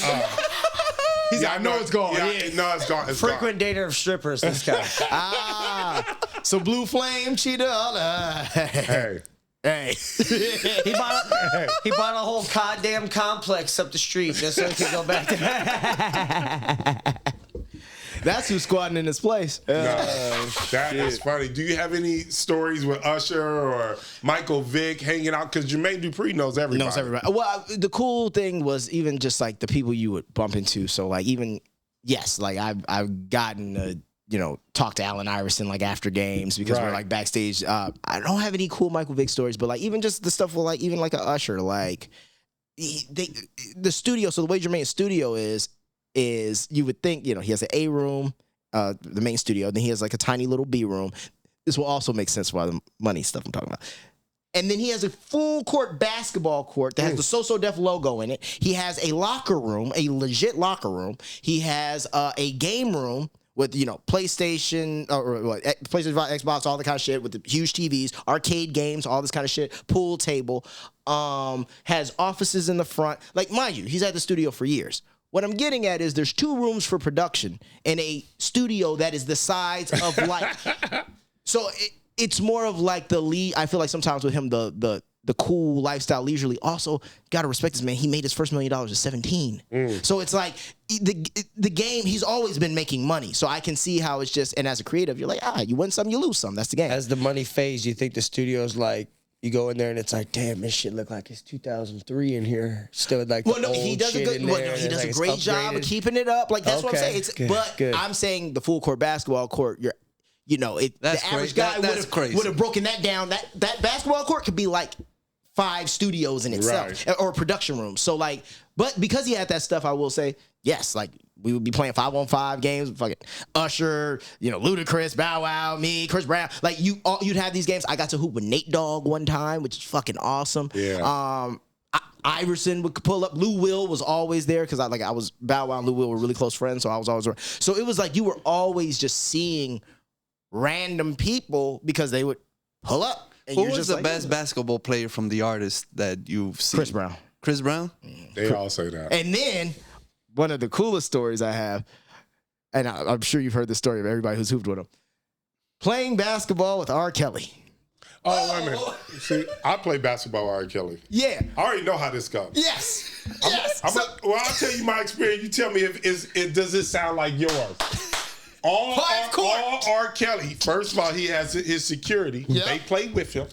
He's like, I know it's gone. Yeah, Yeah. no, it's gone. It's Frequent dater of strippers, this guy. So Blue Flame, Cheetah. Hey. Hey. He bought a whole goddamn complex up the street just so he could go back to That's who's squatting in his place. That is funny. Do you have any stories with Usher or Michael Vick hanging out? Because Jermaine Dupri knows everybody. Well, the cool thing was even just like the people you would bump into. So like even like I've gotten to talk to Allen Iverson like after games because we're like backstage. I don't have any cool Michael Vick stories, but like even just the stuff with like even like a Usher, like the studio. So the way Jermaine's studio is you would think, he has an A room, the main studio, then he has like a tiny little B room. This will also make sense why the money stuff I'm talking about. And then he has a full court basketball court that has the So Def logo in it. He has a locker room, a legit locker room. He has a game room with, PlayStation, PlayStation, Xbox, all the kind of shit with the huge TVs, arcade games, all this kind of shit, pool table, has offices in the front. Like, mind you, he's at the studio for years. What I'm getting at is there's 2 rooms for production in a studio that is the size of like, so it's more of like the lead. I feel like sometimes with him, the cool lifestyle, leisurely. Also, gotta respect this man. He made his first $1 million at 17. So it's like the game. He's always been making money. So I can see how it's just. And as a creative, you're like, you win some, you lose some. That's the game. As the money fades, you think the studio's like, you go in there and it's like, damn, this shit look like it's 2003 in here. Still like he does a great job of keeping it up. Like that's what I'm saying. Good. I'm saying the full court basketball court. The average guy would have broken that down. That basketball court could be like 5 studios in itself or production rooms. So like, but because he had that stuff, I will say yes. Like we would be playing 5-on-5 games. Fucking Usher, Ludacris, Bow Wow, me, Chris Brown. Like you'd have these games. I got to hoop with Nate Dogg one time, which is fucking awesome. Yeah. Iverson would pull up. Lou Will was always there because I was Bow Wow and Lou Will were really close friends, so I was always around. So it was like you were always just seeing random people because they would pull up. And Who was the best basketball player from the artist that you've seen? Chris Brown. Chris Brown? They all say that. And then one of the coolest stories I have, and I'm sure you've heard the story of everybody who's hooped with him, playing basketball with R. Kelly. Oh, wait a minute. See, I play basketball with R. Kelly. Yeah. I already know how this goes. Yes. I'll tell you my experience. You tell me does this sound like yours? All R. Kelly, first of all, he has his security. Yep. They play with him.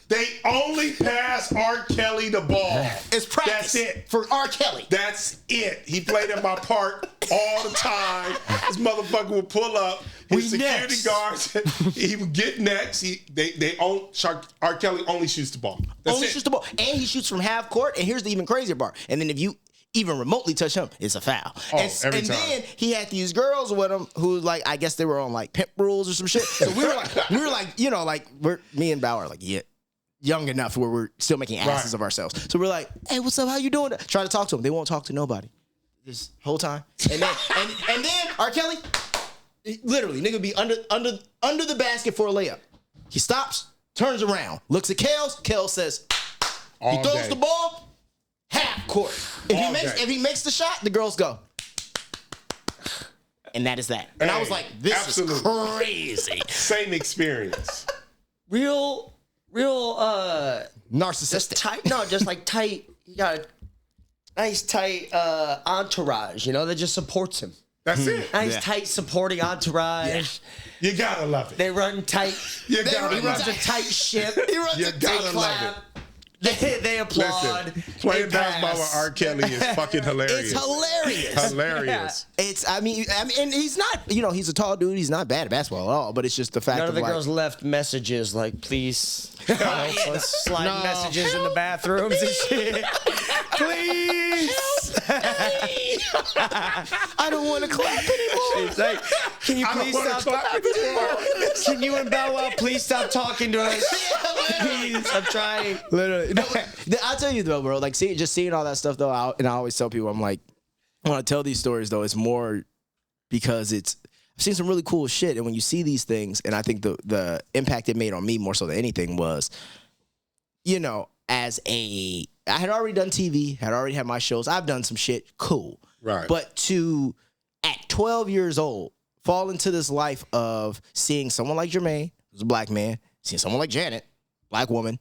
They only pass R. Kelly the ball. It's practice. That's it. For R. Kelly. That's it. He played in my park all the time. This motherfucker would pull up. His security guards, he would get next. R. Kelly only shoots the ball. Shoots the ball. And he shoots from half court. And here's the even crazier part. And then if you even remotely touch him, it's a foul. Every time. Then he had these girls with him who, like, I guess they were on like pimp rules or some shit. So we were like, me and Bauer, like, young enough where we're still making asses of ourselves. So we're like, hey, what's up? How you doing? Try to talk to them. They won't talk to nobody this whole time. And then R. Kelly, literally, nigga be under the basket for a layup. He stops, turns around, looks at Kels. Kels says, he throws the ball, half court. If he makes the shot, the girls go. And that is that. And I was like, this is crazy. Same experience. Real narcissistic. Just like tight. You got a nice tight entourage, that just supports him. That's it. Nice tight supporting entourage. Yeah. You gotta love it. They run tight. He runs a tight ship. You gotta love it. They applaud. Listen, playing basketball with R. Kelly is fucking hilarious. It's hilarious. Hilarious. It's, I mean, and he's not, he's a tall dude. He's not bad at basketball at all, but it's just the fact None of the like, girls left messages like, please help us slide messages in the bathrooms and shit. Please. I don't want to clap anymore. It's like, can you please stop? Can you and Bow Wow please stop talking to us? Please, I'm trying. Literally. No, I'll tell you though, bro. Like, seeing all that stuff though, and I always tell people, I'm like, I want to tell these stories though. It's more because I've seen some really cool shit, and when you see these things, and I think the impact it made on me more so than anything was, I had already done TV, had already had my shows. I've done some shit, cool. Right. But to, at 12 years old, fall into this life of seeing someone like Jermaine, who's a black man, seeing someone like Janet, black woman,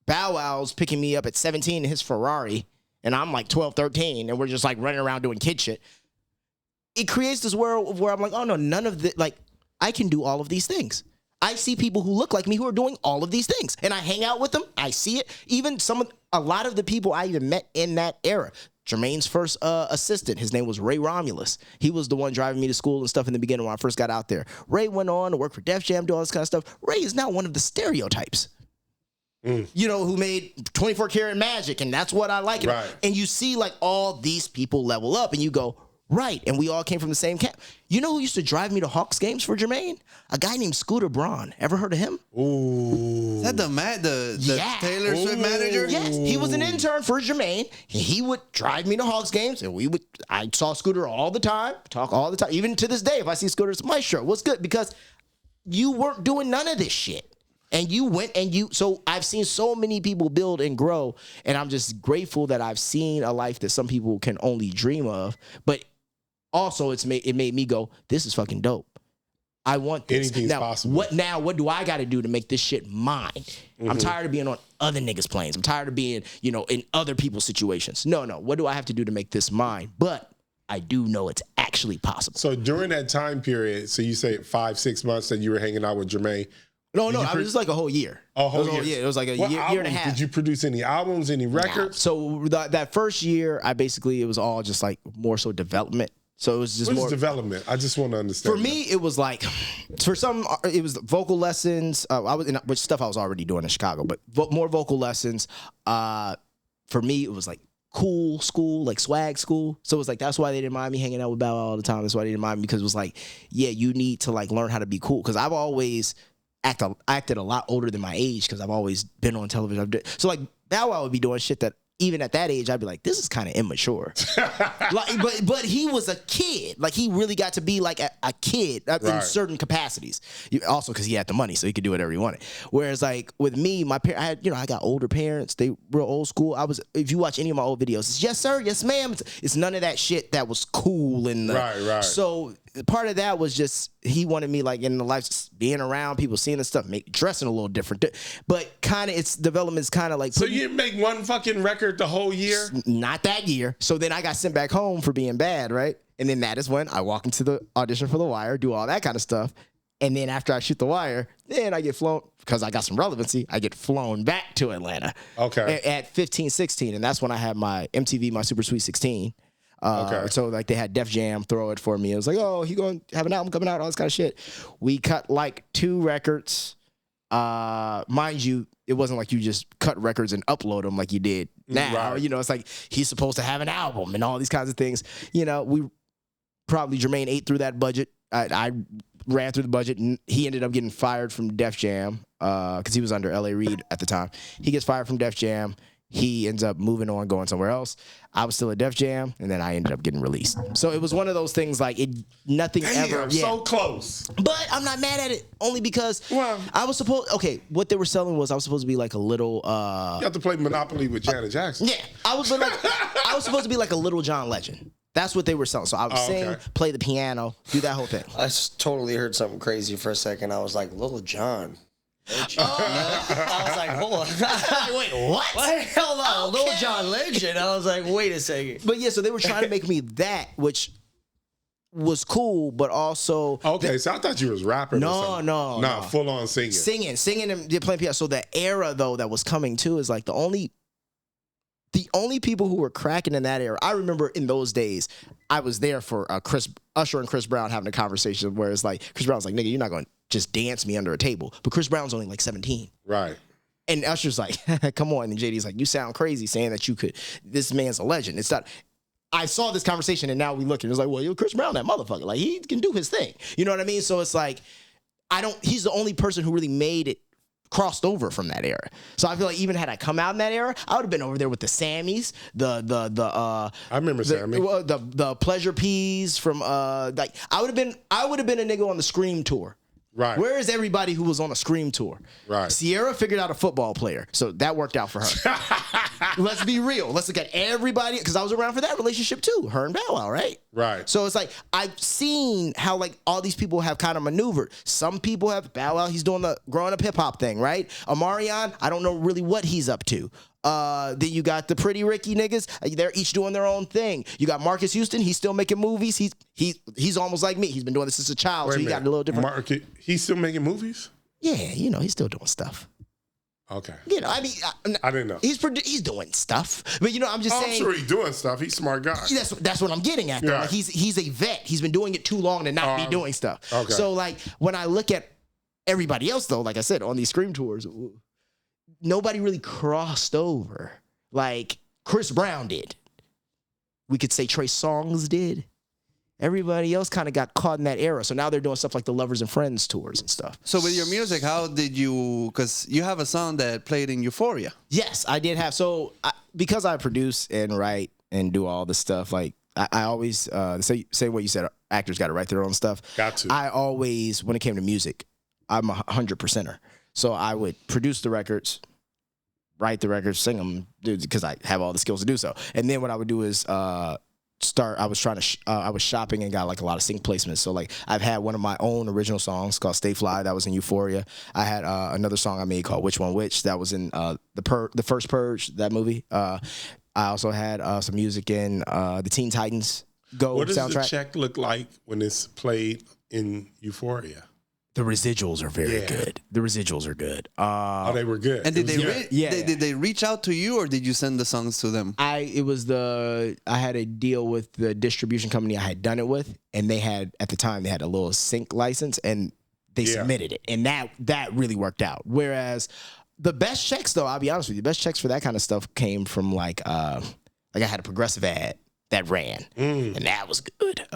Bow Wow's picking me up at 17 in his Ferrari, and I'm like 12, 13, and we're just like running around doing kid shit. It creates this world where I'm like, oh no, none of the, like, I can do all of these things. I see people who look like me who are doing all of these things, and I hang out with them. I see it. Even a lot of the people I even met in that era. Jermaine's first assistant, his name was Ray Romulus. He was the one driving me to school and stuff in the beginning when I first got out there. Ray went on to work for Def Jam, do all this kind of stuff. Ray is now one of the stereotypes. Who made 24 Karat Magic, and that's what I like. Right. And you see like all these people level up, and you go, right, and we all came from the same camp. You know who used to drive me to Hawks games for Jermaine? A guy named Scooter Braun. Ever heard of him? Ooh. Is that the Taylor Swift manager? Yes, he was an intern for Jermaine. He would drive me to Hawks games, and I saw Scooter all the time, talk all the time. Even to this day, if I see Scooter, it's Maestro. What's good? Because you weren't doing none of this shit. And you went so I've seen so many people build and grow, and I'm just grateful that I've seen a life that some people can only dream of. But also, it made me go, this is fucking dope. I want this. Anything's possible. What do I got to do to make this shit mine? Mm-hmm. I'm tired of being on other niggas' planes. I'm tired of being, in other people's situations. No. What do I have to do to make this mine? But I do know it's actually possible. So during that time period, so you say 5-6 months that you were hanging out with Jermaine. No, I was just like a whole year. A whole year? Yeah, it was like a year and a half. Did you produce any albums, any records? So that first year, it was all just like more so development. So it was just What more is development? I just want to understand. For me, it was like, it was vocal lessons. Which stuff I was already doing in Chicago, but more vocal lessons. For me, it was like cool school, like swag school. So it was like, that's why they didn't mind me hanging out with Bow Wow all the time. That's why they didn't mind me, because it was like, yeah, you need to like learn how to be cool. Because I've always acted a lot older than my age, because I've always been on television. So like Bow Wow would be doing shit that even at that age I'd be like, this is kind of immature. but he was a kid. Like he really got to be like a kid in certain capacities. Also because he had the money, so he could do whatever he wanted. Whereas like with me, my parents, I got older parents. They were old school. If you watch any of my old videos, it's yes sir, yes ma'am. It's none of that shit that was cool and right. So part of that was just he wanted me like in the life, just being around people, seeing the stuff, dressing a little different. But kind of its development is kind of like. So you didn't make one fucking record the whole year? Not that year. So then I got sent back home for being bad, right? And then that is when I walk into the audition for The Wire, do all that kind of stuff. And then after I shoot The Wire, then I get flown, because I got some relevancy, I get flown back to Atlanta. Okay. At 15, 16. And that's when I had my MTV, my Super Sweet 16. So like they had Def Jam throw it for me. It was like, oh, he going to have an album coming out, all this kind of shit. We cut like 2 records. Mind you, it wasn't like you just cut records and upload them like you did now. Right. It's like he's supposed to have an album and all these kinds of things. Jermaine ate through that budget. I ran through the budget, and he ended up getting fired from Def Jam because he was under L.A. Reid at the time. He gets fired from Def Jam. He ends up moving on, going somewhere else. I was still at Def Jam, and then I ended up getting released. So it was one of those things like nothing ever. Yeah. So close. But I'm not mad at it, only because I was supposed. Okay, what they were selling was I was supposed to be like a little. You have to play Monopoly with Janet Jackson. Yeah, I was supposed to be like a Little John Legend. That's what they were selling. So I would sing, play the piano, do that whole thing. I totally heard something crazy for a second. I was like, Little John. I was like, hold on. Wait, what? Hold on. Little John Legend. I was like, wait a second. But yeah, so they were trying to make me that, which was cool, but also Okay, so I thought you was rapping. No, full on singing. Singing and playing piano. So the era though that was coming too is like the only people who were cracking in that era. I remember in those days, I was there for Usher and Chris Brown having a conversation where it's like Chris Brown's like, nigga, you're not going to just dance me under a table. But Chris Brown's only like 17. Right. And Usher's like, come on. And JD's like, you sound crazy saying that you could. This man's a legend. It's not. I saw this conversation and now we look and it's like, well, Chris Brown, that motherfucker. Like, he can do his thing. You know what I mean? So it's like, he's the only person who really made it, crossed over from that era. So I feel like even had I come out in that era, I would have been over there with the Sammys, I remember Sammy. The Pleasure P's from like I would have been a nigga on the Scream tour. Right. Where is everybody who was on a Scream tour? Right. Sierra figured out a football player, so that worked out for her. Let's be real. Let's look at everybody, because I was around for that relationship too. Her and Bow Wow, right? Right. So it's like I've seen how like all these people have kind of maneuvered. Some people have Bow Wow. He's doing the growing up hip hop thing, right? Omarion, I don't know really what he's up to. Then you got the Pretty Ricky niggas. They're each doing their own thing. You got Marcus Houston. He's still making movies. He's almost like me. He's been doing this since a child, so he got a little different. He's still making movies? Yeah, he's still doing stuff. Okay. I mean, I didn't know. He's doing stuff, but I'm just saying. I'm sure he's doing stuff. He's a smart guy. That's what I'm getting at. Though. Yeah. Like he's a vet. He's been doing it too long to not be doing stuff. Okay. So like when I look at everybody else though, like I said on these Scream tours, nobody really crossed over like Chris Brown did. We could say Trey Songz did. Everybody else kind of got caught in that era. So now they're doing stuff like the Lovers and Friends tours and stuff. So with your music, how did you, because you have a song that played in Euphoria. Yes, I did have. So because I produce and write and do all this stuff, like I always say what you said, actors got to write their own stuff. Got to. I always, when it came to music, I'm 100%er. So I would produce the records, write the records, sing them, because I have all the skills to do so. And then what I would do is I was shopping and got like a lot of sync placements. So like I've had one of my own original songs called Stay Fly. That was in Euphoria. I had another song I made called Which One Which. That was in the first Purge, that movie. I also had some music in the Teen Titans Go What does soundtrack. the check look like when it's played in Euphoria? The residuals are very good. The residuals are good. They were good. And did good. they reach out to you, or did you send the songs to them? I had a deal with the distribution company I had done it with, and they had at the time a little sync license, and they submitted it, and that really worked out. Whereas the best checks, though, I'll be honest with you, the best checks for that kind of stuff came from like I had a Progressive ad that ran, and that was good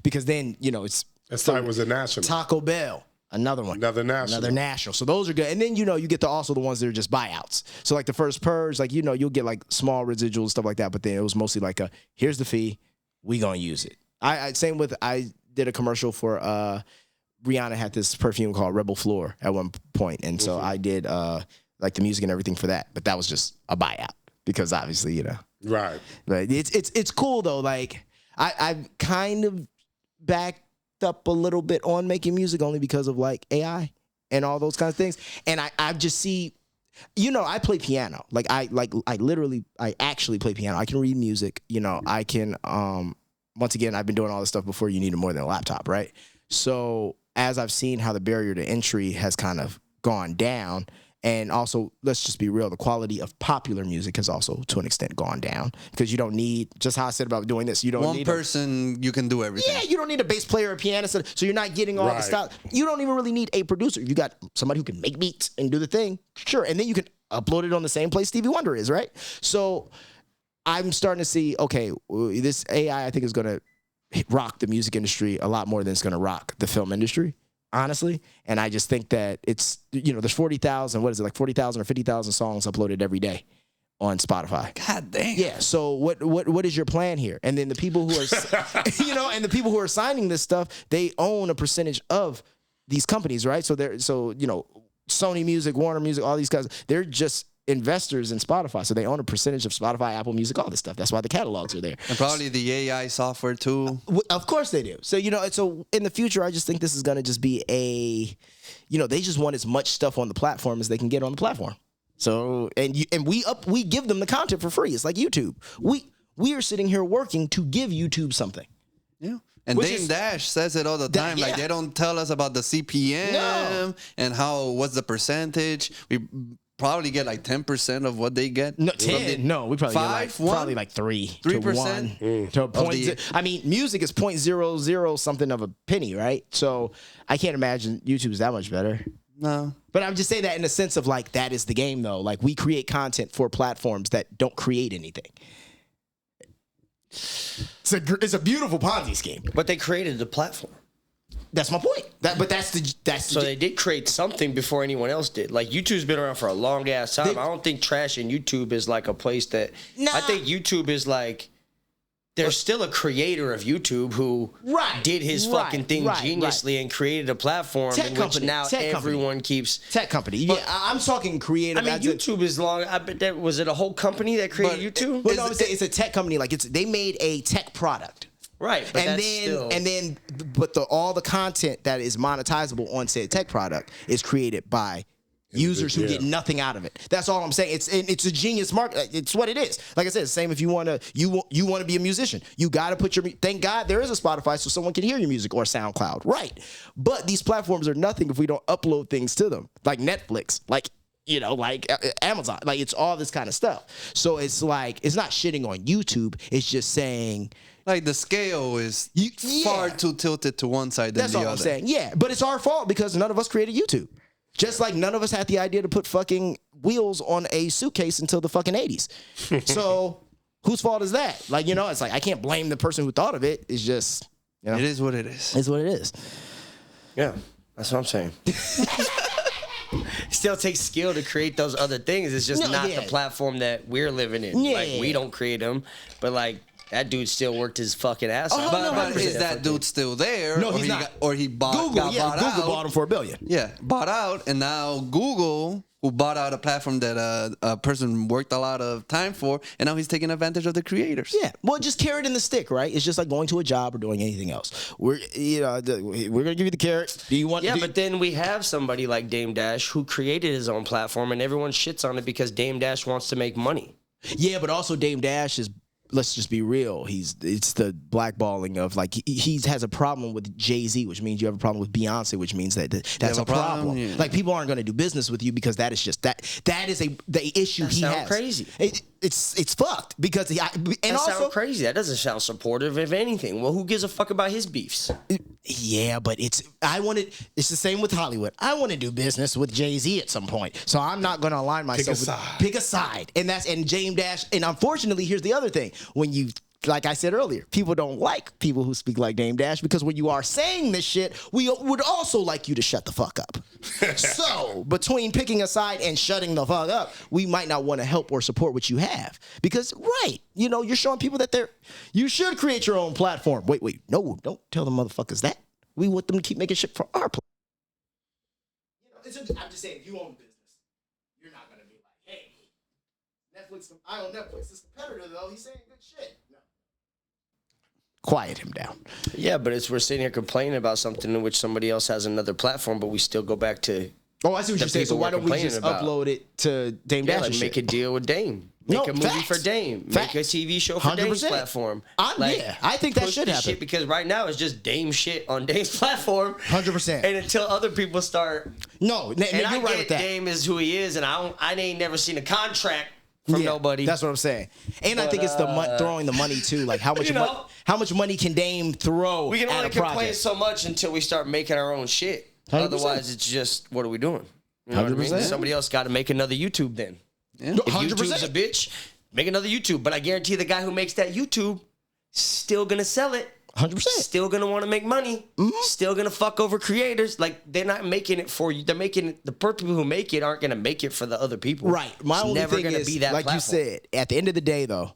because then that site was a national. Taco Bell. Another one. Another national. So those are good. And then, you get also the ones that are just buyouts. So like the first Purge, like, you'll get like small residuals, stuff like that. But then it was mostly like here's the fee. We gonna use it. I did a commercial for, Rihanna had this perfume called Rebel Floor at one point. And so I did like the music and everything for that. But that was just a buyout because obviously, Right. But it's cool though. Like I've kind of backed up a little bit on making music only because of like AI and all those kinds of things. And I just see, I play piano. Like I actually play piano. I can read music. I can, once again, I've been doing all this stuff before you needed more than a laptop, right? So as I've seen how the barrier to entry has kind of gone down, and also, let's just be real, the quality of popular music has also, to an extent, gone down. Because you don't need, just how I said about doing this, you don't need... One person, you can do everything. Yeah, you don't need a bass player or a pianist, so you're not getting all the style. You don't even really need a producer. You got somebody who can make beats and do the thing, sure. And then you can upload it on the same place Stevie Wonder is, right? So I'm starting to see, okay, this AI, I think, is going to rock the music industry a lot more than it's going to rock the film industry. Honestly, and I just think that it's, there's 40,000, what is it, like 40,000 or 50,000 songs uploaded every day on Spotify. God damn. Yeah. So what is your plan here? And then the people who are, and the people who are signing this stuff, they own a percentage of these companies, right? So Sony Music, Warner Music, all these guys, they're just investors in Spotify. So they own a percentage of Spotify, Apple Music, all this stuff. That's why the catalogs are there. And probably the AI software too. Of course they do. So, so in the future, I just think this is going to just be they just want as much stuff on the platform as they can get on the platform. So, and we give them the content for free. It's like YouTube. We are sitting here working to give YouTube something. Yeah. And Which Dame is- Dash says it all the time. Like, yeah. they don't tell us about the CPM No. and what's the percentage. We probably get like 10% of what they get. No, 10. No, we probably Five, get probably like 3 3%? to 1 to a point. the- I mean, music is 0.00 something of a penny, right? So I can't imagine YouTube's that much better. No. But I'm just saying that in the sense of like that is the game though. Like we create content for platforms that don't create anything. It's a beautiful Ponzi scheme. But they created the platform. That's my point. So they did create something before anyone else did. Like YouTube's been around for a long ass time. I don't think trashing YouTube is like a place that. Nah. I think YouTube is like. There's still a creator of YouTube who did his fucking thing geniusly and created a platform in which now everyone keeps. Tech company. Yeah, I'm talking creative. I mean, YouTube is long. I bet that was it a whole company that created YouTube? Well, no, it's a tech company. Like they made a tech product. Right, but but all the content that is monetizable on said tech product is created by users who get nothing out of it. That's all I'm saying. It's a genius market. It's what it is. Like I said, same if you want to be a musician. You got to put thank God there is a Spotify so someone can hear your music or SoundCloud. Right. But these platforms are nothing if we don't upload things to them. Like Netflix, like Amazon. Like it's all this kind of stuff. So it's like it's not shitting on YouTube. It's just saying like the scale is far too tilted to one side than that's the other. all I'm saying. Yeah, but it's our fault because none of us created YouTube. Just like none of us had the idea to put fucking wheels on a suitcase until the fucking 80s. So whose fault is that? Like, it's like I can't blame the person who thought of it. It's just, It is what it is. It's what it is. Yeah, that's what I'm saying. Still takes skill to create those other things. It's just not the platform that we're living in. Yeah. Like, we don't create them, but like, that dude still worked his fucking ass off. But is that dude still there? No, or he's not. He bought Google, got bought out. Google bought him for $1 billion. Yeah, bought out, and now Google, who bought out a platform that a person worked a lot of time for, and now he's taking advantage of the creators. Yeah, well, just carrot and the stick, right? It's just like going to a job or doing anything else. We're gonna give you the carrot. Do you want? Yeah, but then we have somebody like Dame Dash who created his own platform, and everyone shits on it because Dame Dash wants to make money. Yeah, but also Dame Dash is. Let's just be real. It's the blackballing of like he has a problem with Jay-Z, which means you have a problem with Beyonce, which means that's a problem. Yeah. Like people aren't going to do business with you because that is just that is the issue he has. Crazy. It's fucked because That sounds crazy. That doesn't sound supportive of anything. Well, who gives a fuck about his beefs? Yeah, but it's the same with Hollywood. I want to do business with Jay-Z at some point. So I'm not going to align myself pick a side. And Dame Dash. And unfortunately, here's the other thing. When you, like I said earlier, people don't like people who speak like Dame Dash because when you are saying this shit, we would also like you to shut the fuck up. So between picking a side and shutting the fuck up, we might not want to help or support what you have because, you're showing people that you should create your own platform. Wait, no, don't tell the motherfuckers that. We want them to keep making shit for our platform. I'm just saying, if you own a business, you're not going to be like, hey, Netflix, I own Netflix. This competitor, though, he's saying good shit. No. Quiet him down. Yeah, but we're sitting here complaining about something in which somebody else has another platform, but we still go back to. Oh, I see what you're saying. So why don't we just upload it to Dame Dash? Like make a deal with Dame. Make a movie for Dame. Make a TV show for Dame's platform. I think that should happen. Shit because right now it's just Dame shit on Dame's platform. 100%. And until other people start. No, you're right with that. Dame is who he is, and I ain't never seen a contract from nobody. That's what I'm saying. And I think it's throwing the money too. Like how much money can Dame throw? We can at only a project? complain so much until we start making our own shit. 100%. Otherwise, it's just what are we doing? You know 100%. What I mean? Somebody else got to make another YouTube then. Yeah. If YouTube's a bitch, make another YouTube. But I guarantee the guy who makes that YouTube still gonna sell it. 100%. Still gonna want to make money. Still gonna fuck over creators. Like they're not making it for you. They're making it. The people who make it aren't gonna make it for the other people. Right. My only never thing gonna is, be that like platform. you said, at the end of the day, though,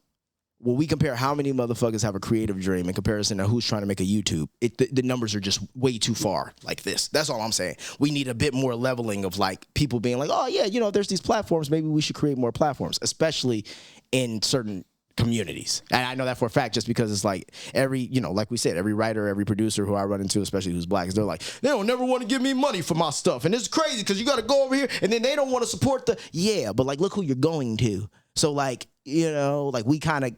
when we compare how many motherfuckers have a creative dream in comparison to who's trying to make a YouTube, the numbers are just way too far like this. That's all I'm saying. We need a bit more leveling of like people being like, oh yeah, there's these platforms. Maybe we should create more platforms, especially in certain communities. And I know that for a fact just because it's like like we said, every writer, every producer who I run into, especially who's black, they're like, they don't never want to give me money for my stuff. And it's crazy because you got to go over here and then they don't want to support but like, look who you're going to. So like, you know, like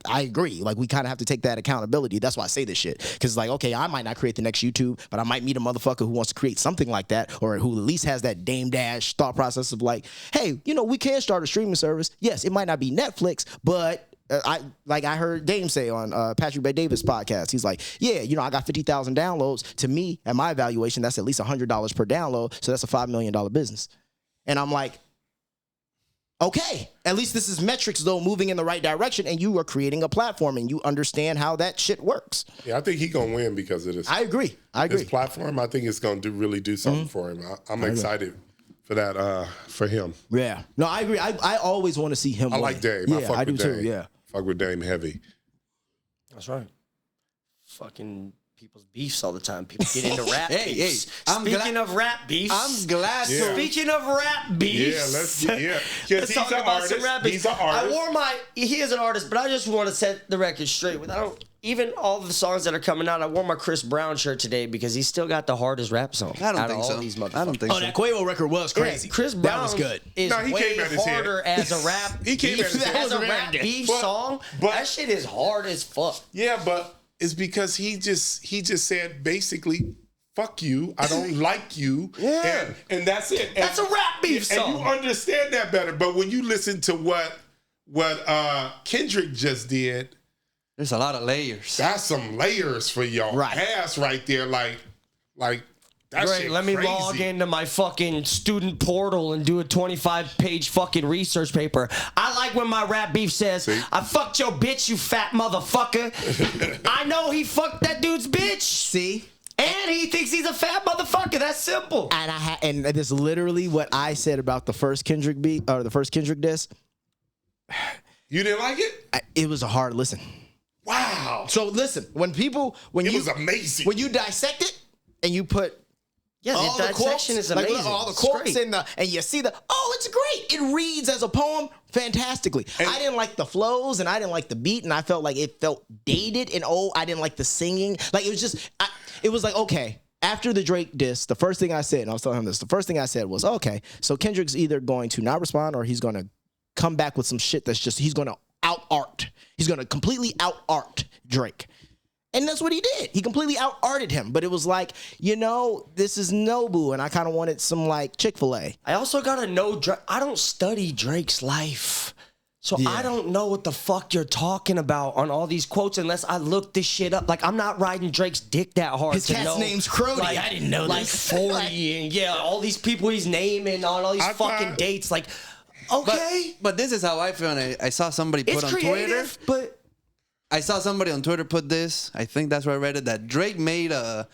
I agree. Like we kind of have to take that accountability. That's why I say this shit. Cause like, okay, I might not create the next YouTube, but I might meet a motherfucker who wants to create something like that, or who at least has that Dame Dash thought process of like, hey, you know, we can start a streaming service. Yes, it might not be Netflix, but I heard Dame say on Patrick Bet Davis podcast, he's like, yeah, you know, I got 50,000 downloads. To me, at my evaluation, that's at least $100 per download. So that's a $5 million business. And I'm like, okay, at least this is metrics though moving in the right direction, and you are creating a platform and you understand how that shit works. Yeah, I think he's gonna win because of this. I agree. This platform, I think it's gonna really do something for him. I'm excited for that for him. Yeah, no, I agree. I always want to see him. I win. like Dame. Yeah, I fuck I with do Dame. too. Yeah, fuck with Dame heavy. That's right. Fucking people's beefs all the time. People get into rap Hey, beefs. I'm Speaking glad- of rap beefs. I'm glad. Yeah. Speaking of rap beefs. Because let's he's talk an about some artist. rap beefs. He's an artist. He is an artist, but I just want to set the record straight. Even all the songs that are coming out, I wore my Chris Brown shirt today because he's still got the hardest rap song. I don't out of think all so. These I don't think Oh, so. that Quavo record was crazy. Yeah, Chris Brown that was good. is No, he way came at his head. harder as a rap He came beef, at his head. as a That was rap random. beef But- song. but- That shit is hard as fuck. Yeah, but it's because he just said basically, fuck you, I don't like you. Yeah. And that's it. That's a rap beef And song. you understand that better. But when you listen to what Kendrick just did, There's a lot of layers. that's some layers for y'all Right. ass right there. Like that Great, shit let me crazy. log into my fucking student portal and do a 25-page fucking research paper. I like when my rap beef says, See? I fucked your bitch, you fat motherfucker. I know he fucked that dude's bitch. See? And he thinks he's a fat motherfucker. That's simple. And this is literally what I said about the first Kendrick beat or the first Kendrick diss. You didn't like it? It was a hard listen. Wow. So listen, when It was amazing. when you dissect it and you put Yeah, all the the quotes, dissection is like, amazing. all the It's quotes great. and you see it's great. It reads as a poem fantastically. I didn't like the flows and I didn't like the beat and I felt like it felt dated and old. I didn't like the singing. Like it was just, it was like, okay, after the Drake diss, the first thing I said, and I was telling him this, the first thing I said was, okay, so Kendrick's either going to not respond or he's going to come back with some shit that's just, he's going to out-art. He's going to completely out-art Drake. And that's what he did. He completely out-arted him. But it was like, you know, this is Nobu, and I kind of wanted some, like, Chick-fil-A. I also gotta know Drake. I don't study Drake's life. So I don't know what the fuck you're talking about on all these quotes unless I look this shit up. Like, I'm not riding Drake's dick that hard. His to cat's know, name's Crody. Like, I didn't know like this. 40 and yeah, all these people he's naming on all these I fucking thought- dates. Like, But, okay, but this is how I feel. And I saw somebody put it's on Twitter. creative, but I saw somebody on Twitter put this. I think that's where I read it. That Drake made a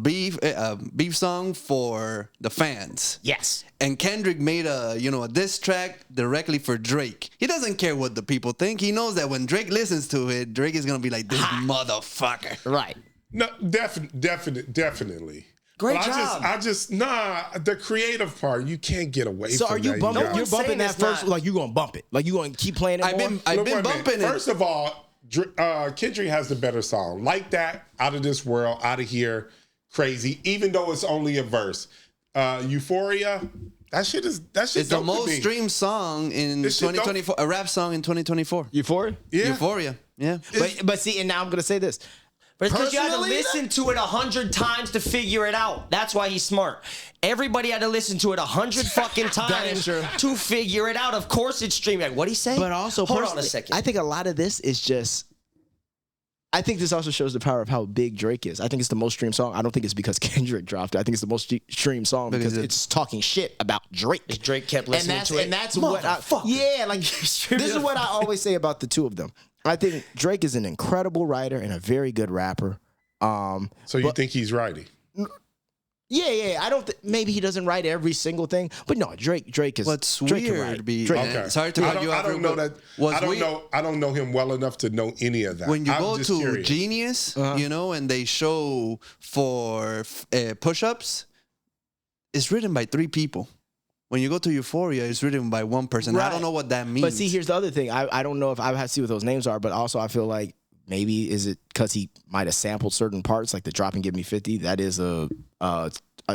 beef song for the fans. yes. And Kendrick made a diss track directly for Drake. He doesn't care what the people think. He knows that when Drake listens to it, Drake is gonna be like, this motherfucker. Right. No, definitely. Great But job. The creative part, you can't get away So from are you that. bumping? guys. You're bumping saying that it's first, not. like, you're going to bump it. Like, you're going to keep playing it I've more? been Look, wait a minute. bumping it. First of all, Kendrick has the better song. Like That, Out of This World, Out of Here, Crazy, even though it's only a verse. Euphoria, that shit It's the dope to most me. streamed song in This shit dope. 2024. A rap song in 2024. Euphoria? Yeah. Euphoria. Yeah. But see, and now I'm going to say this. But it's because you had to Personally, listen to it 100 times to figure it out. That's why he's smart. Everybody had to listen to it 100 fucking times true. to figure it out. Of course it's streaming. Like, what'd he say? But also, hold on a personally, second. I think a lot of this is just. I think this also shows the power of how big Drake is. I think it's the most streamed song. I don't think it's because Kendrick dropped it. I think it's the most streamed song because it's talking shit about Drake. Drake kept listening to it. And that's what I. Motherfucker. Yeah, like this is what I always say about the two of them. I think Drake is an incredible writer and a very good rapper. So you think he's righty? Yeah. I don't. Maybe he doesn't write every single thing, but no, Drake is. What's Drake can weird, write. be Drake- Okay. sorry to cut you off. I don't know that. What's weird- I don't know him well enough to know any of that. When you I'm go just to curious. Genius, and they show for push-ups, it's written by 3 people. When you go to Euphoria, it's written by 1 person. I Right. don't know what that means. But see, here's the other thing. I don't know if I have to see what those names are, but also I feel like maybe is it because he might have sampled certain parts, like the drop and give me 50. That is a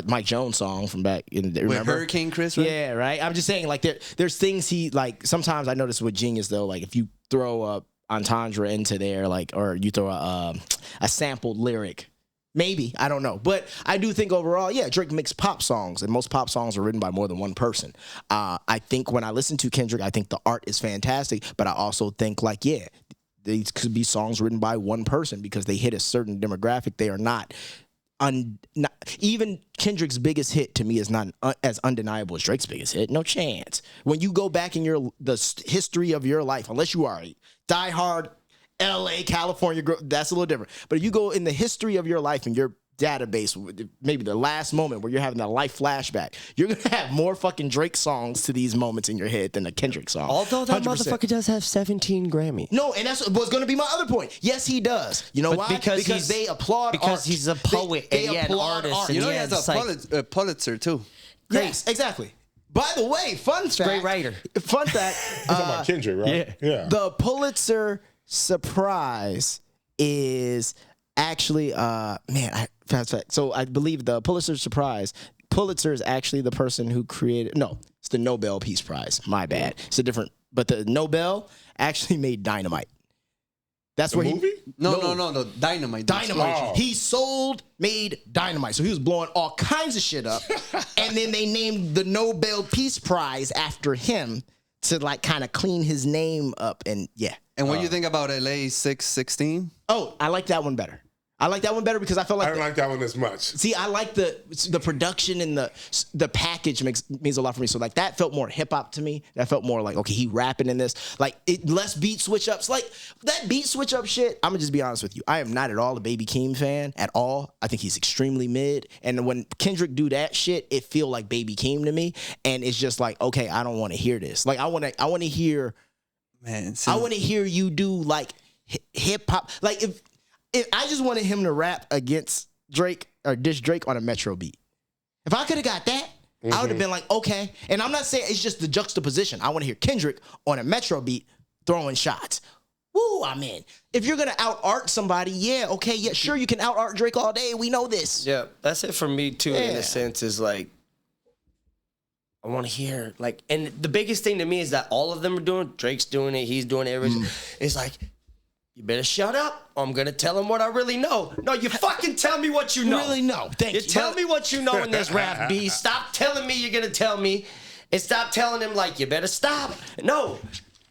Mike Jones song from back in the remember Hurricane Chris, right? Yeah, right. I'm just saying, like there's things he like. Sometimes I notice with Genius though, like if you throw a entendre into there, like, or you throw a sampled lyric. Maybe, I don't know. But I do think overall, yeah, Drake makes pop songs, and most pop songs are written by more than one person. I think when I listen to Kendrick, I think the art is fantastic, but I also think, like, yeah, these could be songs written by one person because they hit a certain demographic. They are not even Kendrick's biggest hit to me is not as undeniable as Drake's biggest hit. No chance. When you go back in the history of your life, unless you are a diehard LA, California, that's a little different. But if you go in the history of your life and your database, maybe the last moment where you're having a life flashback, you're going to have more fucking Drake songs to these moments in your head than a Kendrick song. Although that 100%. motherfucker does have 17 Grammys. No, and that's was going to be my other point. Yes, he does. You know why? Because they applaud because art. he's a poet they and an artist. art. And You know he has a Pulitzer too. Yes, exactly. By the way, fun fact. Great writer. Fun fact. You're talking about Kendrick, right? Yeah. The Pulitzer surprise is actually fast fact. So I believe the Pulitzer is actually the person who created. No, it's the Nobel Peace Prize. My bad. It's a different. But the Nobel actually made Dynamite. That's The where movie? No, Dynamite. Dynamite. Oh. He made Dynamite. So he was blowing all kinds of shit up. And then they named the Nobel Peace Prize after him to like kind of clean his name up. And yeah. And what do you think about LA 616? Oh, I like that one better. I like that one better because I felt like I don't like that one as much. see, I like the production and the package means a lot for me. So like that felt more hip hop to me. That felt more like, okay, he rapping in this. Like less beat switch ups. Like that beat switch up shit. I'm gonna just be honest with you. I am not at all a Baby Keem fan at all. I think he's extremely mid. And when Kendrick do that shit, it feel like Baby Keem to me. And it's just like, okay, I don't want to hear this. Like I want to hear. Man, I want to hear you do like hip hop. Like if I just wanted him to rap against Drake or diss Drake on a Metro beat. If I could have got that, I would have been like, okay. And I'm not saying it's just the juxtaposition. I want to hear Kendrick on a Metro beat throwing shots. Woo, I'm in. If you're gonna out art somebody, yeah, okay, yeah, sure, you can out art Drake all day. We know this. Yeah, that's it for me too. In Yeah. a sense, is like I want to hear like, and the biggest thing to me is that all of them are doing. Drake's doing it. He's doing it. It's like, you better shut up. Or I'm gonna tell him what I really know. No, you fucking tell me what you know. Really know. Thank you. Tell me what you know in this rap beat. Stop telling me you're gonna tell me, and stop telling him like you better stop. No,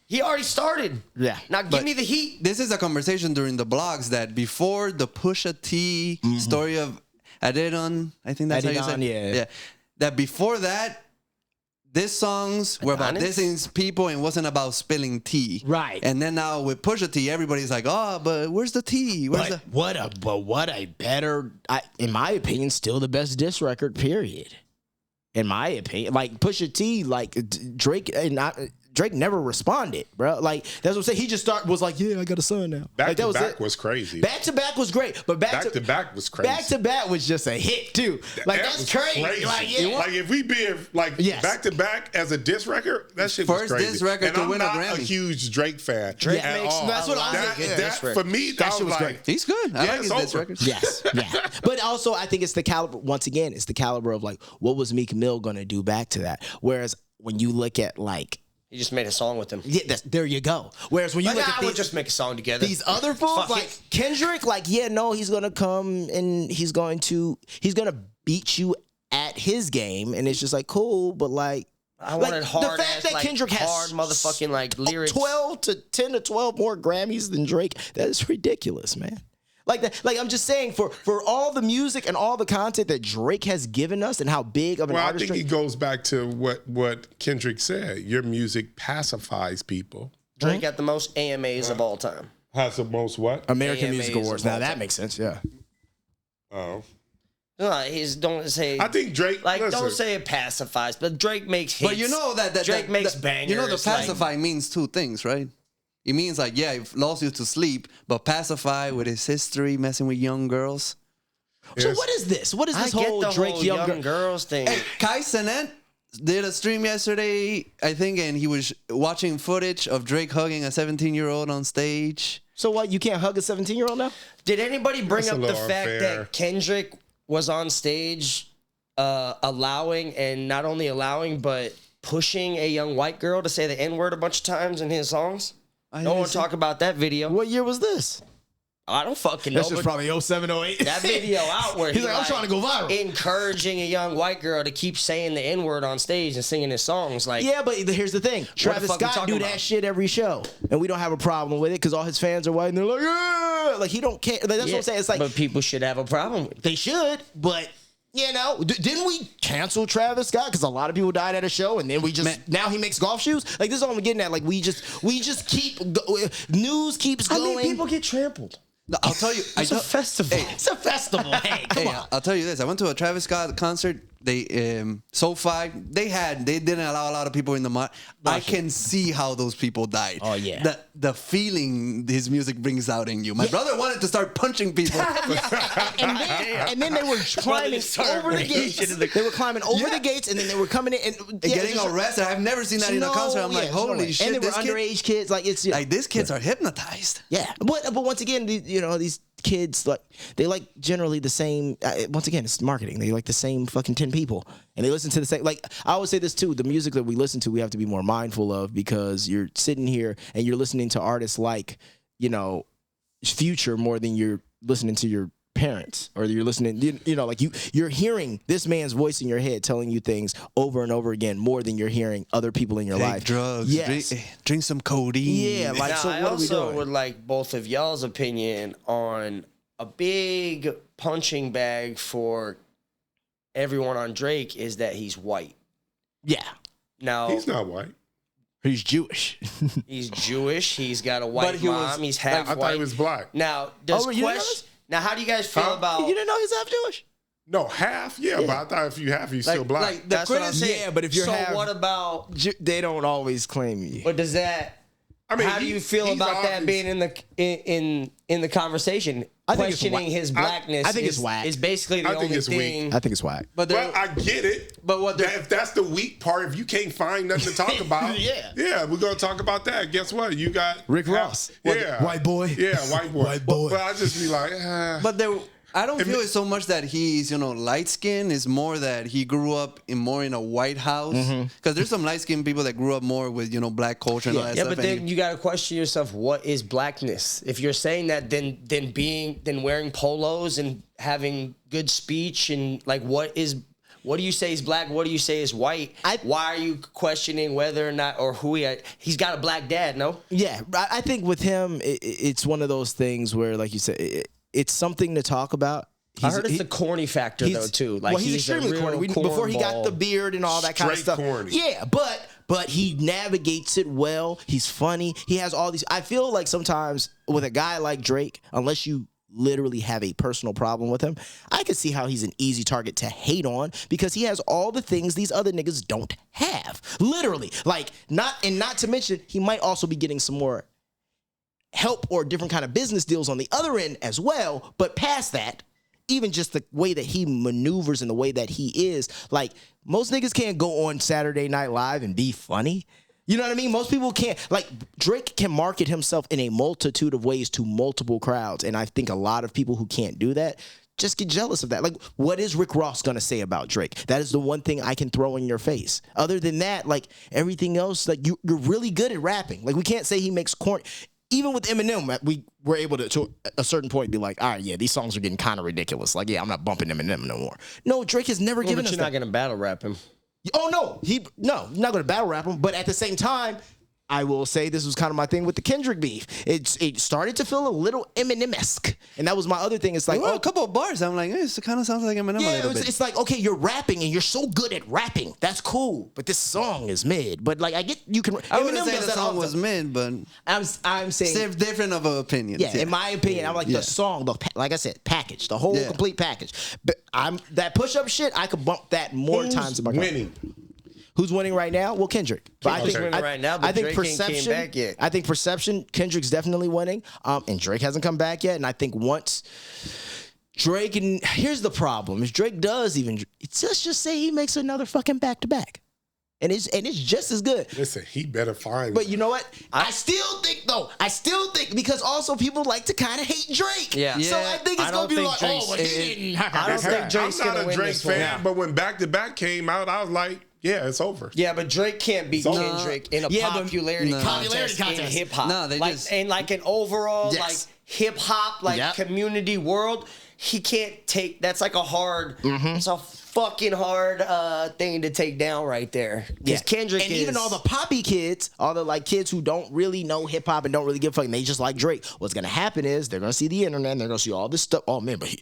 he already started. Yeah. Now give me the heat. This is a conversation during the blogs that before the Pusha T story of Adidon, I think that's how you say Adidon, it. yeah. That before that, these songs were about Adonis? dissing people and wasn't about spilling tea. Right. And then now with Pusha T, everybody's like, oh, but where's the tea? Where's the... What a better, in my opinion, still the best diss record, period. In my opinion, like Pusha T, like Drake Drake never responded, bro. Like that's what I'm saying. He just was like, yeah, I got a son now. Back like, to that back it. was crazy. Back to back was great, but back to back was crazy. Back to back was just a hit too. Like That that's was crazy. Like yeah. Like if we be like Yes. back to back as a diss record, that shit was First crazy. diss record and to I'm win a not Grammy. a huge Drake fan. Drake at makes- all. that's what I'm that, thinking. that for me, That that shit was like, great. He's good. I Yeah, like his it's diss over. records. Yes, yeah. But also, I think it's the caliber. Once again, it's the caliber of like, what was Meek Mill gonna do back to that? Whereas when you look at like, He just made a song with him. yeah, there you go. Whereas when you Like, look nah, at we'll these, just make a song together. these other fools, Fuck like it. Kendrick, like yeah, no, he's gonna come and he's gonna beat you at his game, and it's just like cool, but like. I wanted hard the fact ass, that like, Kendrick has hard motherfucking like lyrics. 10 to 12 more Grammys than Drake, that is ridiculous, man. Like that, like I'm just saying, for all the music and all the content that Drake has given us and how big of an Well, I artist think Drake, it goes back to what Kendrick said. Your music pacifies people. Drake got the most AMAs of all time. Has the most what? American AMAs Music Awards. of all Now that time. makes sense, yeah. Oh, No, don't say. I think Drake. Like, listen, don't say it pacifies, but Drake makes hits. But you know that Drake makes bangers. You know the like- pacify means two things, right? It means like, yeah, it lulls you to sleep, but pacify with his history, messing with young girls. So Yes. what is this? What is I this get whole the Drake whole young young girls thing. Hey, Kai Cenat did a stream yesterday, I think, and he was watching footage of Drake hugging a 17-year-old on stage. So what? You can't hug a 17-year-old now? Did anybody bring That's a up the little fact unfair. that Kendrick was on stage allowing, and not only allowing, but pushing a young white girl to say the N-word a bunch of times in his songs? No one talk about that video. What year was this? I don't fucking know. This was probably 07, 08. That video out where he's like, I'm trying to go viral. Encouraging a young white girl to keep saying the N-word on stage and singing his songs. Like, yeah, but here's the thing. Travis Scott do that shit every show. And we don't have a problem with it because all his fans are white and they're like, yeah. Like, he don't care. Like, that's what I'm saying. It's like, but people should have a problem with it. They should, but... You know, didn't we cancel Travis Scott because a lot of people died at a show, and then now he makes golf shoes? Like, this is all I'm getting at. Like, we just keep news keeps going. I mean, people get trampled. No, I'll tell you, it's a festival. Hey, it's a festival. Hey, come on. I'll tell you this. I went to a Travis Scott concert. They SoFi. They didn't allow a lot of people in the mud. I can see how those people died. Oh yeah. The feeling his music brings out in you. My brother wanted to start punching people. and then they were climbing over the gates. They were climbing over the gates, and then they were coming in and getting arrested. I've never seen that in a concert. I'm like, holy shit! And they were underage kids. Like it's like these kids are hypnotized. Yeah, but once again, these kids they like generally the same. Once again, it's marketing. They like the same fucking 10 people, and they listen to the same. Like I always say this too: the music that we listen to, we have to be more mindful of because you're sitting here and you're listening to artists like Future more than you're listening to your parents, or you're listening. Like you're hearing this man's voice in your head telling you things over and over again more than you're hearing other people in your life. Drugs, yes. Drink some codeine. Yeah, like now, so. What I are we also doing? would like both of y'all's opinion on a big punching bag for everyone on Drake is that he's white. Yeah. Now he's not white. He's Jewish. He's Jewish. He's got a white mom. He's half I white. thought he was black. Now, now, how do you guys feel about? You didn't know he's half Jewish? No, half. Yeah, but I thought if you half, he's still black. Like That's what I'm saying. Yeah, but if you're half, what about? They don't always claim you. But does that? I mean, how do you feel about that being in the conversation? I think it's Questioning his blackness. I think it's whack. Is basically the only thing. I think it's whack. But I get it. But if that's the weak part, if you can't find nothing to talk about, yeah, we're gonna talk about that. Guess what? You got Rick Ross, white boy. Yeah, white boy. White boy. But I just be like, I don't feel it so much that he's, light skinned. It's more that he grew up in a white house. Because there's some light skinned people that grew up more with, black culture and all that stuff. Yeah, but then you got to question yourself, what is blackness? If you're saying that, then wearing polos and having good speech and like what do you say is black? What do you say is white? Why are you questioning whether or not or who he's got a black dad? No. Yeah, I think with him, it's one of those things where, like you said, it's something to talk about. I heard it's the corny factor though too. Like he's extremely corny. Before he got the beard and all that kind of stuff. Corny. Yeah, but he navigates it well. He's funny. He has all these. I feel like sometimes with a guy like Drake, unless you literally have a personal problem with him, I could see how he's an easy target to hate on because he has all the things these other niggas don't have. Literally, not to mention he might also be getting some more help or different kind of business deals on the other end as well. But past that, even just the way that he maneuvers and the way that he is, like most niggas can't go on Saturday Night Live and be funny. You know what I mean? Most people can't. Like Drake can market himself in a multitude of ways to multiple crowds. And I think a lot of people who can't do that just get jealous of that. Like, what is Rick Ross going to say about Drake? That is the one thing I can throw in your face. Other than that, like everything else, like you're really good at rapping. Like we can't say he makes corny. Even with Eminem, we were able to a certain point, be like, all right, yeah, these songs are getting kind of ridiculous. Like, yeah, I'm not bumping Eminem no more. No, Drake has never given us that. But you're not going to battle rap him. Oh, no. I'm not going to battle rap him. But at the same time, I will say this was kind of my thing with the Kendrick beef. It started to feel a little Eminem-esque. And that was my other thing. It's like, a couple of bars. I'm like, it kind of sounds like Eminem a little bit. It's like, okay, you're rapping and you're so good at rapping. That's cool. But this song is mid. But like, I get you can. I wouldn't say the song was mid, but I'm saying it's different of opinions. Yeah, in my opinion, I'm like the song, like I said, package, the whole complete package. But that push-up shit, I could bump that more times in my car. Winning. Who's winning right now? Well, Kendrick. But I think Drake ain't came back yet. I think perception, Kendrick's definitely winning. And Drake hasn't come back yet. And I think once Drake, and here's the problem. If Drake does let's just say he makes another fucking back-to-back. and it's just as good. Listen, he better find. But you know what? I still think because also people like to kind of hate Drake. Yeah. So I think it's gonna be like, Drake's- oh, well, he didn't. I don't think Drake's I'm not gonna a win Drake this one. fan, but when Back to Back came out, I was like, yeah, it's over. Yeah, but Drake can't beat No. Kendrick in a Yeah, but- popularity No. contest in Popularity hip hop. No, they like just- in like an overall Yes. like hip hop Yep. community world. He can't take. That's like a hard. It's a fucking hard thing to take down right there. Because Kendrick and is, even all the poppy kids, all the like kids who don't really know hip hop and don't really give a fuck, and they just like Drake. What's gonna happen is they're gonna see the internet and they're gonna see all this stuff. Oh man, but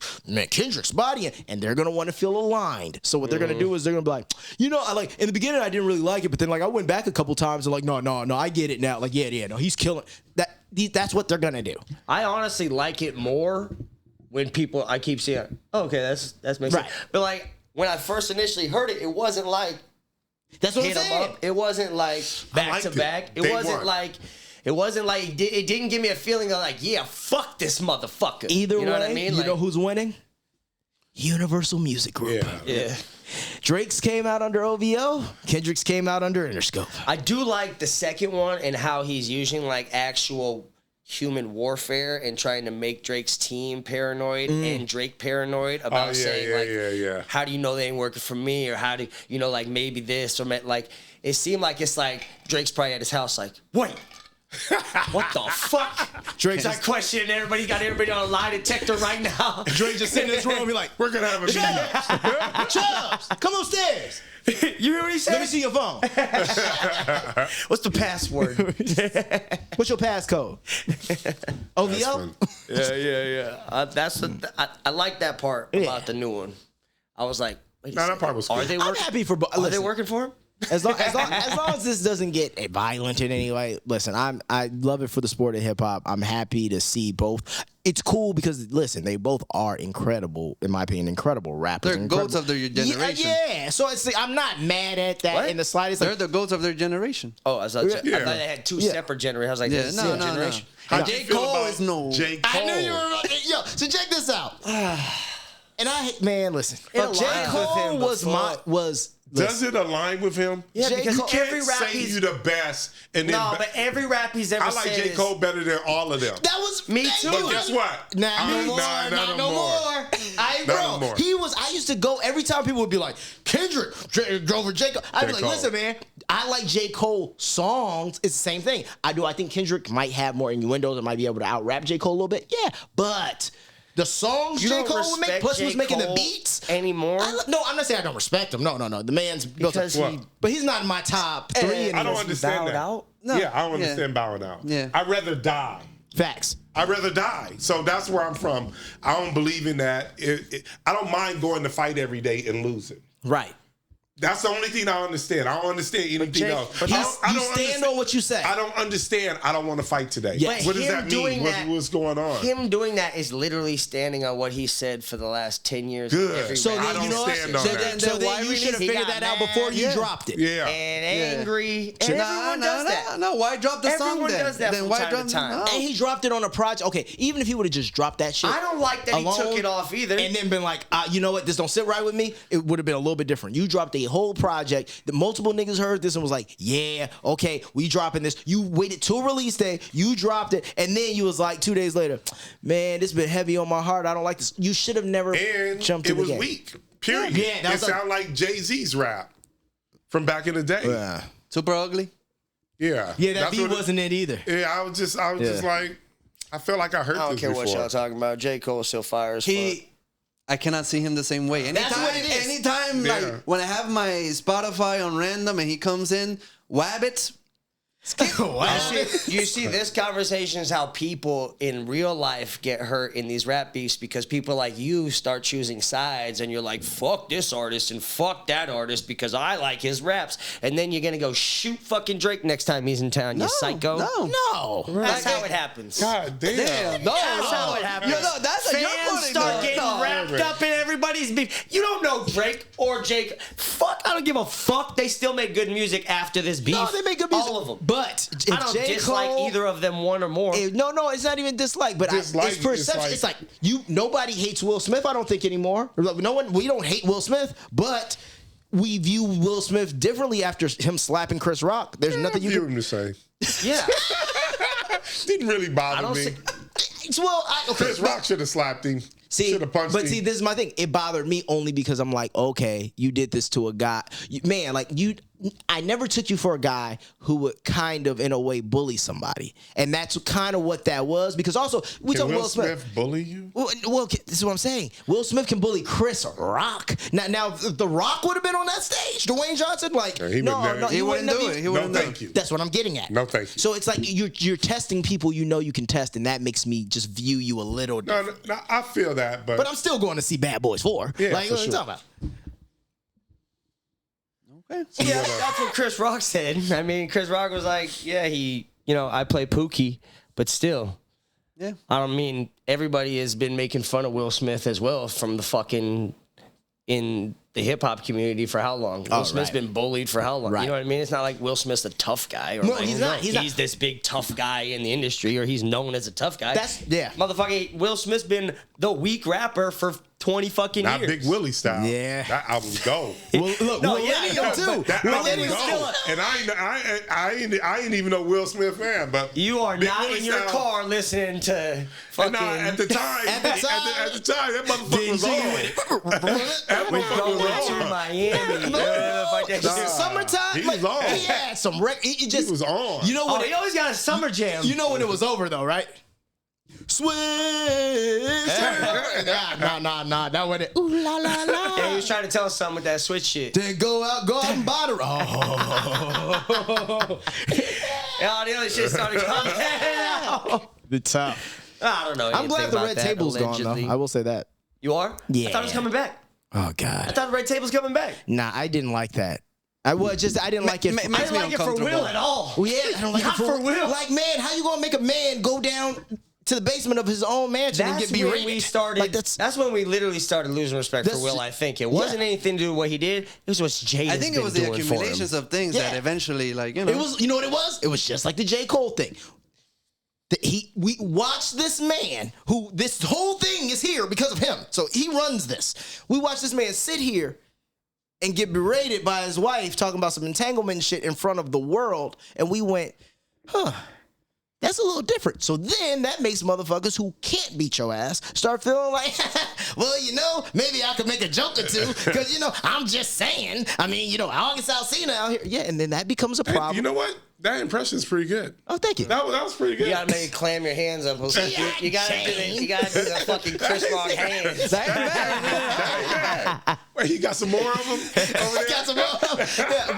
Kendrick's body, and they're gonna want to feel aligned. So what they're gonna do is they're gonna be like, I like in the beginning I didn't really like it, but then like I went back a couple times and like no, I get it now. Like no, he's killing that. That's what they're gonna do. I honestly like it more when people. I keep seeing. Oh, okay, that's makes Right. sense. But like when I first initially heard it, it wasn't like That's what hit I'm him saying. up. It wasn't like back liked to it. back. It Day wasn't one. like. It wasn't like it didn't give me a feeling of like, yeah, fuck this motherfucker. Either you know way, what I mean? you Like, know who's winning? Universal Music Group. yeah. Drake's came out under OVO. Kendrick's came out under Interscope. I do like the second one and how he's using like actual human warfare and trying to make Drake's team paranoid and Drake paranoid about saying how do you know they ain't working for me, or how do you know like maybe this or like it seemed like it's like Drake's probably at his house like, wait, what the fuck? Drake's That question, everybody got everybody on a lie detector right now. Drake just sitting in this room and be like, We're gonna have a meeting. Chubbs, come upstairs. You hear what he said? Let me see your phone. What's the password? What's your passcode? OVO? I like that part about the new one. I was like, wait a Nah, that second. part was Are cool. they I'm working? happy for both. Are they working for him? As long as this doesn't get violent in any way, listen, I love it for the sport of hip hop. I'm happy to see both. It's cool because listen, they both are incredible, in my opinion, incredible rappers. They're goats of their generation. Yeah. So I'm not mad at that What? in the slightest. They're Like, the goats of their generation. Oh, I thought Yeah. they had two separate generations. I was like, Yeah, this is no, the no, no. generation. How'd you J. feel Cole about is no. J. Cole. I knew you were yo. So check this out. And listen. It J. aligns Cole with him, but was. Does it align with him? Yeah, J. because Cole- every Can't rap say he's you the best, and then no, but every rap he's ever I like said J. is, Cole better than all of them. That was Me thank too. you. But guess what? Not no more. Not no more. Not no more. He was. I used to go every time people would be like Kendrick over J. Cole. I'd be J. like, Cole. listen, man. I like J. Cole songs. It's the same thing. I think Kendrick might have more innuendos and might be able to out rap J. Cole a little bit. Yeah, but the songs You J. don't Cole would make, respect plus he was J. making the Cole beats anymore? No, I'm not saying I don't respect him. No. The man's built Because a, he- but he's not in my top three. I don't anymore. understand bowed that. out? No. Yeah, I don't Yeah. understand bowing out. Yeah. I'd rather die. Facts. I'd rather die. So that's where I'm from. I don't believe in that. I don't mind going to fight every day and losing. Right. That's the only thing I understand. I don't understand anything Jake, else. but I You don't stand understand- on what you say. I don't understand. I don't want to fight today. Yes. What does Him that doing mean? that- What's going on? Him doing that is literally standing on what he said for the last 10 years. Good. Every So rap I then don't you know what? stand on So that. then, Why you release- should have he figured got that out mad. before you Yeah. dropped it. Yeah. And angry. And everyone does that. No, why drop the song Everyone then? does that then from why time to drop time. No. And he dropped it on a project. Okay, even if he would have just dropped that shit. I don't like that he alone took it off either. And then been like, you know what, this don't sit right with me. It would have been a little bit different. You dropped a whole project that multiple niggas heard this and was like, yeah, okay, we dropping this. You waited till release day, you dropped it, and then you was like 2 days later, man, this been heavy on my heart. I don't like this. You should have never And jumped it to the was game. weak. Period. Yeah, that it was like- sounded like Jay-Z's rap from back in the day. Yeah, Super ugly. Yeah. yeah, that That's beat what it- wasn't it either. Yeah, I was just like, I felt like I heard I don't this care before. what y'all talking about. J. Cole still fires. I cannot see him the same way. That's what it is. Anytime, Yeah. like when I have my Spotify on random and he comes in, Wabbits. You see, this conversation is how people in real life get hurt in these rap beefs because people like you start choosing sides and you're like, fuck this artist and fuck that artist because I like his raps. And then you're going to go shoot fucking Drake next time he's in town, you psycho. No. That's how it happens. God damn. Damn, no, That's how it happens. No, that's a Fans start getting wrapped up in everybody's beef. You don't know Drake or Jake. Fuck, I don't give a fuck. They still make good music after this beef. No, they make good music. All of them. But if I don't J. dislike Cole, either of them one or more. No, it's not even dislike, but Dislike it's perception. is It's like nobody hates Will Smith. I don't think anymore. We don't hate Will Smith, but we view Will Smith differently after him slapping Chris Rock. There's nothing you view can. him the same. Yeah. Didn't really bother me. Chris Rock should have slapped him. Should have punched him. See, this is my thing. It bothered me only because I'm like, okay, you did this to a guy. Man, like I never took you for a guy who would kind of, in a way, bully somebody. And that's kind of what that was. Because also, we talk Will Smith bully you? Well, this is what I'm saying. Will Smith can bully Chris Rock. Now, if The Rock would have been on that stage, Dwayne Johnson, like, he wouldn't do it. He wouldn't do it. Thank you. That's what I'm getting at. No, thank you. So it's like you're testing people you know you can test, and that makes me just view you a little different. No, I feel that, but I'm still going to see Bad Boys 4. Yeah, like, for what are you sure. talking about? Yeah, that's what Chris Rock said. I mean, Chris Rock was like, yeah, I play Pookie, but still. Yeah. I don't mean everybody has been making fun of Will Smith as well from the fucking in the hip hop community for how long? Will Smith's been bullied for how long? Right. You know what I mean? It's not like Will Smith's a tough guy. Or No, like, he's not. He's this big tough guy in the industry, or he's known as a tough guy. Yeah. Motherfucking Will Smith's been the weak rapper for 20 fucking not years. Big Willie style. Yeah. That album go. Well, look, No, Millennium yeah, too. That Millennium album go. still And I ain't even no Will Smith fan, but You are Big not Willie in your style- car listening to And fucking. at the time, At the time- at the time, that motherfucker was on. That motherfucker Going was to on. Miami. Fuck that shit. Summertime. He was on. He had some He was on. You know Oh, when he always got a summer jam. You know when it was over though, right? Switch. Nah. That wasn't it. Ooh la la la. Yeah, he was trying to tell us something with that switch shit. Then go out and buy the. Oh. And all the other shit started coming out. The top. I don't know. I'm glad anything the about red that, table's gone allegedly. though. I will say that. You are? Yeah. I thought it was coming back. Oh I God. thought the red table's coming back. Nah, I didn't like that. I didn't like it. I didn't like it for Will at all. Well, yeah, I don't like Not it for Will. Like, man, how you gonna make a man go down to the basement of his own mansion and That's get when berated? we started. Like, that's when we literally started losing respect for That's- Will. I think it wasn't anything to do with what he did. It was what Jay. I think it was the accumulations of things that Yeah. eventually, like, It was, you know what it was? It was just like the J. Cole thing. We watched this man who this whole thing is here because of him. So he runs this. We watched this man sit here and get berated by his wife talking about some entanglement shit in front of the world. And we went, that's a little different. So then that makes motherfuckers who can't beat your ass start feeling like, well, maybe I could make a joke or two because, I'm just saying. I mean, August Alsina out here. Yeah, and then that becomes a problem. You know what? That impression's pretty good. Oh, thank you. That was pretty good. You gotta make it clam your hands up. You gotta do the fucking Chris Rock hands. That ain't bad. Wait, he got some more of them over there? Got some more. Yeah,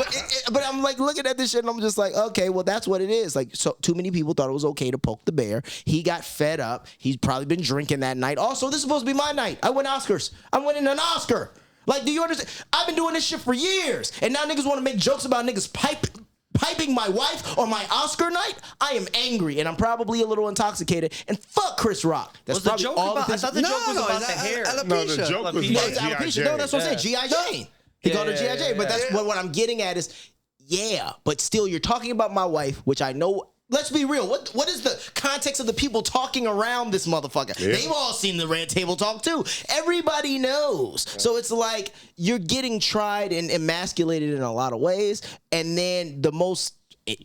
but I'm like looking at this shit and I'm just like, okay, well that's what it is. Like, so too many people thought it was okay to poke the bear. He got fed up. He's probably been drinking that night. Also, this is supposed to be my night. I win Oscars. I'm winning an Oscar. Like, do you understand? I've been doing this shit for years, and now niggas want to make jokes about niggas piping my wife on my Oscar night. I am angry, and I'm probably a little intoxicated. And fuck Chris Rock. That's Was the probably joke all about? the I things. thought the joke was about the hair. No, the joke was about It's G.I. alopecia. Jane. No, that's what I'm saying. G.I. Jane. He called her G.I. Jane. But that's what I'm getting at is, yeah, but still, you're talking about my wife, which I know. Let's be real. What is the context of the people talking around this motherfucker? Yeah. They've all seen the red table talk too. Everybody knows. So it's like you're getting tried and emasculated in a lot of ways. And then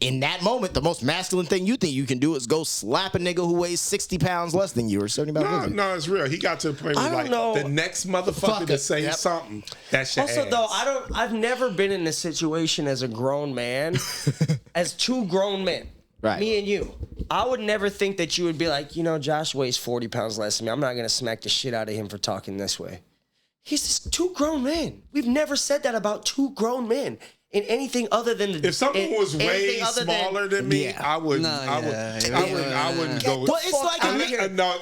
in that moment, the most masculine thing you think you can do is go slap a nigga who weighs 60 pounds less than you or 70 pounds less than you. No, it's real. He got to the point where I don't know. the next motherfucker to say something, that's your Also, ass. though, I've never been in a situation as a grown man, as two grown men, Right. me and you. I would never think that you would be like, Josh weighs 40 pounds less than me. I'm not gonna smack the shit out of him for talking this way. He's just two grown men. We've never said that about two grown men in anything other than If someone was way smaller than me, Yeah. I wouldn't. No, I yeah. wouldn't go. Well, it's like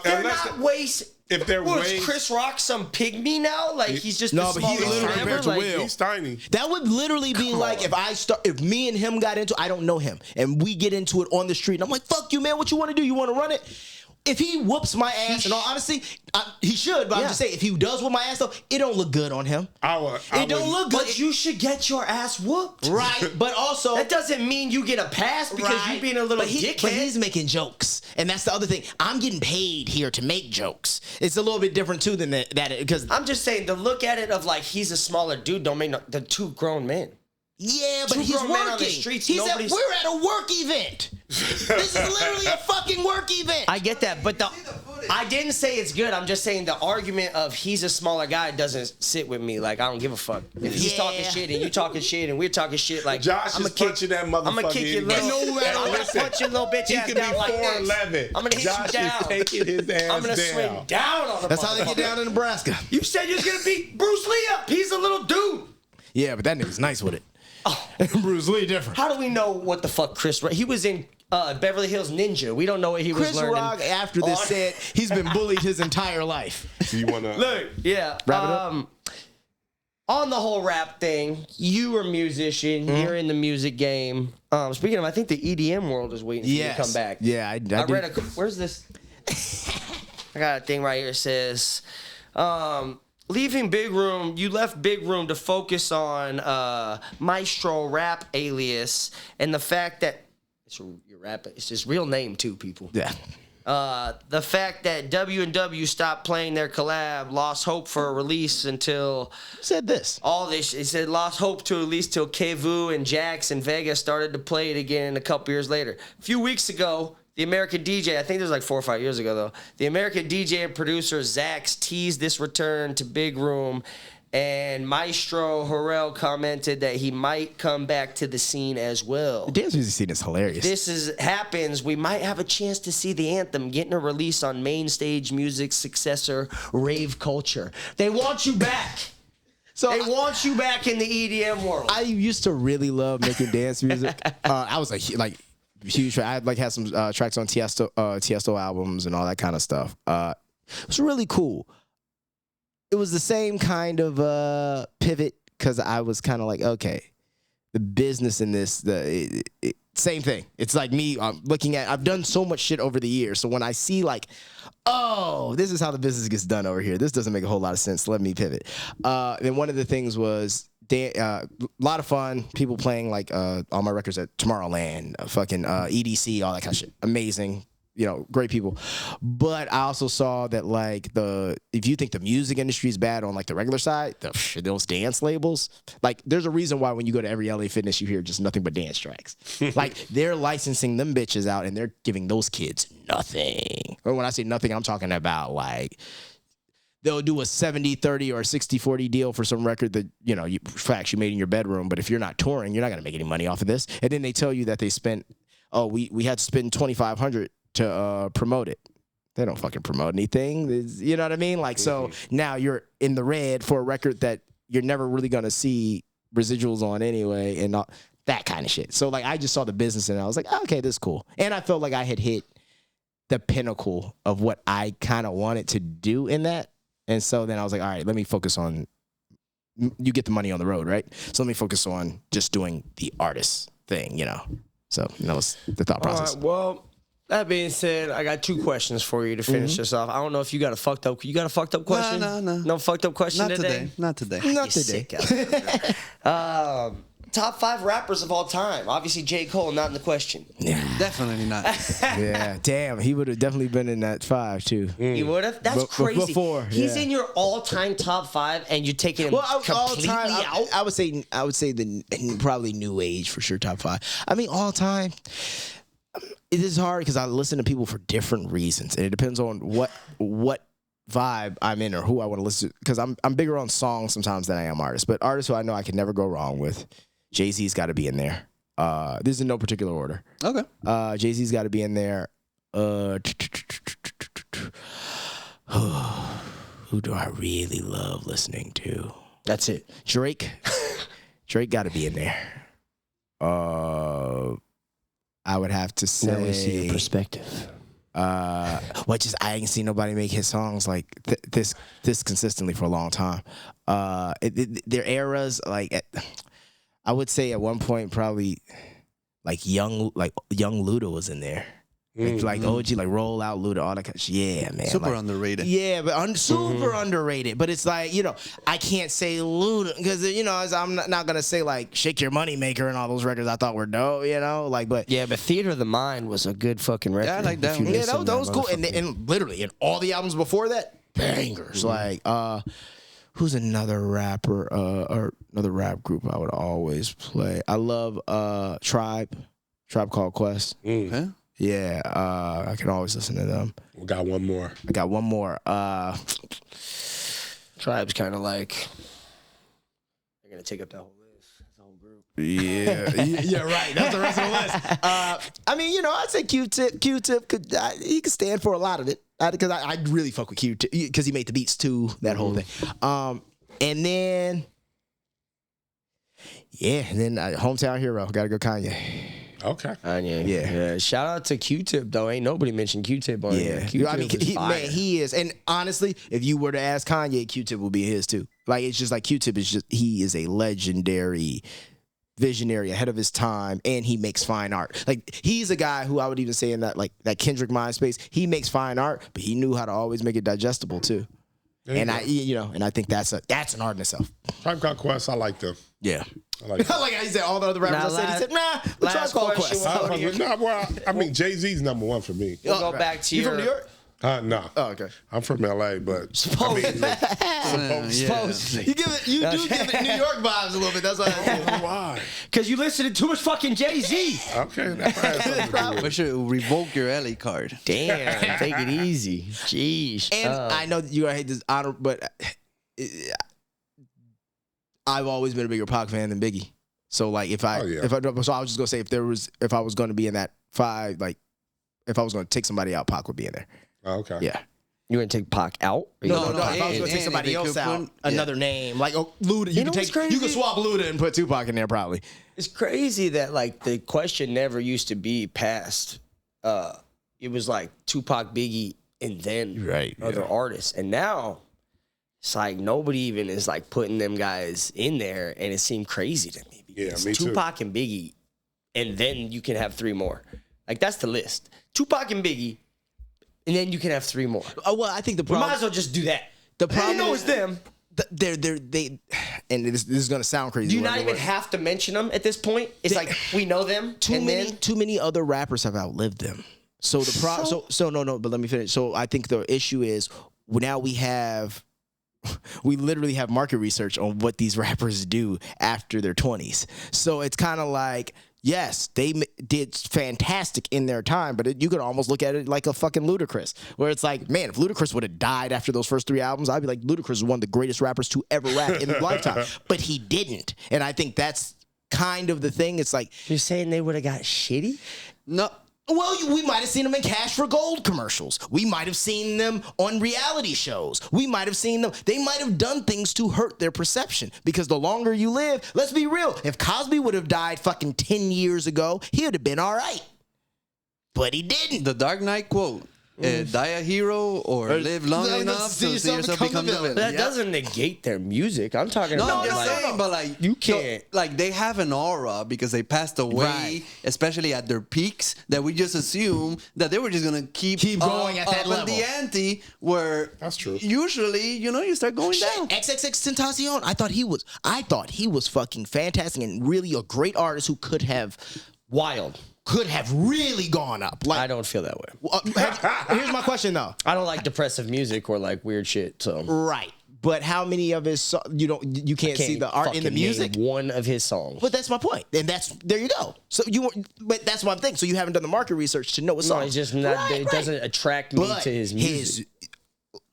they're not waist. If they're What, way, is Chris Rock some pigmy now? Like he's just No, the but he's smallest literally ever? compared to Like, Will. he's tiny. That would literally be like if me and him got into, I don't know him, and we get into it on the street, and I'm like, fuck you, man, what you want to do? You want to run it? if he whoops my ass, in all honesty, he should. But I'm just saying, if he does whoop my ass, though, it don't look good on him. It don't look good. But you should get your ass whooped. Right, but also... That doesn't mean you get a pass because you being a little dickhead. But he's making jokes. And that's the other thing. I'm getting paid here to make jokes. It's a little bit different, too, than that. Because I'm just saying, the look at it of like he's a smaller dude don't make the two grown men. Yeah, but he's grown men on the working. streets, We're at a work event. This is literally a fucking work event. I get that, but I didn't say it's good. I'm just saying the argument of he's a smaller guy doesn't sit with me. Like, I don't give a fuck. If he's talking shit and you talking shit and we're talking shit, like, Josh is punching that motherfucker. I'm gonna kick your punch your little bitch ass down like this. I'm gonna hit Josh you down. Is taking his ass I'm gonna down. swing down on him. That's how they get down in Nebraska. You said you was gonna beat Bruce Lee up. He's a little dude. Yeah, but that nigga's nice with it. Bruce Lee different. How do we know what the fuck Chris Rock? He was in Beverly Hills Ninja. We don't know what he was learning. Chris Rock, after this, said he's been bullied his entire life. Do you want to... Look, yeah. Wrap it up? On the whole rap thing, you are a musician. You're in the music game. Speaking of, I think the EDM world is waiting for you to come back. Yeah, I read where's this? I got a thing right here. It says, leaving Big Room, you left Big Room to focus on Maestro Rap alias and the fact that it's his real name too, people. Yeah. The fact that W&W stopped playing their collab, lost hope for a release until... Who said this? All this. It said lost hope to release till Kevu and Jax and Vega started to play it again a couple years later. A few weeks ago, the American DJ, I think it was like 4 or 5 years ago though, the American DJ and producer Zax teased this return to Big Room, and Maestro Harrell commented that he might come back to the scene as well. The dance music scene is hilarious. Happens, we might have a chance to see the anthem getting a release on main stage music's successor, Rave Culture. They want you back. They want you back in the EDM world. I used to really love making dance music. I was like huge. I had some tracks on Tiesto albums and all that kind of stuff. It was really cool. It was the same kind of pivot because I was kind of like, okay, the business in this, same thing. It's like me looking at, I've done so much shit over the years. So when I see like, oh, this is how the business gets done over here. This doesn't make a whole lot of sense. Let me pivot. Then one of the things was a lot of fun. People playing like all my records at Tomorrowland, fucking EDC, all that kind of shit. Amazing. Great people. But I also saw that like if you think the music industry is bad on like the regular side, those dance labels, like there's a reason why when you go to every LA Fitness, you hear just nothing but dance tracks. Like they're licensing them bitches out and they're giving those kids nothing. Or when I say nothing, I'm talking about like they'll do a 70-30 or a 60-40 deal for some record that, you made in your bedroom. But if you're not touring, you're not going to make any money off of this. And then they tell you that they spent, we had to spend $2,500 to promote it. They don't fucking promote anything. You know what I mean? Like, so now you're in the red for a record that you're never really going to see residuals on anyway and all, that kind of shit. So, like, I just saw the business and I was like, okay, this is cool. And I felt like I had hit the pinnacle of what I kind of wanted to do in that. And so then I was like, all right, let me focus on, you get the money on the road, right? So let me focus on just doing the artist thing, So that was the thought process. All right, well, that being said, I got 2 questions for you to finish this off. I don't know if you got a fucked up question? No. No fucked up question today? Not today. Not today. Top 5 rappers of all time. Obviously, J. Cole, not in the question. Yeah. Definitely not. Yeah, damn, he would have definitely been in that 5 too. He would have? That's crazy. Before, He's yeah. in your all-time top 5, and you're taking him completely out? I would say the probably new age for sure, top 5. I mean, all time. It is hard because I listen to people for different reasons, and it depends on what vibe I'm in or who I want to listen to. Because I'm bigger on songs sometimes than I am artists. But artists who I know I can never go wrong with, Jay-Z's got to be in there. This is in no particular order. Okay. Jay-Z's got to be in there. Who do I really love listening to? That's it. Drake. Drake got to be in there. I would have to say. Now we see your perspective. I ain't seen nobody make his songs like this consistently for a long time. Their eras, like I would say at one point probably like young Luda was in there. Like OG, like Roll Out, Luda, all that kind of shit. Yeah, man. Super like, underrated. Yeah, but super underrated. But it's like, I can't say Luda because, I'm not going to say like Shake Your Money Maker and all those records I thought were dope, but. Yeah, but Theater of the Mind was a good fucking record. Yeah, I like that one. Yeah, that was cool. And literally, in all the albums before that, bangers. Like, who's another rapper or another rap group I would always play? I love Tribe Called Quest. Okay. Yeah, I can always listen to them. We got one more. I got one more. Tribe's kind of like they're gonna take up that whole list, the whole group. Yeah, right. That's the rest of the list. I'd say Q-Tip. Q-Tip he could stand for a lot of it because I really fuck with Q-Tip because he made the beats too. That whole thing. And then Hometown Hero. Gotta go Kanye. Okay. Yeah. Shout out to Q-Tip though. Ain't nobody mentioned Q-Tip on here. Q-Tip is fire. Man, he is. And honestly, if you were to ask Kanye, Q-Tip will be his too. Like it's just like Q-Tip is he is a legendary visionary ahead of his time, and he makes fine art. Like he's a guy who I would even say in that that Kendrick mind space, he makes fine art, but he knew how to always make it digestible too. And I think that's an art in itself. Tribe Called Quest, I like them. Yeah. I like them. Like he said, all the other rappers he said, nah, the Tribe Called Quest. Jay-Z's number one for me. We'll go back to you from New York? No. Oh, okay. I'm from LA, but supposedly. You do give it New York vibes a little bit. That's why? Because you listen to too much fucking Jay-Z. Okay, that's We should revoke your LA card. Damn, take it easy. Jeez. And I know that you're gonna hate this honor, but I've always been a bigger Pac fan than Biggie. So like so I was just gonna say if I was gonna be in that 5, like if I was gonna take somebody out, Pac would be in there. Okay. Yeah. You gonna take Pac out? No. If I was gonna take somebody else out, another name like Luda, you can swap Luda and put Tupac in there probably. It's crazy that like the question never used to be past. It was like Tupac, Biggie, and then other artists, and now it's like nobody even is like putting them guys in there, and it seemed crazy to me. Yeah, me too. Tupac and Biggie, and then you can have 3 more. Like that's the list. Tupac and Biggie. And then you can have 3 more. Well, I think the problem. We might as well just do that. The problem is them. They and this is gonna sound crazy. Do you not even have to mention them at this point? It's like we know them. Too many other rappers have outlived them. So the problem. So no. But let me finish. So I think the issue is now we literally have market research on what these rappers do after their 20s. So it's kind of like. Yes, they did fantastic in their time, but you could almost look at it like a fucking Ludacris, where it's like, man, if Ludacris would have died after those first 3 albums, I'd be like, Ludacris is one of the greatest rappers to ever rap in his lifetime. But he didn't. And I think that's kind of the thing. It's like... You're saying they would have got shitty? No. Well, we might have seen them in Cash for Gold commercials. We might have seen them on reality shows. We might have seen them. They might have done things to hurt their perception because the longer you live, let's be real. If Cosby would have died fucking 10 years ago, he would have been all right. But he didn't. The Dark Knight quote. Die a hero or live long enough to see yourself become the villain. That doesn't negate their music. I'm talking about but like you can't. Like they have an aura because they passed away, especially at their peaks, that we just assume that they were just gonna keep going at that level. The ante where that's true. Usually, you start going down. XXXTentacion. I thought he was fucking fantastic and really a great artist who could have really gone up. Like, I don't feel that way. Here's my question though. I don't like depressive music or like weird shit. So right, but how many of his you can't see the art in the music? One of his songs. But that's my point, and there you go. So but that's one thing. So you haven't done the market research to know what song. No, it's just not. It doesn't attract me to his music.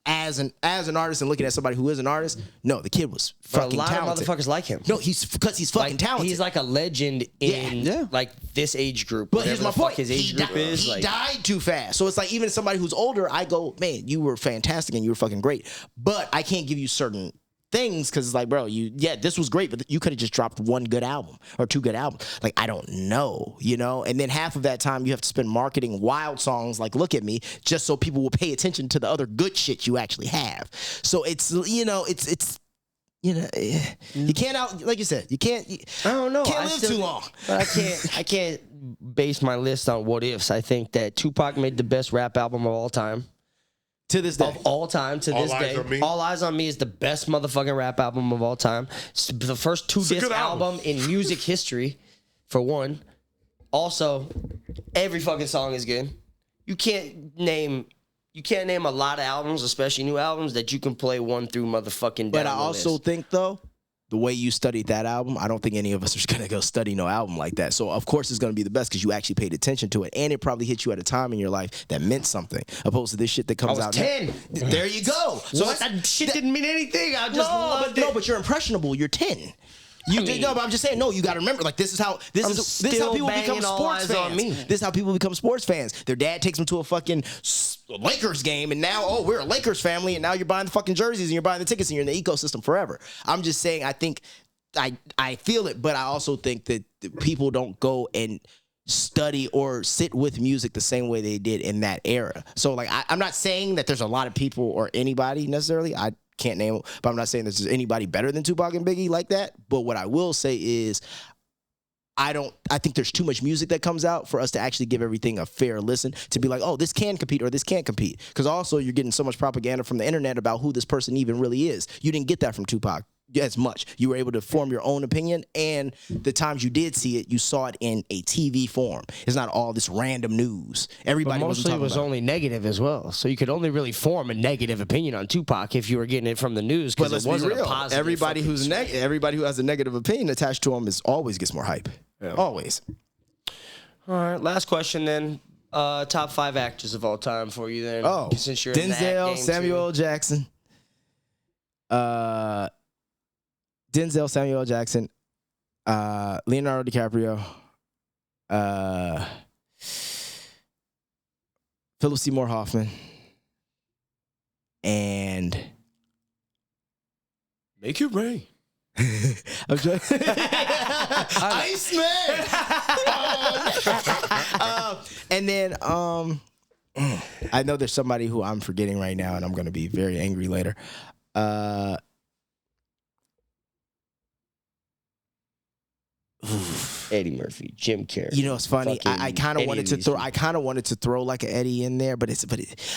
As an artist and looking at somebody who is an artist, no, the kid was fucking talented. A lot of motherfuckers like him. No, because he's fucking talented. He's like a legend in like this age group. But here's my point. His age group is. He died too fast. So it's like even somebody who's older, I go, man, you were fantastic and you were fucking great. But I can't give you certain things because it's like, bro, this was great, but you could have just dropped 1 good album or 2 good albums. Like, I don't know, And then half of that time you have to spend marketing wild songs like Look at Me just so people will pay attention to the other good shit you actually have. So it's, you know, you can't like you said, you can't. I don't know. Can't live too long. But I can't base my list on what ifs. I think that Tupac made the best rap album of all time. To this day. Of all time, to All this Eyes day. on Me? All Eyes on Me is the best motherfucking rap album of all time. It's the first 2-disc good album. album in music history, for one. Also, every fucking song is good. You can't name a lot of albums, especially new albums, that you can play one through motherfucking down But I the also list. think, though, the way you studied that album, I don't think any of us are going to go study no album like that. So, of course, it's going to be the best because you actually paid attention to it. And it probably hit you at a time in your life that meant something, opposed to this shit that I comes was out 10. now. There you go. So What? That shit didn't mean anything. I just loved it. No, but you're impressionable. You're 10. No, but I'm just saying. No, you got to remember. Like this is how still people become banging All sports Eyes on fans. Me. This is how people become sports fans. Their dad takes them to a fucking Lakers game, and now we're a Lakers family, and now you're buying the fucking jerseys and you're buying the tickets, and you're in the ecosystem forever. I'm just saying. I think I feel it, but I also think that people don't go and study or sit with music the same way they did in that era. So like I'm not saying that there's a lot of people or anybody necessarily. I can't name them, but I'm not saying there's anybody better than Tupac and Biggie like that. But what I will say is I think there's too much music that comes out for us to actually give everything a fair listen, to be like, oh, this can compete or this can't compete. Because also you're getting so much propaganda from the internet about who this person even really is. You didn't get that from Tupac as much. You were able to form your own opinion, and the times you did see it, you saw it in a TV form. It's not all this random news. Everybody But wasn't mostly talking it was about only negative as well. So you could only really form a negative opinion on Tupac if you were getting it from the news, But because let's it wasn't be real. a positive. Everybody fucking who has a negative opinion attached to him always gets more hype. Yeah. Always. All right, last question then. Top 5 actors of all time for you then. Oh, Since you're in that Denzel, game Samuel L. too. Jackson. Denzel, Samuel L. Jackson, Leonardo DiCaprio, Philip Seymour Hoffman, and Make it rain. I'm trying. Iceman. And then I know there's somebody who I'm forgetting right now, and I'm going to be very angry later. Eddie Murphy, Jim Carrey. You know, it's funny. I kind of wanted to throw. I kind of wanted to throw like an Eddie in there,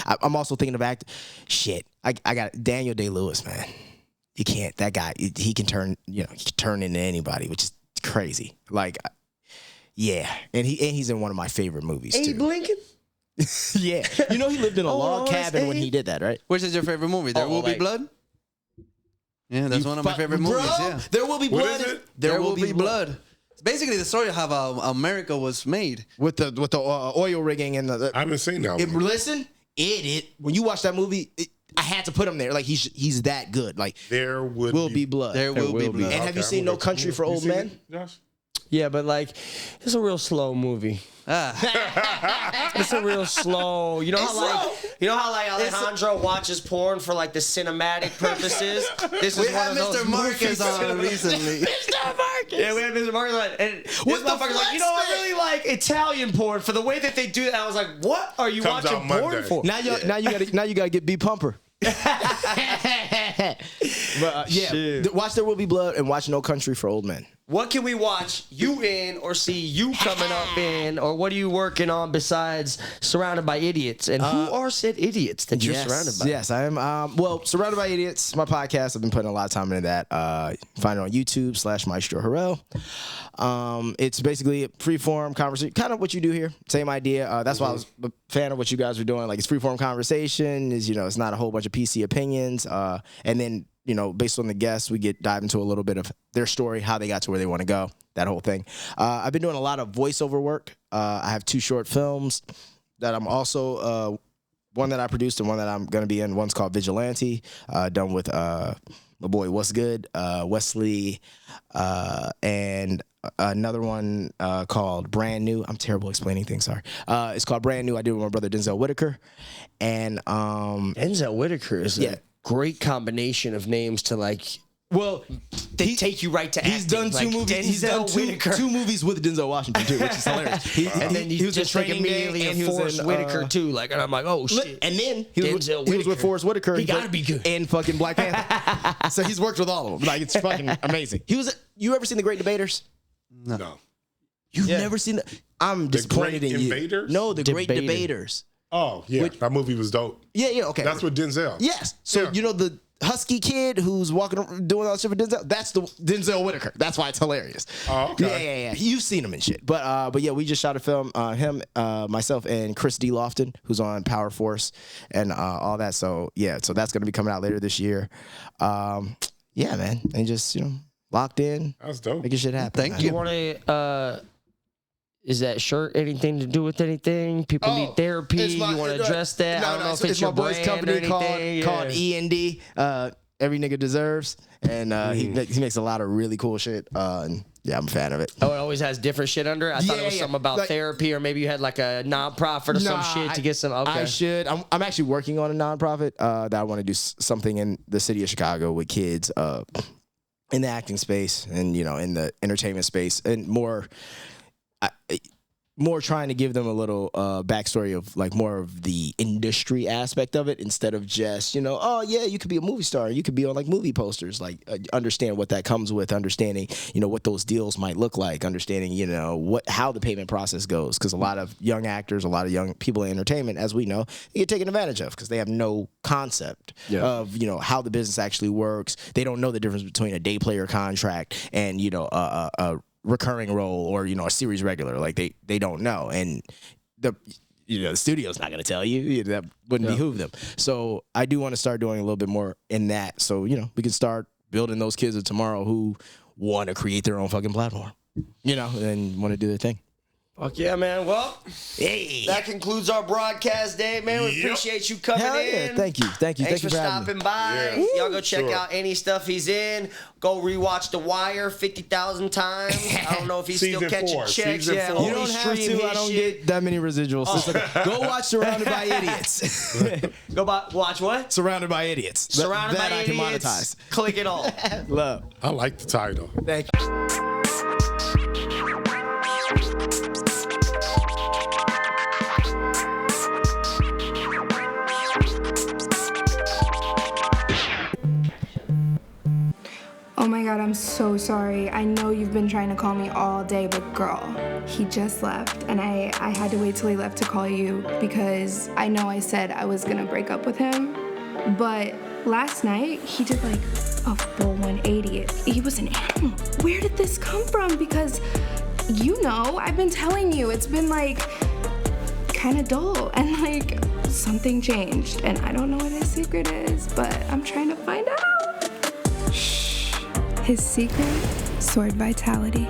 I'm also thinking of Shit, I got Daniel Day-Lewis, man. You can't. That guy, he can turn. He can turn into anybody, which is crazy. Like, yeah, and he's in one of my favorite movies too. Abe Lincoln. Yeah, he lived in a log cabin when he did that, right? Which is your favorite movie? There Will Be Blood? Yeah, that's one of my favorite movies, yeah. There Will Be What Blood. is it? There Will Be Blood. It's basically the story of how America was made. With the oil rigging and the I haven't seen that one. listen, when you watch that movie, I had to put him there. Like he's that good. Like There Will Be Blood. There will be blood. And have you Okay, seen I'm No gonna- Country for You Old seen Men? it, Josh? Yeah, but like, it's a real slow movie. It's a real slow. You know how like Alejandro watches porn for like the cinematic purposes. This is We one had of those Mr. Marcus movies. on recently. Mr. Marcus. Yeah, we had Mr. Marcus on, and this With the motherfucker's like, I flex really like Italian porn for the way that they do that. I was like, what are you Comes watching out porn Monday. for? Now you gotta get B Pumper. But watch There Will Be Blood and watch No Country for Old Men. What can we watch you in or see you coming up in, or what are you working on besides Surrounded by Idiots? And who are said idiots that you're surrounded by? Yes, I am. Surrounded by Idiots, my podcast. I've been putting a lot of time into that. You can find it on YouTube /Maestro Harrell. It's basically a free-form conversation, kind of what you do here. Same idea. That's why I was a fan of what you guys were doing. Like, it's free-form conversation. It's not a whole bunch of PC opinions. And then, based on the guests, we dive into a little bit of their story, how they got to where they want to go, that whole thing. I've been doing a lot of voiceover work. I have 2 short films that I'm also, one that I produced and one that I'm going to be in. One's called Vigilante, done with my boy What's Good, Wesley, and another one called Brand New. I'm terrible explaining things, sorry. It's called Brand New. I did it with my brother Denzel Whitaker. And Denzel Whitaker is a great combination of names to like Well, they take you right to acting. He's done two movies. He's done two movies with Denzel Washington too, which is hilarious. And then he was just like immediately in Forrest Whitaker too. Like, and I'm like, oh shit. And then he was with Forrest Whitaker. He gotta be good. And fucking Black Panther. So he's worked with all of them. Like, it's fucking amazing. You ever seen The Great Debaters? No. You've never seen I'm disappointed in you. Invaders? No, The Great Debaters. Oh, yeah. That movie was dope. Yeah, okay. That's with Denzel. Yes. So, you know, the husky kid who's walking around doing all that shit for Denzel, that's the Denzel Whitaker. That's why it's hilarious. Oh, okay. Yeah. You've seen him and shit. But yeah, we just shot a film, him, myself, and Chris D. Lofton, who's on Power Force and all that. So, yeah, so that's going to be coming out later this year. Yeah, man. And just, you know, locked in. That's dope. Making shit happen. Thank you. You want to, is that shirt anything to do with anything? People need therapy. You want to address that? No, I don't know if it's my your boy's brand company or anything. called E&D. Every Nigga Deserves. And he makes a lot of really cool shit. And yeah, I'm a fan of it. Oh, it always has different shit under it? I thought it was something about therapy, or maybe you had like a nonprofit or some shit to get some. Okay. I should. I'm actually working on a nonprofit that I want to do something in the city of Chicago with kids in the acting space and, you know, in the entertainment space, and more trying to give them a little backstory of like more of the industry aspect of it, instead of just, you know, oh yeah, you could be a movie star, you could be on like movie posters, like understand what that comes with, understanding, you know, what those deals might look like, understanding, you know, how the payment process goes, because a lot of young actors, a lot of young people in entertainment, as we know, they get taken advantage of because they have no concept of, you know, how the business actually works. They don't know the difference between a day player contract and, you know, a recurring role, or, you know, a series regular. Like they don't know, and the studio's not going to tell you. That wouldn't behoove them. So I do want to start doing a little bit more in that, so, you know, we can start building those kids of tomorrow who want to create their own fucking platform, you know, and want to do their thing. Fuck yeah, man. Well, that concludes our broadcast day, man. We appreciate you coming in. Thank you. Thanks for for stopping by. Yeah. Y'all go check out any stuff he's in. Go rewatch The Wire 50,000 times. I don't know if he's still catching checks. Season 4. You don't have to. I don't get that many residuals. Go watch Surrounded by Idiots. Watch what? Surrounded by Idiots. Surrounded by I Idiots. can monetize. Click it all. Love. I like the title. Thank you. Oh my God, I'm so sorry. I know you've been trying to call me all day, but girl, he just left. And I had to wait till he left to call you because I know I said I was gonna break up with him. But last night, he did like a full 180. He was an animal. Where did this come from? Because, you know, I've been telling you, it's been like kind of dull, and like something changed. And I don't know what his secret is, but I'm trying to find out. Shh. His secret, sword vitality.